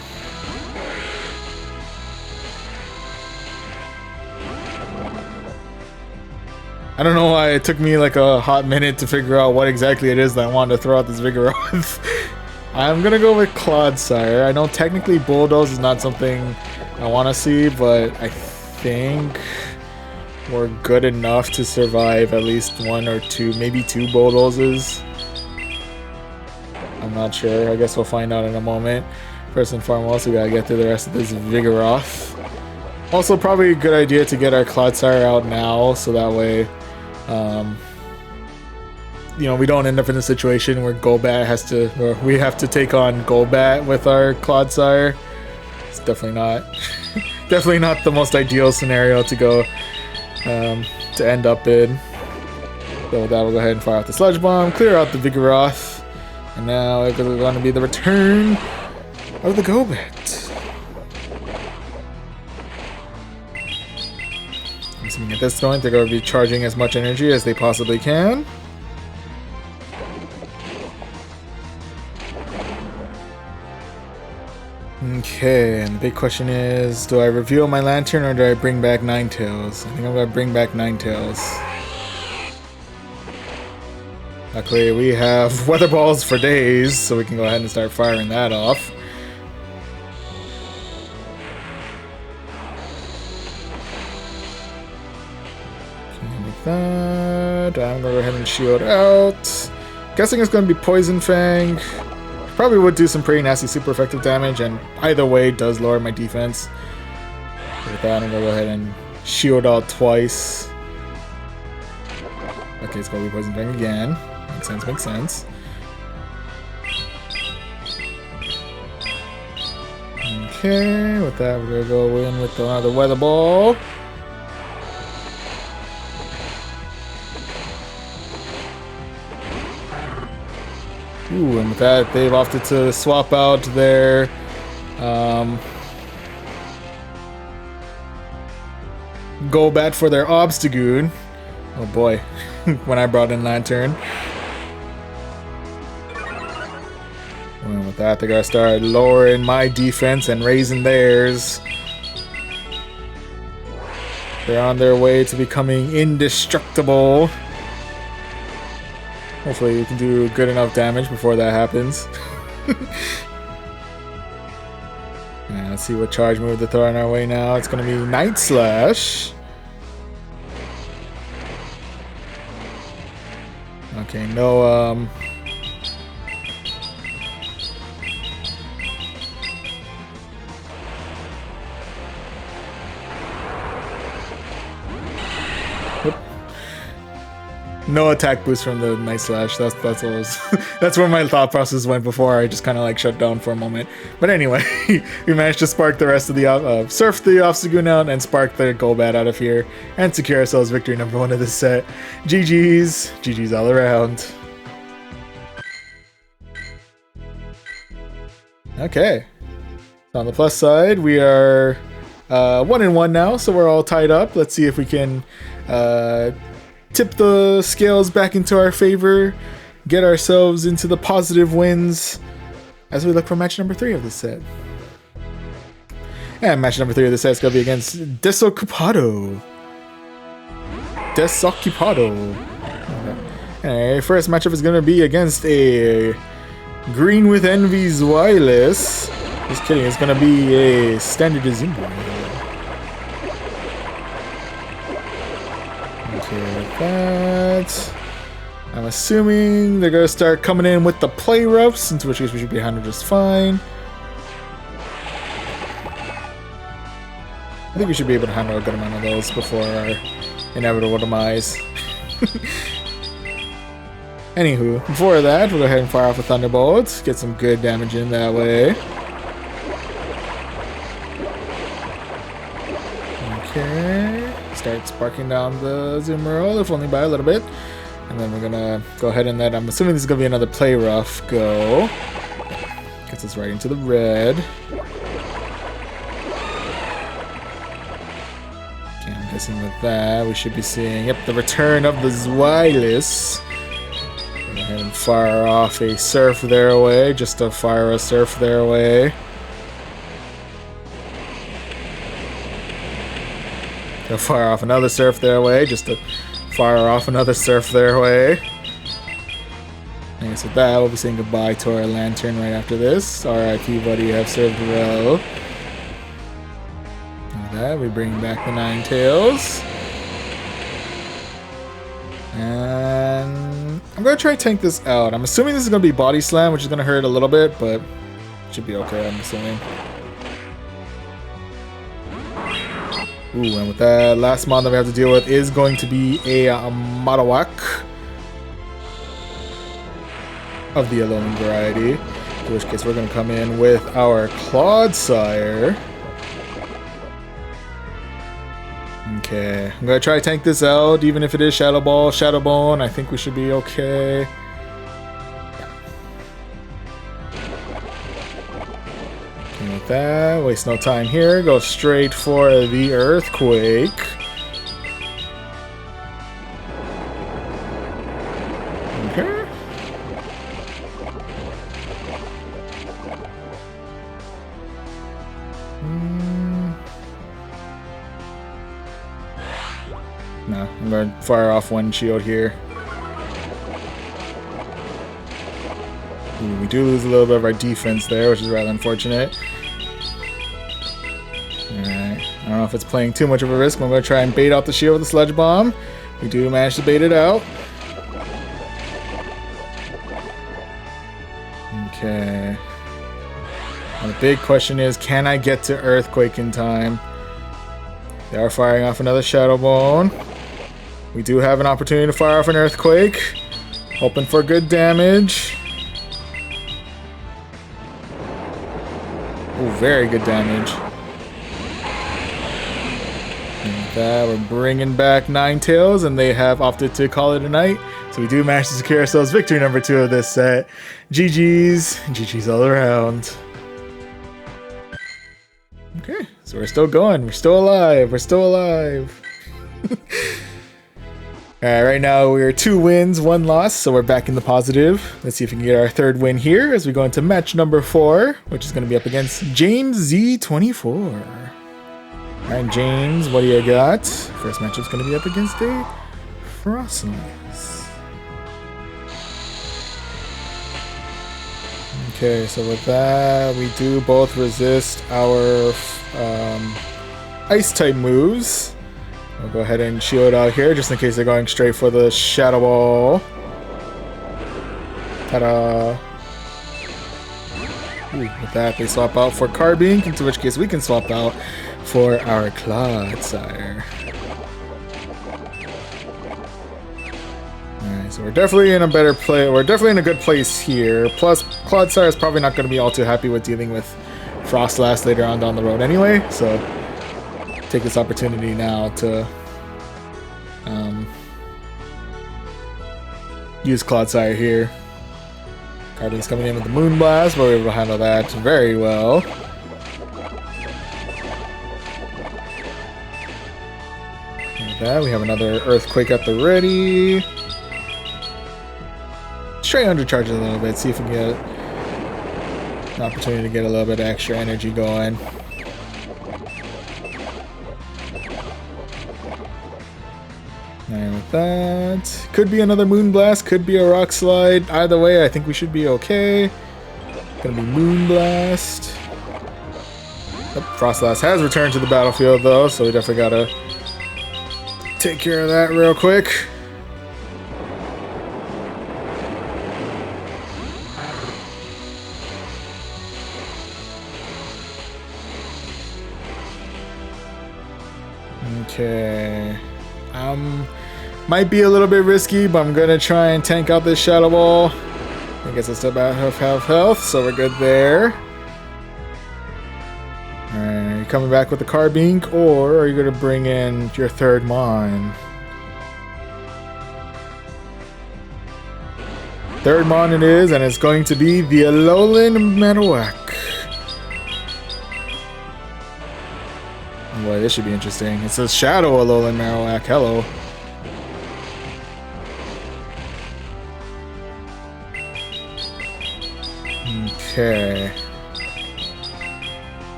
I don't know why it took me like a hot minute to figure out what exactly it is that I wanted to throw out this Vigoroth. I'm gonna go with Clodsire. I know technically Bulldoze is not something I want to see, but I think we're good enough to survive at least 1 or 2, maybe 2 Bulldozes. I'm not sure. I guess we'll find out in a moment. First and foremost, we gotta get through the rest of this Vigoroth. Also, probably a good idea to get our Clodsire out now, so that way, you know, we don't end up in a situation where Golbat has to, or we have to take on Golbat with our Clodsire. It's definitely not, definitely not the most ideal scenario to go, to end up in. So with that, we'll go ahead and fire out the Sludge Bomb, clear out the Vigoroth, and now it's going to be the return of the Golbat. Assuming at this point they're going to be charging as much energy as they possibly can. Okay, and the big question is, do I reveal my Lantern or do I bring back Ninetales? I think I'm going to bring back Ninetales. Luckily, we have Weather Balls for days, so we can go ahead and start firing that off. I'm gonna go ahead and shield out. Guessing it's gonna be Poison Fang. Probably would do some pretty nasty super effective damage, and either way does lower my defense. With that, I'm gonna go ahead and shield out twice. Okay, it's gonna be Poison Fang again. Makes sense, makes sense. Okay, with that, we're gonna go in with another Weather Ball. Ooh, and with that, they've opted to swap out their Golbat for their Obstagoon. Oh boy, when I brought in Lantern. And with that, they're gonna start lowering my defense and raising theirs. They're on their way to becoming indestructible. Hopefully we can do good enough damage before that happens. Yeah, let's see what charge move to throw in our way now. It's going to be Night Slash. Okay, no, no attack boost from the Night Slash. That's what was. That's where my thought process went before I just kind of like shut down for a moment. But anyway, we managed to spark the rest of the surf the Obstagoon out and spark the Golbat out of here and secure ourselves victory number 1 of this set. GG's, GG's all around. Okay. So on the plus side, we are 1-1 now, so we're all tied up. Let's see if we can tip the scales back into our favor, get ourselves into the positive wins as we look for match number 3 of this set. And match number 3 of this set is going to be against Desocupado. Okay. First matchup is going to be against a Green with Envy's Wireless. Just kidding, it's going to be a Standard Azumarill. Okay, like that. I'm assuming they're going to start coming in with the Play Roughs, into which case we should be handled just fine. I think we should be able to handle a good amount of those before our inevitable demise. Anywho, before that, we'll go ahead and fire off a Thunderbolt, get some good damage in that way. Okay, start sparking down the Azumarill, if only by a little bit. And then we're gonna go ahead and then I'm assuming this is gonna be another Play Rough go. Gets us right into the red. Okay, I'm guessing with that we should be seeing, yep, the return of the Zweilous. Go ahead and fire off a surf their way, just to fire a surf their way. Go fire off another surf their way, just to fire off another surf their way. I guess with that, we'll be saying goodbye to our lantern right after this. R.I.P. buddy, you have served well. With that, we bring back the Ninetales. And I'm going to try to tank this out. I'm assuming this is going to be body slam, which is going to hurt a little bit, but it should be okay, I'm assuming. Ooh, and with that, last mon that we have to deal with is going to be a Marowak of the Alolan variety, in which case we're going to come in with our Clodsire. Okay, I'm going to try to tank this out, even if it is Shadow Ball, Shadow Bone. I think we should be okay. And with that, waste no time here, go straight for the Earthquake. Okay. No, I'm going to fire off one shield here. Ooh, we do lose a little bit of our defense there, which is rather unfortunate. Alright, I don't know if it's playing too much of a risk, but I'm going to try and bait out the shield with the Sludge Bomb. We do manage to bait it out. Okay. Now the big question is, can I get to Earthquake in time? They are firing off another Shadow Bone. We do have an opportunity to fire off an Earthquake. Hoping for good damage. Ooh, very good damage. And with that, we're bringing back Ninetales, and they have opted to call it a night. So we do manage to secure ourselves victory number 2 of this set. GG's. GG's all around. Okay, so we're still going. We're still alive. We're still alive. Alright, right now we're 2 wins, 1 loss, so we're back in the positive. Let's see if we can get our 3rd win here as we go into match number 4, which is going to be up against James Z24. Alright, James, what do you got? First matchup's going to be up against a Frostless. Okay, so with that, we do both resist our Ice-type moves. We'll go ahead and shield out here, just in case they're going straight for the Shadow Ball. Ta-da! Ooh, with that, they swap out for Carbink, into which case we can swap out for our Clodsire. Alright, so we're definitely in a better play. We're definitely in a good place here. Plus, Clodsire is probably not going to be all too happy with dealing with Frostless later on down the road anyway, so take this opportunity now to use Clodsire here. Carbink's coming in with the Moonblast, but we're able to handle that very well. And with that, we have another Earthquake at the ready. Let's try undercharge it a little bit, see if we can get an opportunity to get a little bit of extra energy going. And with that, could be another Moonblast, could be a Rock Slide. Either way, I think we should be okay. Gonna be Moonblast. Oh, Frostless has returned to the battlefield though, so we definitely gotta take care of that real quick. Okay. Might be a little bit risky, but I'm gonna try and tank out this Shadow Ball. I guess it's about half health, so we're good there. Alright, are you coming back with the Carbink, or are you gonna bring in your 3rd Mon? 3rd Mon it is, and it's going to be the Alolan Marowak. Boy, this should be interesting. It says Shadow Alolan Marowak. Hello. Okay.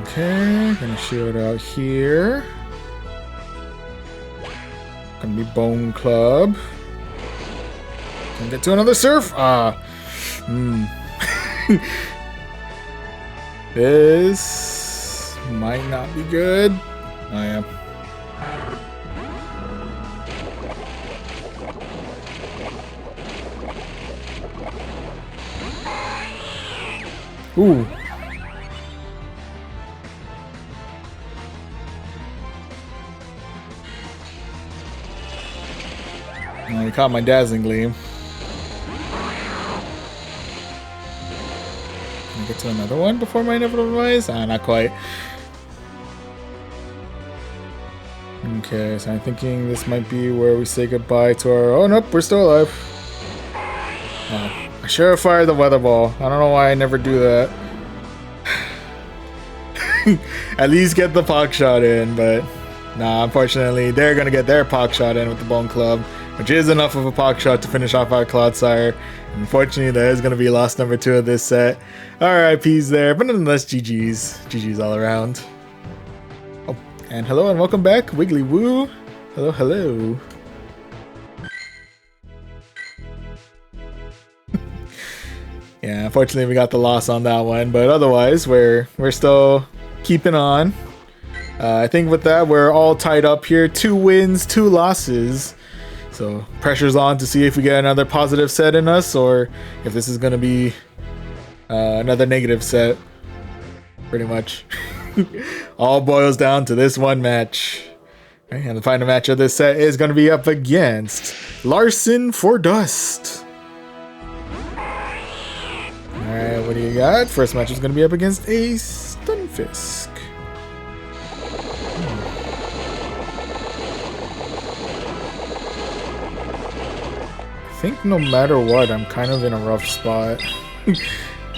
Okay, gonna shield out here. Gonna be Bone Club. Can get to another surf. This might not be good. Oh yeah. Ooh. I caught my Dazzling Gleam. Can I get to another one before my inevitable demise? Not quite. Okay, so I'm thinking this might be where we say goodbye to our... Oh, nope, we're still alive. Oh, I should have fired the Weather Ball. I don't know why I never do that. At least get the Pock Shot in, but... Nah, unfortunately, they're gonna get their Pock Shot in with the Bone Club, which is enough of a Pock Shot to finish off our Clodsire. Unfortunately, that is gonna be loss number 2 of this set. RIPs there, but nonetheless, GG's. GG's all around. Oh, and hello and welcome back, Wiggly Woo. Hello, hello. Yeah, unfortunately, we got the loss on that one, but otherwise, we're still keeping on. I think with that, we're all tied up here. 2 wins, 2 losses. So pressure's on to see if we get another positive set in us, or if this is going to be another negative set. Pretty much. All boils down to this one match. Okay, and the final match of this set is going to be up against Larson for Dust. Alright, what do you got? First match is going to be up against a Stunfisk. I think no matter what, I'm kind of in a rough spot.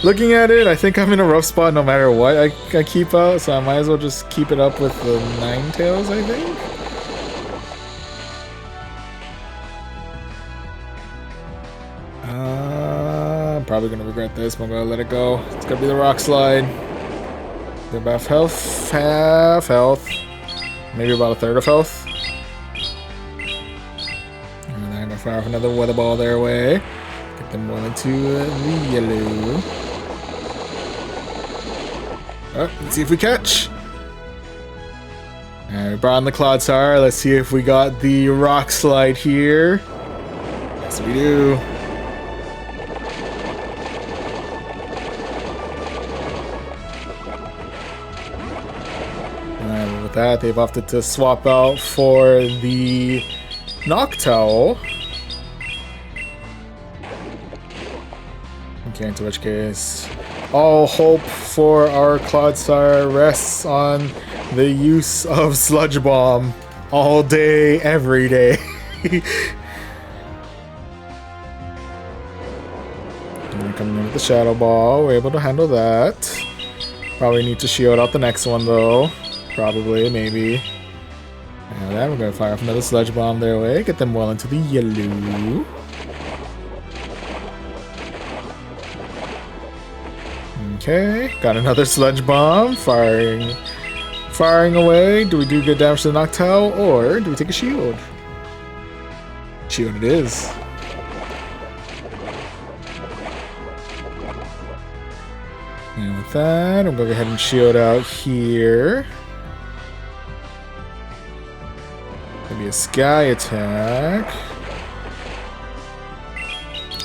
Looking at it, I think I'm in a rough spot no matter what I keep out, so I might as well just keep it up with the Ninetales, I think? I'm probably gonna regret this, but I'm gonna let it go. It's gonna be the Rock Slide. They're about half health. Maybe about a third of health. Fire off another Weather Ball their way. Get them one into the yellow. Oh, let's see if we catch. Alright, we brought on the Clodsire. Let's see if we got the Rock Slide here. Yes, we do. Alright, with that, they've opted to swap out for the Noctowl. Okay, in which case, all hope for our Clodsire rests on the use of Sludge Bomb all day, every day. Coming in with the Shadow Ball, we're able to handle that. Probably need to shield out the next one though. Probably, maybe. And then we're gonna fire off another Sludge Bomb their way, get them well into the yellow. Okay, got another Sludge Bomb, firing away. Do we do good damage to the Noctowl, or do we take a shield? Shield it is. And with that, I'm gonna go ahead and shield out here. Maybe a Sky attack.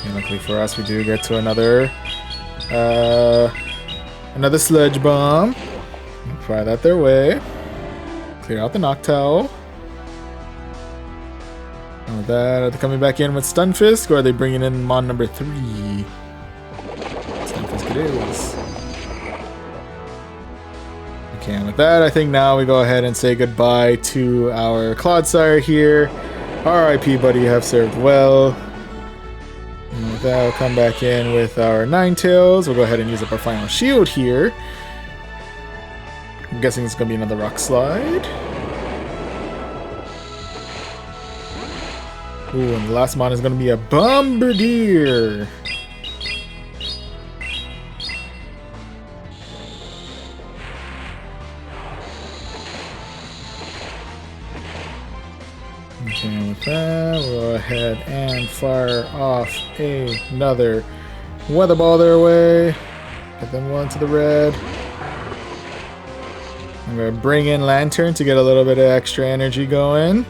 And luckily for us, we do get to another Sludge Bomb. Fire that their way. Clear out the Noctowl. And with that, are they coming back in with Stunfisk, or are they bringing in Mon number 3? Stunfisk it is. Okay, and with that, I think now we go ahead and say goodbye to our Clodsire here. RIP, buddy, you have served well. And with that, we'll come back in with our Ninetales. We'll go ahead and use up our final shield here. I'm guessing it's going to be another rock slide. Ooh, and the last mon is going to be a Bombardier. Okay, with that, we'll go ahead and fire off another weather ball their way. Get them one to the red. I'm going to bring in Lantern to get a little bit of extra energy going.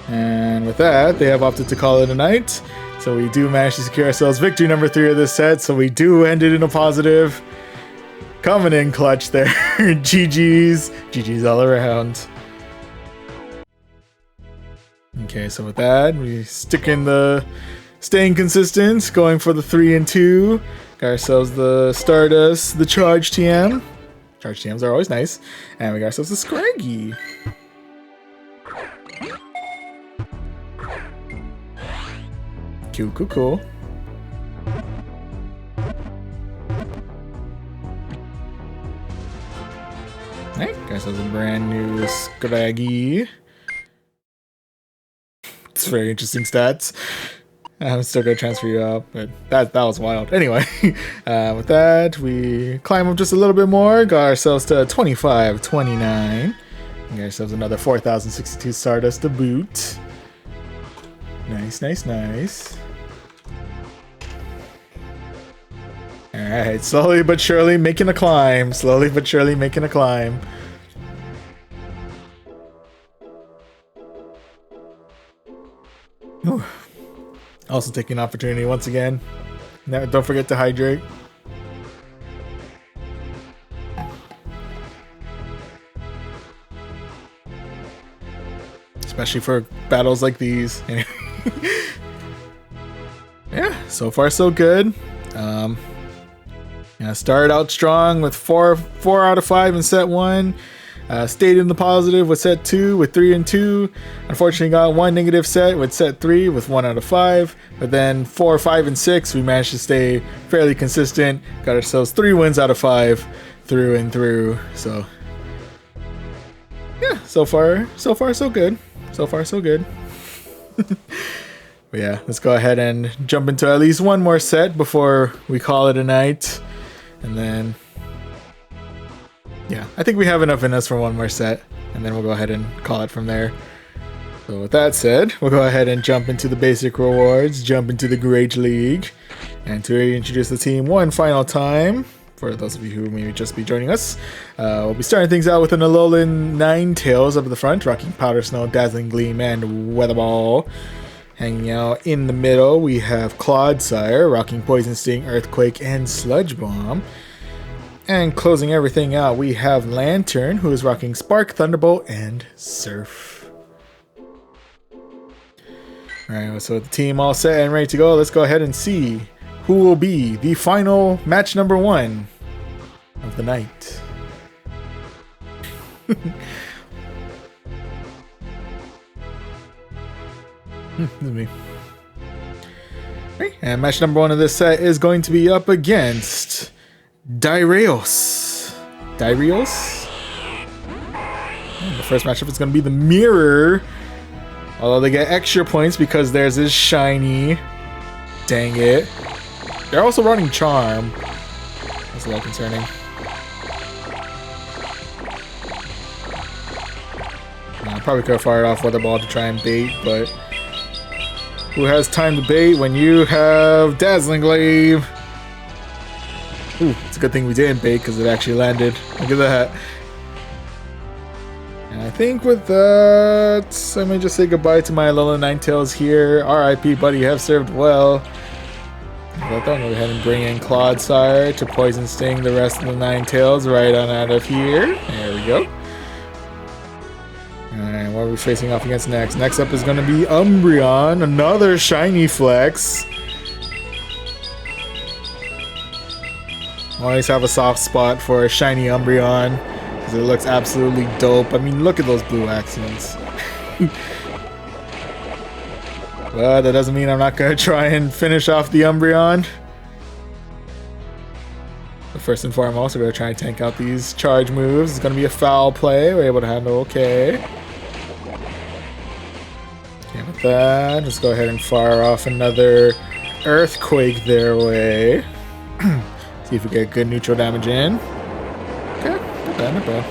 And with that, they have opted to call it a night. So we do manage to secure ourselves victory number 3 of this set. So we do end it in a positive. Coming in clutch there. GG's. GG's all around. Okay, so with that, we stick in the staying consistent, going for the 3 and 2. Got ourselves the Stardust, the Charge TM. Charge TMs are always nice. And we got ourselves a Scraggy. Cool. Alright, got ourselves a brand new Scraggy. It's very interesting stats. I'm still gonna transfer you up, but that was wild. Anyway, with that, we climb up just a little bit more, got ourselves to 2529. Got ourselves another 4062 Stardust to boot. Nice. Alright, slowly but surely making a climb. Ooh. Also taking an opportunity once again. Now, don't forget to hydrate. Especially for battles like these. Yeah, so far so good. Started out strong with 4 out of 5 in set 1. Stayed in the positive with set 2 with 3 and 2. Unfortunately got 1 negative set with set 3 with 1 out of 5. But then 4, 5, and 6 we managed to stay fairly consistent. Got ourselves 3 wins out of 5 through and through. So yeah, so far so good. But yeah, let's go ahead and jump into at least one more set before we call it a night. And then yeah, I think we have enough in us for one more set, and then we'll go ahead and call it from there. So with that said, we'll go ahead and jump into the basic rewards, jump into the Great League, and to introduce the team one final time, for those of you who may just be joining us, we'll be starting things out with an Alolan Ninetales up at the front, rocking Powder Snow, Dazzling Gleam, and Weather Ball. Hanging out in the middle, we have Clodsire, rocking Poison Sting, Earthquake, and Sludge Bomb. And closing everything out, we have Lantern, who is rocking Spark, Thunderbolt, and Surf. Alright, so with the team all set and ready to go, let's go ahead and see who will be the final match number 1 of the night. This is me. Right, and match number 1 of this set is going to be up against Darius. And the first matchup is going to be the Mirror. Although they get extra points because theirs is shiny. Dang it. They're also running Charm. That's a little concerning. I probably could have fired off Weather Ball to try and bait, but who has time to bait when you have Dazzling Glaive? Ooh, it's a good thing we didn't bait because it actually landed. Look at that. And I think with that, I may just say goodbye to my Alolan Ninetales here. RIP, buddy, you have served well. But then go ahead and bring in Clodsire to Poison Sting the rest of the Ninetales right on out of here. There we go. Alright, what are we facing off against next? Next up is going to be Umbreon, another shiny flex. Always have a soft spot for a shiny Umbreon because it looks absolutely dope. I mean, look at those blue accents. But that doesn't mean I'm not going to try and finish off the Umbreon. But first and foremost, we're going to try and tank out these charge moves. It's going to be a foul play. We're able to handle okay. Okay, with that, let's go ahead and fire off another Earthquake their way. See if we get good neutral damage in. Okay, not bad, not bad.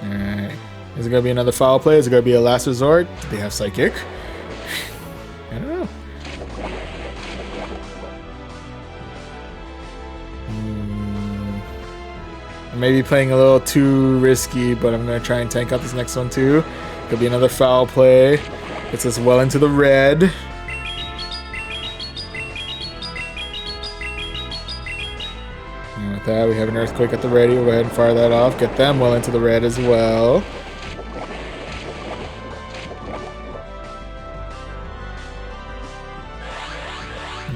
Alright. Is it going to be another foul play? Is it going to be a last resort? Do they have Psychic? I don't know. I may be playing a little too risky, but I'm going to try and tank out this next one too. Could be another foul play. Gets us well into the red. And with that, we have an Earthquake at the ready. We'll go ahead and fire that off. Get them well into the red as well.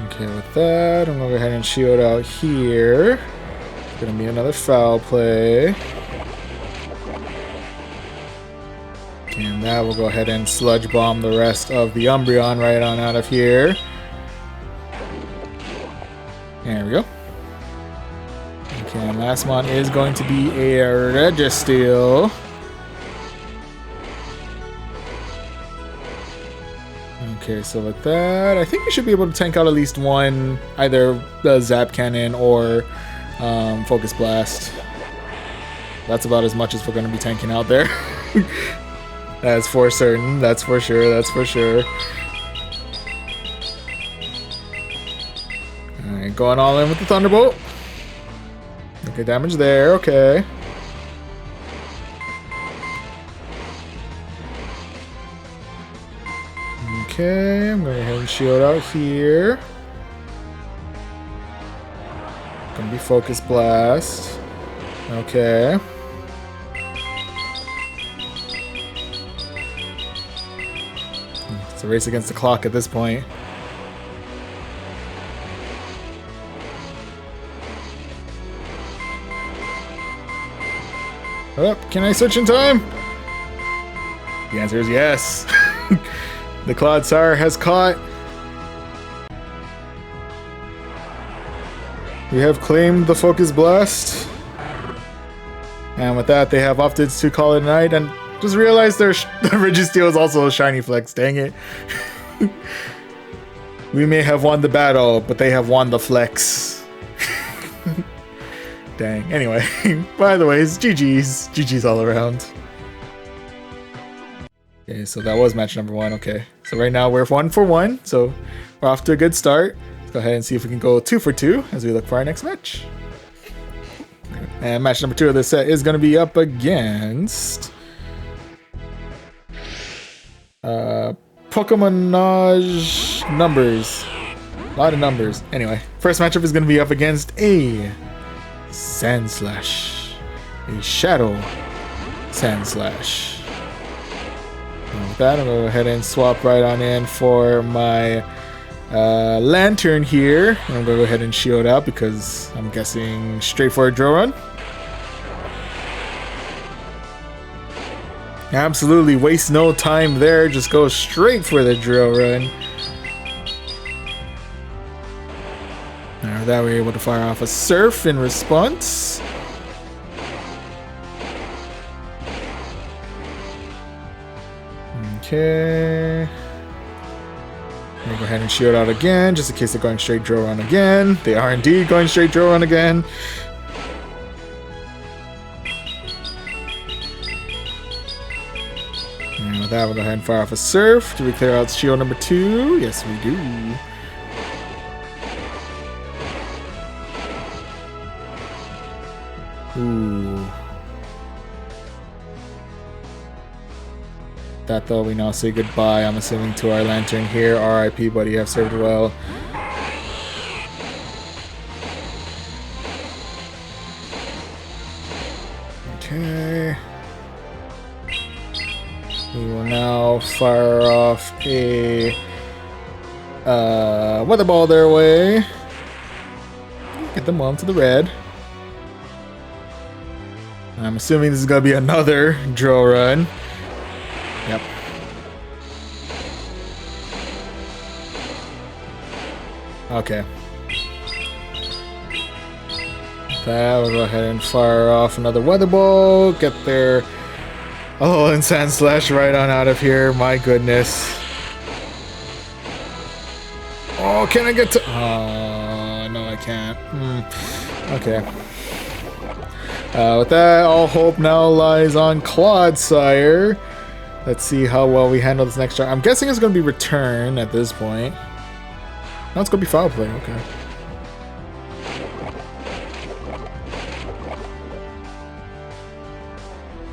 Okay, with that, I'm going to go ahead and shield out here. It's going to be another foul play. And that will go ahead and Sludge Bomb the rest of the Umbreon right on out of here. There we go. Okay, and last one is going to be a Registeel. Okay, so with that, I think we should be able to tank out at least one, either the Zap Cannon or Focus Blast. That's about as much as we're going to be tanking out there. That's for certain. That's for sure. That's for sure. Alright, going all in with the Thunderbolt. Okay, damage there. Okay. Okay, I'm going to go ahead and shield out here. Gonna be Focus Blast. Okay. It's a race against the clock at this point. Oh, can I switch in time? The answer is yes. The Clodsire has caught. We have claimed the Focus Blast. And with that, they have opted to call it a night and just realized their Registeel is also a Shiny Flex. Dang it. We may have won the battle, but they have won the flex. Dang. Anyway, by the way, it's GG's. GG's all around. Okay, so that was match number 1. Okay, so right now we're 1 for 1. So we're off to a good start. Let's go ahead and see if we can go 2 for 2 as we look for our next match. And match number 2 of this set is going to be up against Pokemonage numbers. A lot of numbers. Anyway, first matchup is going to be up against a Sandslash. A Shadow Sandslash. And with that, I'm going to go ahead and swap right on in for my Lantern here. And I'm going to go ahead and shield out because I'm guessing straight for a drill run. Absolutely waste no time there. Just go straight for the drill run. Now that we're able to fire off a Surf in response. Okay. I'm gonna go ahead and shield out again, just in case they're going straight drill run again. They are indeed going straight drill run again. And with that, we'll go ahead and fire off a Surf. Do we clear out shield number 2? Yes, we do. Ooh. That though, we now say goodbye, I'm assuming, to our Lantern here. RIP, buddy, you have served well. Okay. We will now fire off a Weather Ball their way. Get them well into the red. I'm assuming this is gonna be another drill run. Yep. Okay. That, we'll go ahead and fire off another weather ball. Get their Alolan Sand Slash right on out of here. My goodness. Oh, can I get to... Oh, no, I can't. Okay. With that, all hope now lies on Clodsire. Let's see how well we handle this next turn. I'm guessing it's going to be return at this point. No, it's going to be foul play. Okay.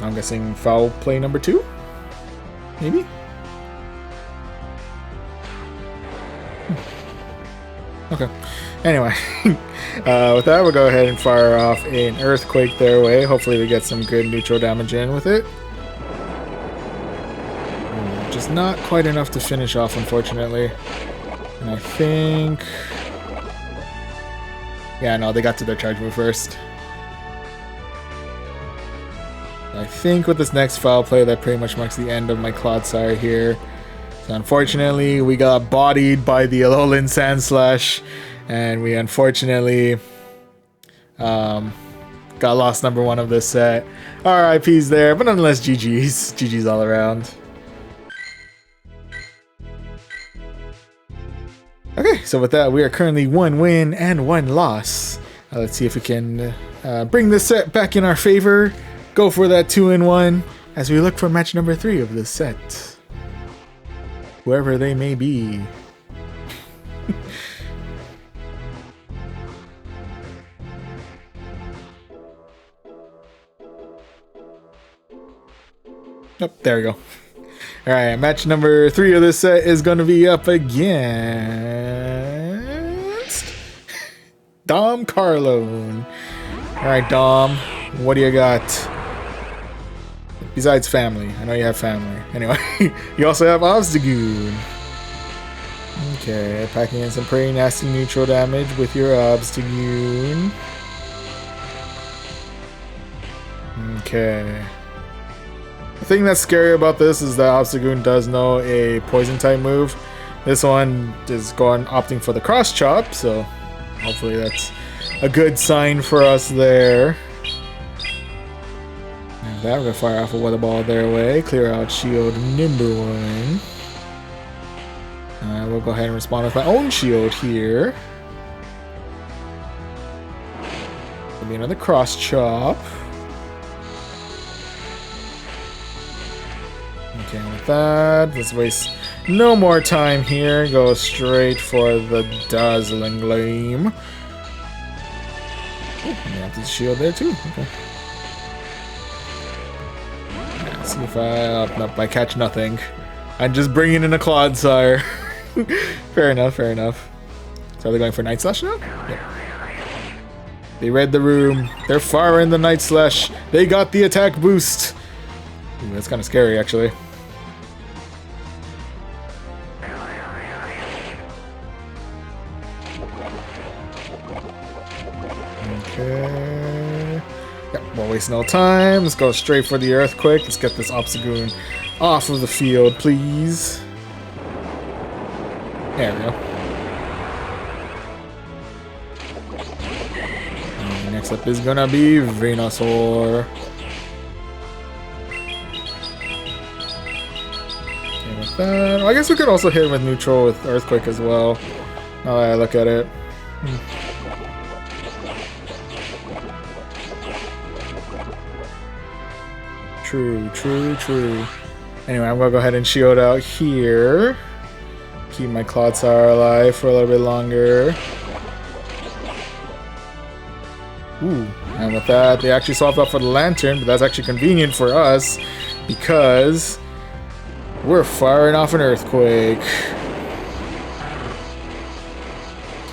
I'm guessing foul play number 2? Maybe? Okay. Anyway, with that, we'll go ahead and fire off an Earthquake their way. Hopefully we get some good neutral damage in with it. Just not quite enough to finish off, unfortunately. And I think... Yeah, no, they got to their charge move first. I think with this next foul play, that pretty much marks the end of my Clodsire here. So unfortunately, we got bodied by the Alolan Sand Slash, and we unfortunately got lost number 1 of this set. RIP's there, but nonetheless, GG's. GG's all around. Okay, so with that, we are currently 1 win and 1 loss. Let's see if we can bring this set back in our favor. Go for that 2-1 as we look for match number 3 of this set. Whoever they may be. Oh, there we go. Alright, match number 3 of this set is going to be up against Dom Carlone. Alright, Dom, what do you got? Besides family. I know you have family. Anyway, you also have Obstagoon. Okay, packing in some pretty nasty neutral damage with your Obstagoon. Okay. The thing that's scary about this is that Obstagoon does know a poison type move. This one is opting for the cross chop, so hopefully that's a good sign for us there. And that, we're gonna fire off a weather ball their way, clear out shield number 1. We'll go ahead and respond with my own shield here. There'll be another cross chop. Okay, with that, let's waste no more time here. Go straight for the Dazzling Gleam. Oh, I have this shield there too. Okay. Yeah, see if I catch nothing. I'm just bringing in a Clodsire. Fair enough, fair enough. So are they going for Night Slash now? Yep. They read the room. They're firing the Night Slash. They got the attack boost. Ooh, that's kind of scary, actually. Okay. Yep, we'll waste no time. Let's go straight for the Earthquake. Let's get this Obstagoon off of the field, please. There we go. And next up is gonna be Venusaur. Okay, with that. I guess we could also hit him with neutral with Earthquake as well. Now that I look at it. True, true, true. Anyway, I'm gonna go ahead and shield out here. Keep my Clodsire alive for a little bit longer. Ooh, and with that, they actually swapped out for the Lantern, but that's actually convenient for us because we're firing off an Earthquake.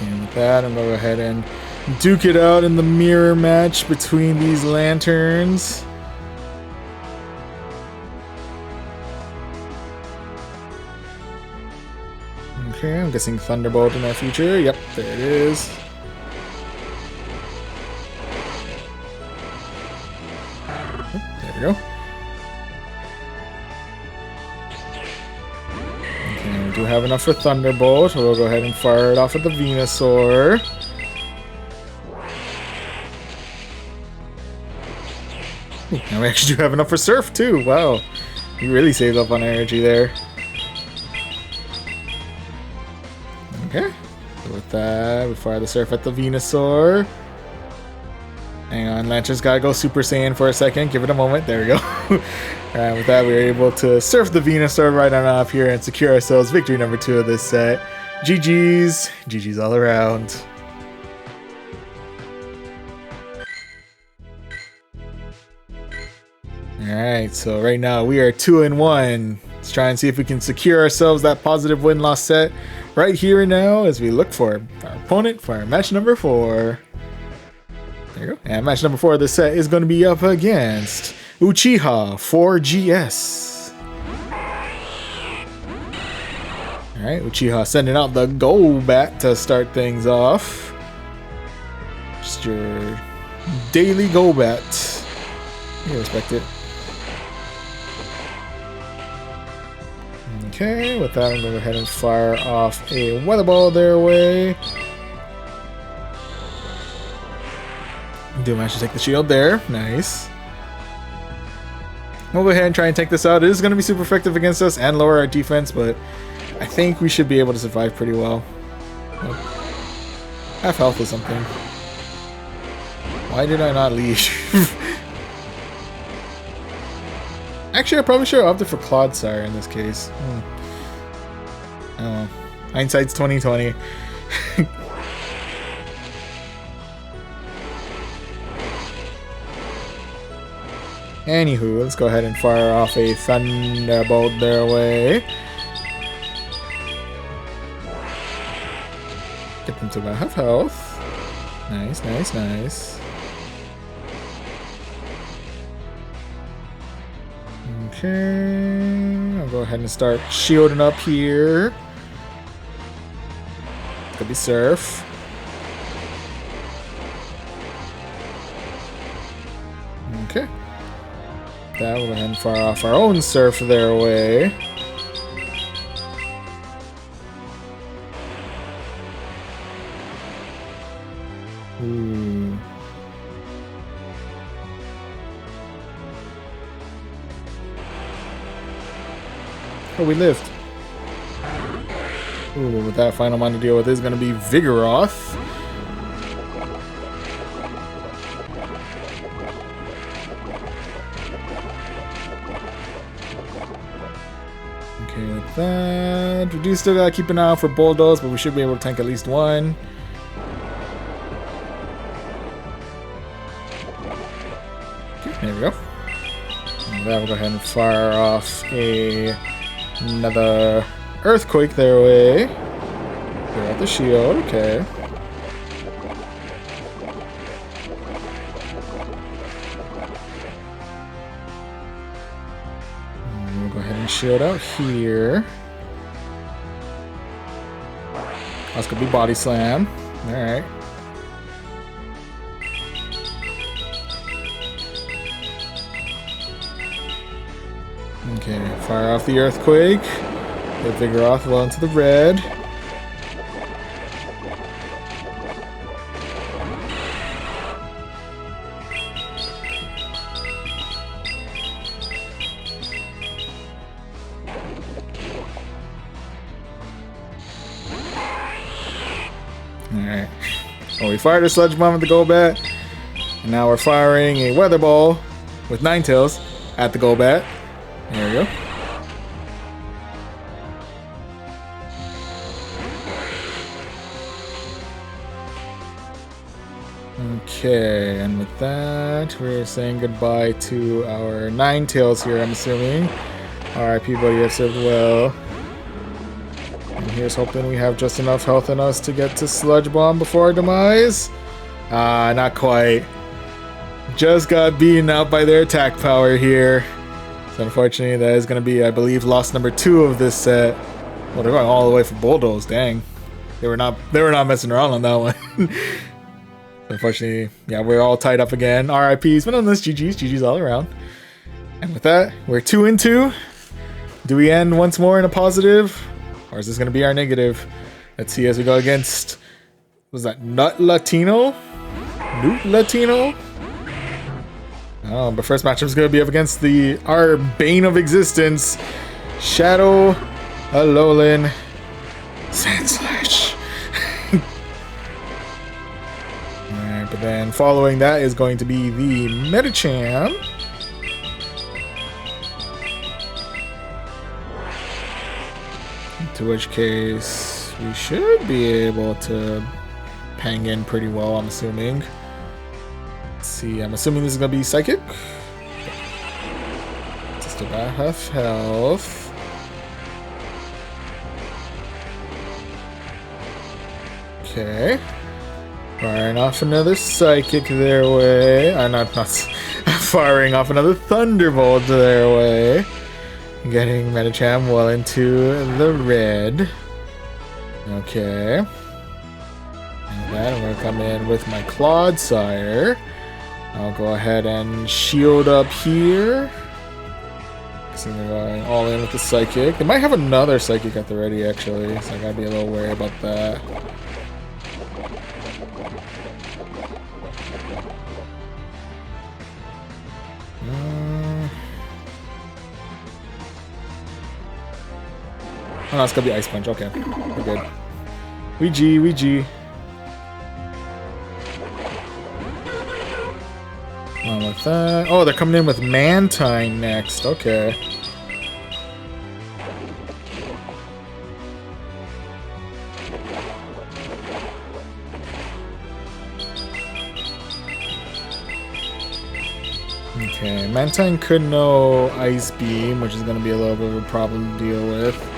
And with that, I'm gonna go ahead and duke it out in the mirror match between these Lanterns. Okay, I'm guessing Thunderbolt in our future. Yep, there it is. we go. Okay, we do have enough for Thunderbolt. We'll go ahead and fire it off at the Venusaur. And we actually do have enough for Surf too. Wow. We really saved up on energy there. Okay. So with that, we fire the Surf at the Venusaur. Hang on, Lancer's gotta go Super Saiyan for a second. Give it a moment. There we go. Alright, with that, we were able to surf the Venusaur right on off here and secure ourselves victory number 2 of this set. GG's. GG's all around. Alright, so right now we are 2-1. Let's try and see if we can secure ourselves that positive win-loss set right here and now as we look for our opponent for our match number 4. There you go. And match number 4 of this set is going to be up against Uchiha 4GS. Alright, Uchiha sending out the Golbat to start things off. Just your daily Golbat. You respect it. Okay, with that I'm going to go ahead and fire off a Weather Ball their way. Do manage to take the shield there. Nice. We'll go ahead and try and take this out. It is going to be super effective against us and lower our defense, but I think we should be able to survive pretty well. Half health or something. Why did I not leave? Actually, I probably should have opted for Clodsire in this case. Oh, hindsight's 2020. Anywho, let's go ahead and fire off a Thunderbolt their way. Get them to about half health. Nice, nice, nice. Okay, I'll go ahead and start shielding up here. Could be Surf. Okay. That we'll go ahead and fire off our own Surf their way. Ooh. Oh, we lived. Ooh, with that final one to deal with is going to be Vigoroth. Okay, with that, we do still gotta keep an eye out for Bulldoze, but we should be able to tank at least one. Okay, there we go. And that will go ahead and fire off another Earthquake their way. Clear out the shield, okay. We'll go ahead and shield out here. That's gonna be Body Slam. Alright. Okay, fire off the Earthquake. Get Vigoroth well into the red. Alright. Well, we fired a Sludge Bomb at the Golbat. And now we're firing a Weather Ball with Ninetales at the Golbat. There we go. Okay, and with that, we're saying goodbye to our Ninetales here, I'm assuming. RIP, buddy, have served well. And here's hoping we have just enough health in us to get to Sludge Bomb before our demise. Not quite. Just got beaten out by their attack power here. So unfortunately, that is going to be, I believe, loss number 2 of this set. Well, they're going all the way for Bulldoze, dang. They were not messing around on that one. Unfortunately, yeah, we're all tied up again. RIPs, but on this, GG's all around. And with that, we're 2-2. Do we end once more in a positive? Or is this going to be our negative? Let's see as we go against... Was that Nut Latino? Newt Latino? Oh, but first matchup is going to be up against our bane of existence, Shadow Alolan Sandslash. Alright, but then following that is going to be the Medicham. To which case, we should be able to hang in pretty well, I'm assuming. Let's see, I'm assuming this is going to be Psychic. Just about half health. Okay. Firing off another Psychic their way. Not firing off another Thunderbolt their way. Getting Medicham well into the red. Okay. And then I'm going to come in with my Clodsire. I'll go ahead and shield up here. So they're going all in with the Psychic. They might have another Psychic at the ready, actually, so I gotta be a little wary about that. Oh, no, it's gonna be Ice Punch. Okay, we're good. Ouija. With that. Oh, they're coming in with Mantine next. Okay. Okay, Mantine could know Ice Beam, which is going to be a little bit of a problem to deal with.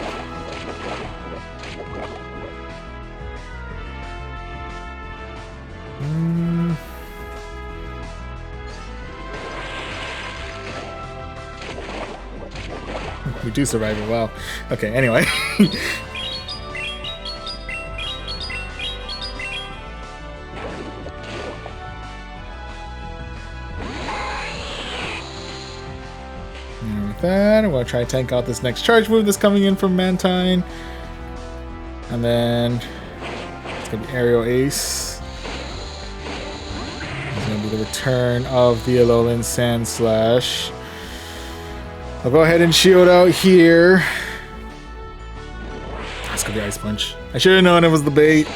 We do survive it well. Okay, anyway. And with that, I'm going to try to tank out this next charge move that's coming in from Mantine. And then it's going to be Aerial Ace. It's going to be the return of the Alolan Sandslash. I'll go ahead and shield out here. That's gonna be Ice Punch. I should have known it was the bait.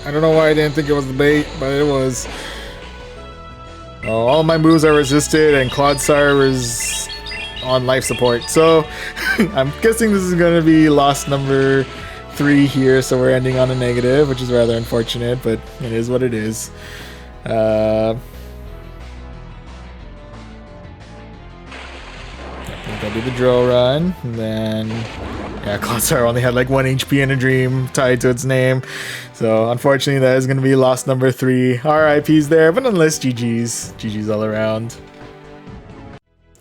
I don't know why I didn't think it was the bait, but it was. Oh, all my moves are resisted, and Clodsire is on life support. So I'm guessing this is gonna be loss number 3 here. So we're ending on a negative, which is rather unfortunate, but it is what it is. That'll be the drill run, and then yeah, Clodsire only had like 1 HP in a dream tied to its name, so unfortunately that is going to be loss number 3. RIPs there, but nonetheless GG's all around.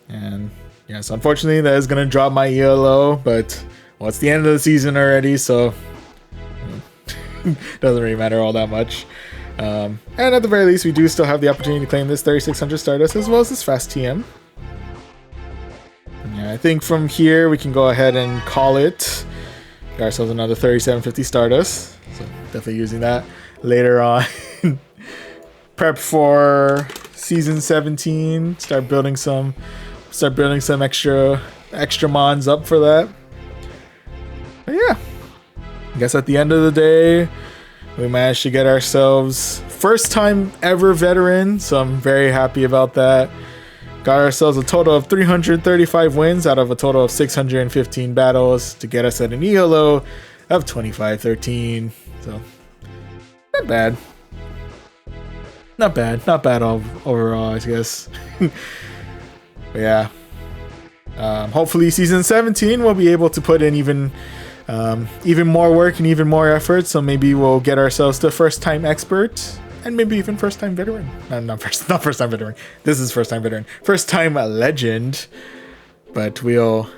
And yes, unfortunately that is going to drop my ELO, but well, it's the end of the season already, so doesn't really matter all that much. And at the very least, we do still have the opportunity to claim this 3600 Stardust as well as this fast TM. Yeah, I think from here we can go ahead and call it. Got ourselves another 3750 Stardust. So definitely using that later on. Prep for season 17. Start building some extra mons up for that. But yeah. I guess at the end of the day, we managed to get ourselves first time ever veteran, so I'm very happy about that. Got ourselves a total of 335 wins out of a total of 615 battles to get us at an ELO of 2513. So, not bad. Not bad overall, I guess. But yeah. Hopefully season 17 we'll be able to put in even more work and even more effort. So maybe we'll get ourselves to first time expert. And maybe even first time veteran. Not first time veteran. This is first time veteran. First time legend. But we'll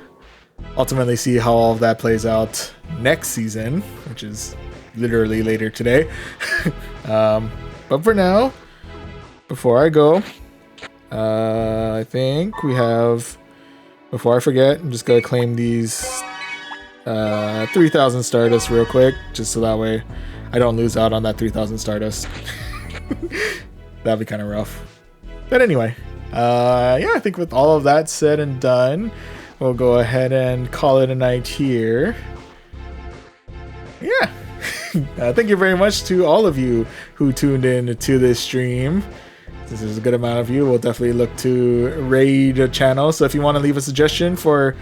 ultimately see how all of that plays out next season, which is literally later today. But for now, before I go, I think we have before I forget, I'm just gonna claim these 3,000 Stardust real quick, just so that way I don't lose out on that 3,000 Stardust. That'd be kind of rough. But anyway, yeah, I think with all of that said and done, we'll go ahead and call it a night here. Yeah. Thank you very much to all of you who tuned in to this stream. Since there's a good amount of you, we'll definitely look to raid a channel. So if you want to leave a suggestion for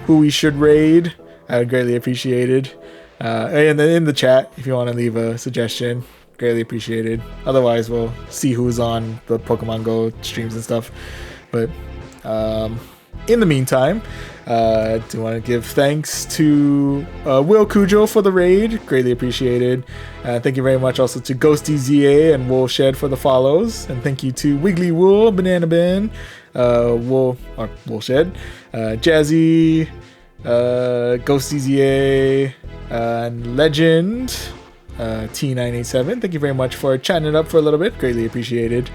who we should raid, I would greatly appreciate it. And then in the chat, if you want to leave a suggestion, greatly appreciated. Otherwise, we'll see who's on the Pokemon Go streams and stuff. But in the meantime, I do want to give thanks to Will Cujo for the raid. Greatly appreciated. Thank you very much also to Ghosty ZA and Woolshed for the follows. And thank you to Wiggly Wool, Banana Ben, Woolshed, Jazzy, Ghosty ZA, and Legend, T987. Thank you very much for chatting it up for a little bit. Greatly appreciated.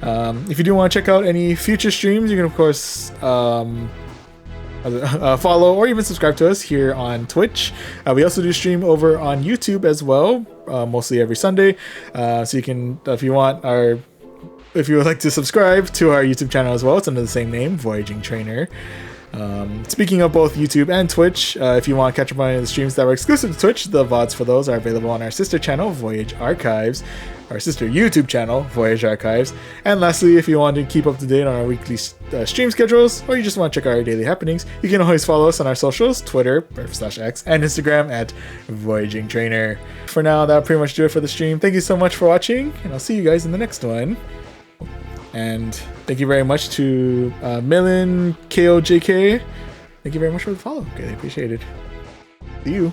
If you do want to check out any future streams, you can of course follow or even subscribe to us here on Twitch. We also do stream over on YouTube as well, mostly every Sunday. So you can, if you would like to subscribe to our YouTube channel as well, it's under the same name, Voyaging Trainer. Speaking of both YouTube and Twitch, if you want to catch up on any of the streams that were exclusive to Twitch, the VODs for those are available on our sister channel, Voyage Archives, our sister YouTube channel, Voyage Archives. And lastly, if you want to keep up to date on our weekly stream schedules, or you just want to check out our daily happenings, you can always follow us on our socials, Twitter, /X, and Instagram at Voyaging Trainer. For now, that'll pretty much do it for the stream. Thank you so much for watching, and I'll see you guys in the next one. And thank you very much to Millen KOJK. Thank you very much for the follow. Greatly appreciated. See you.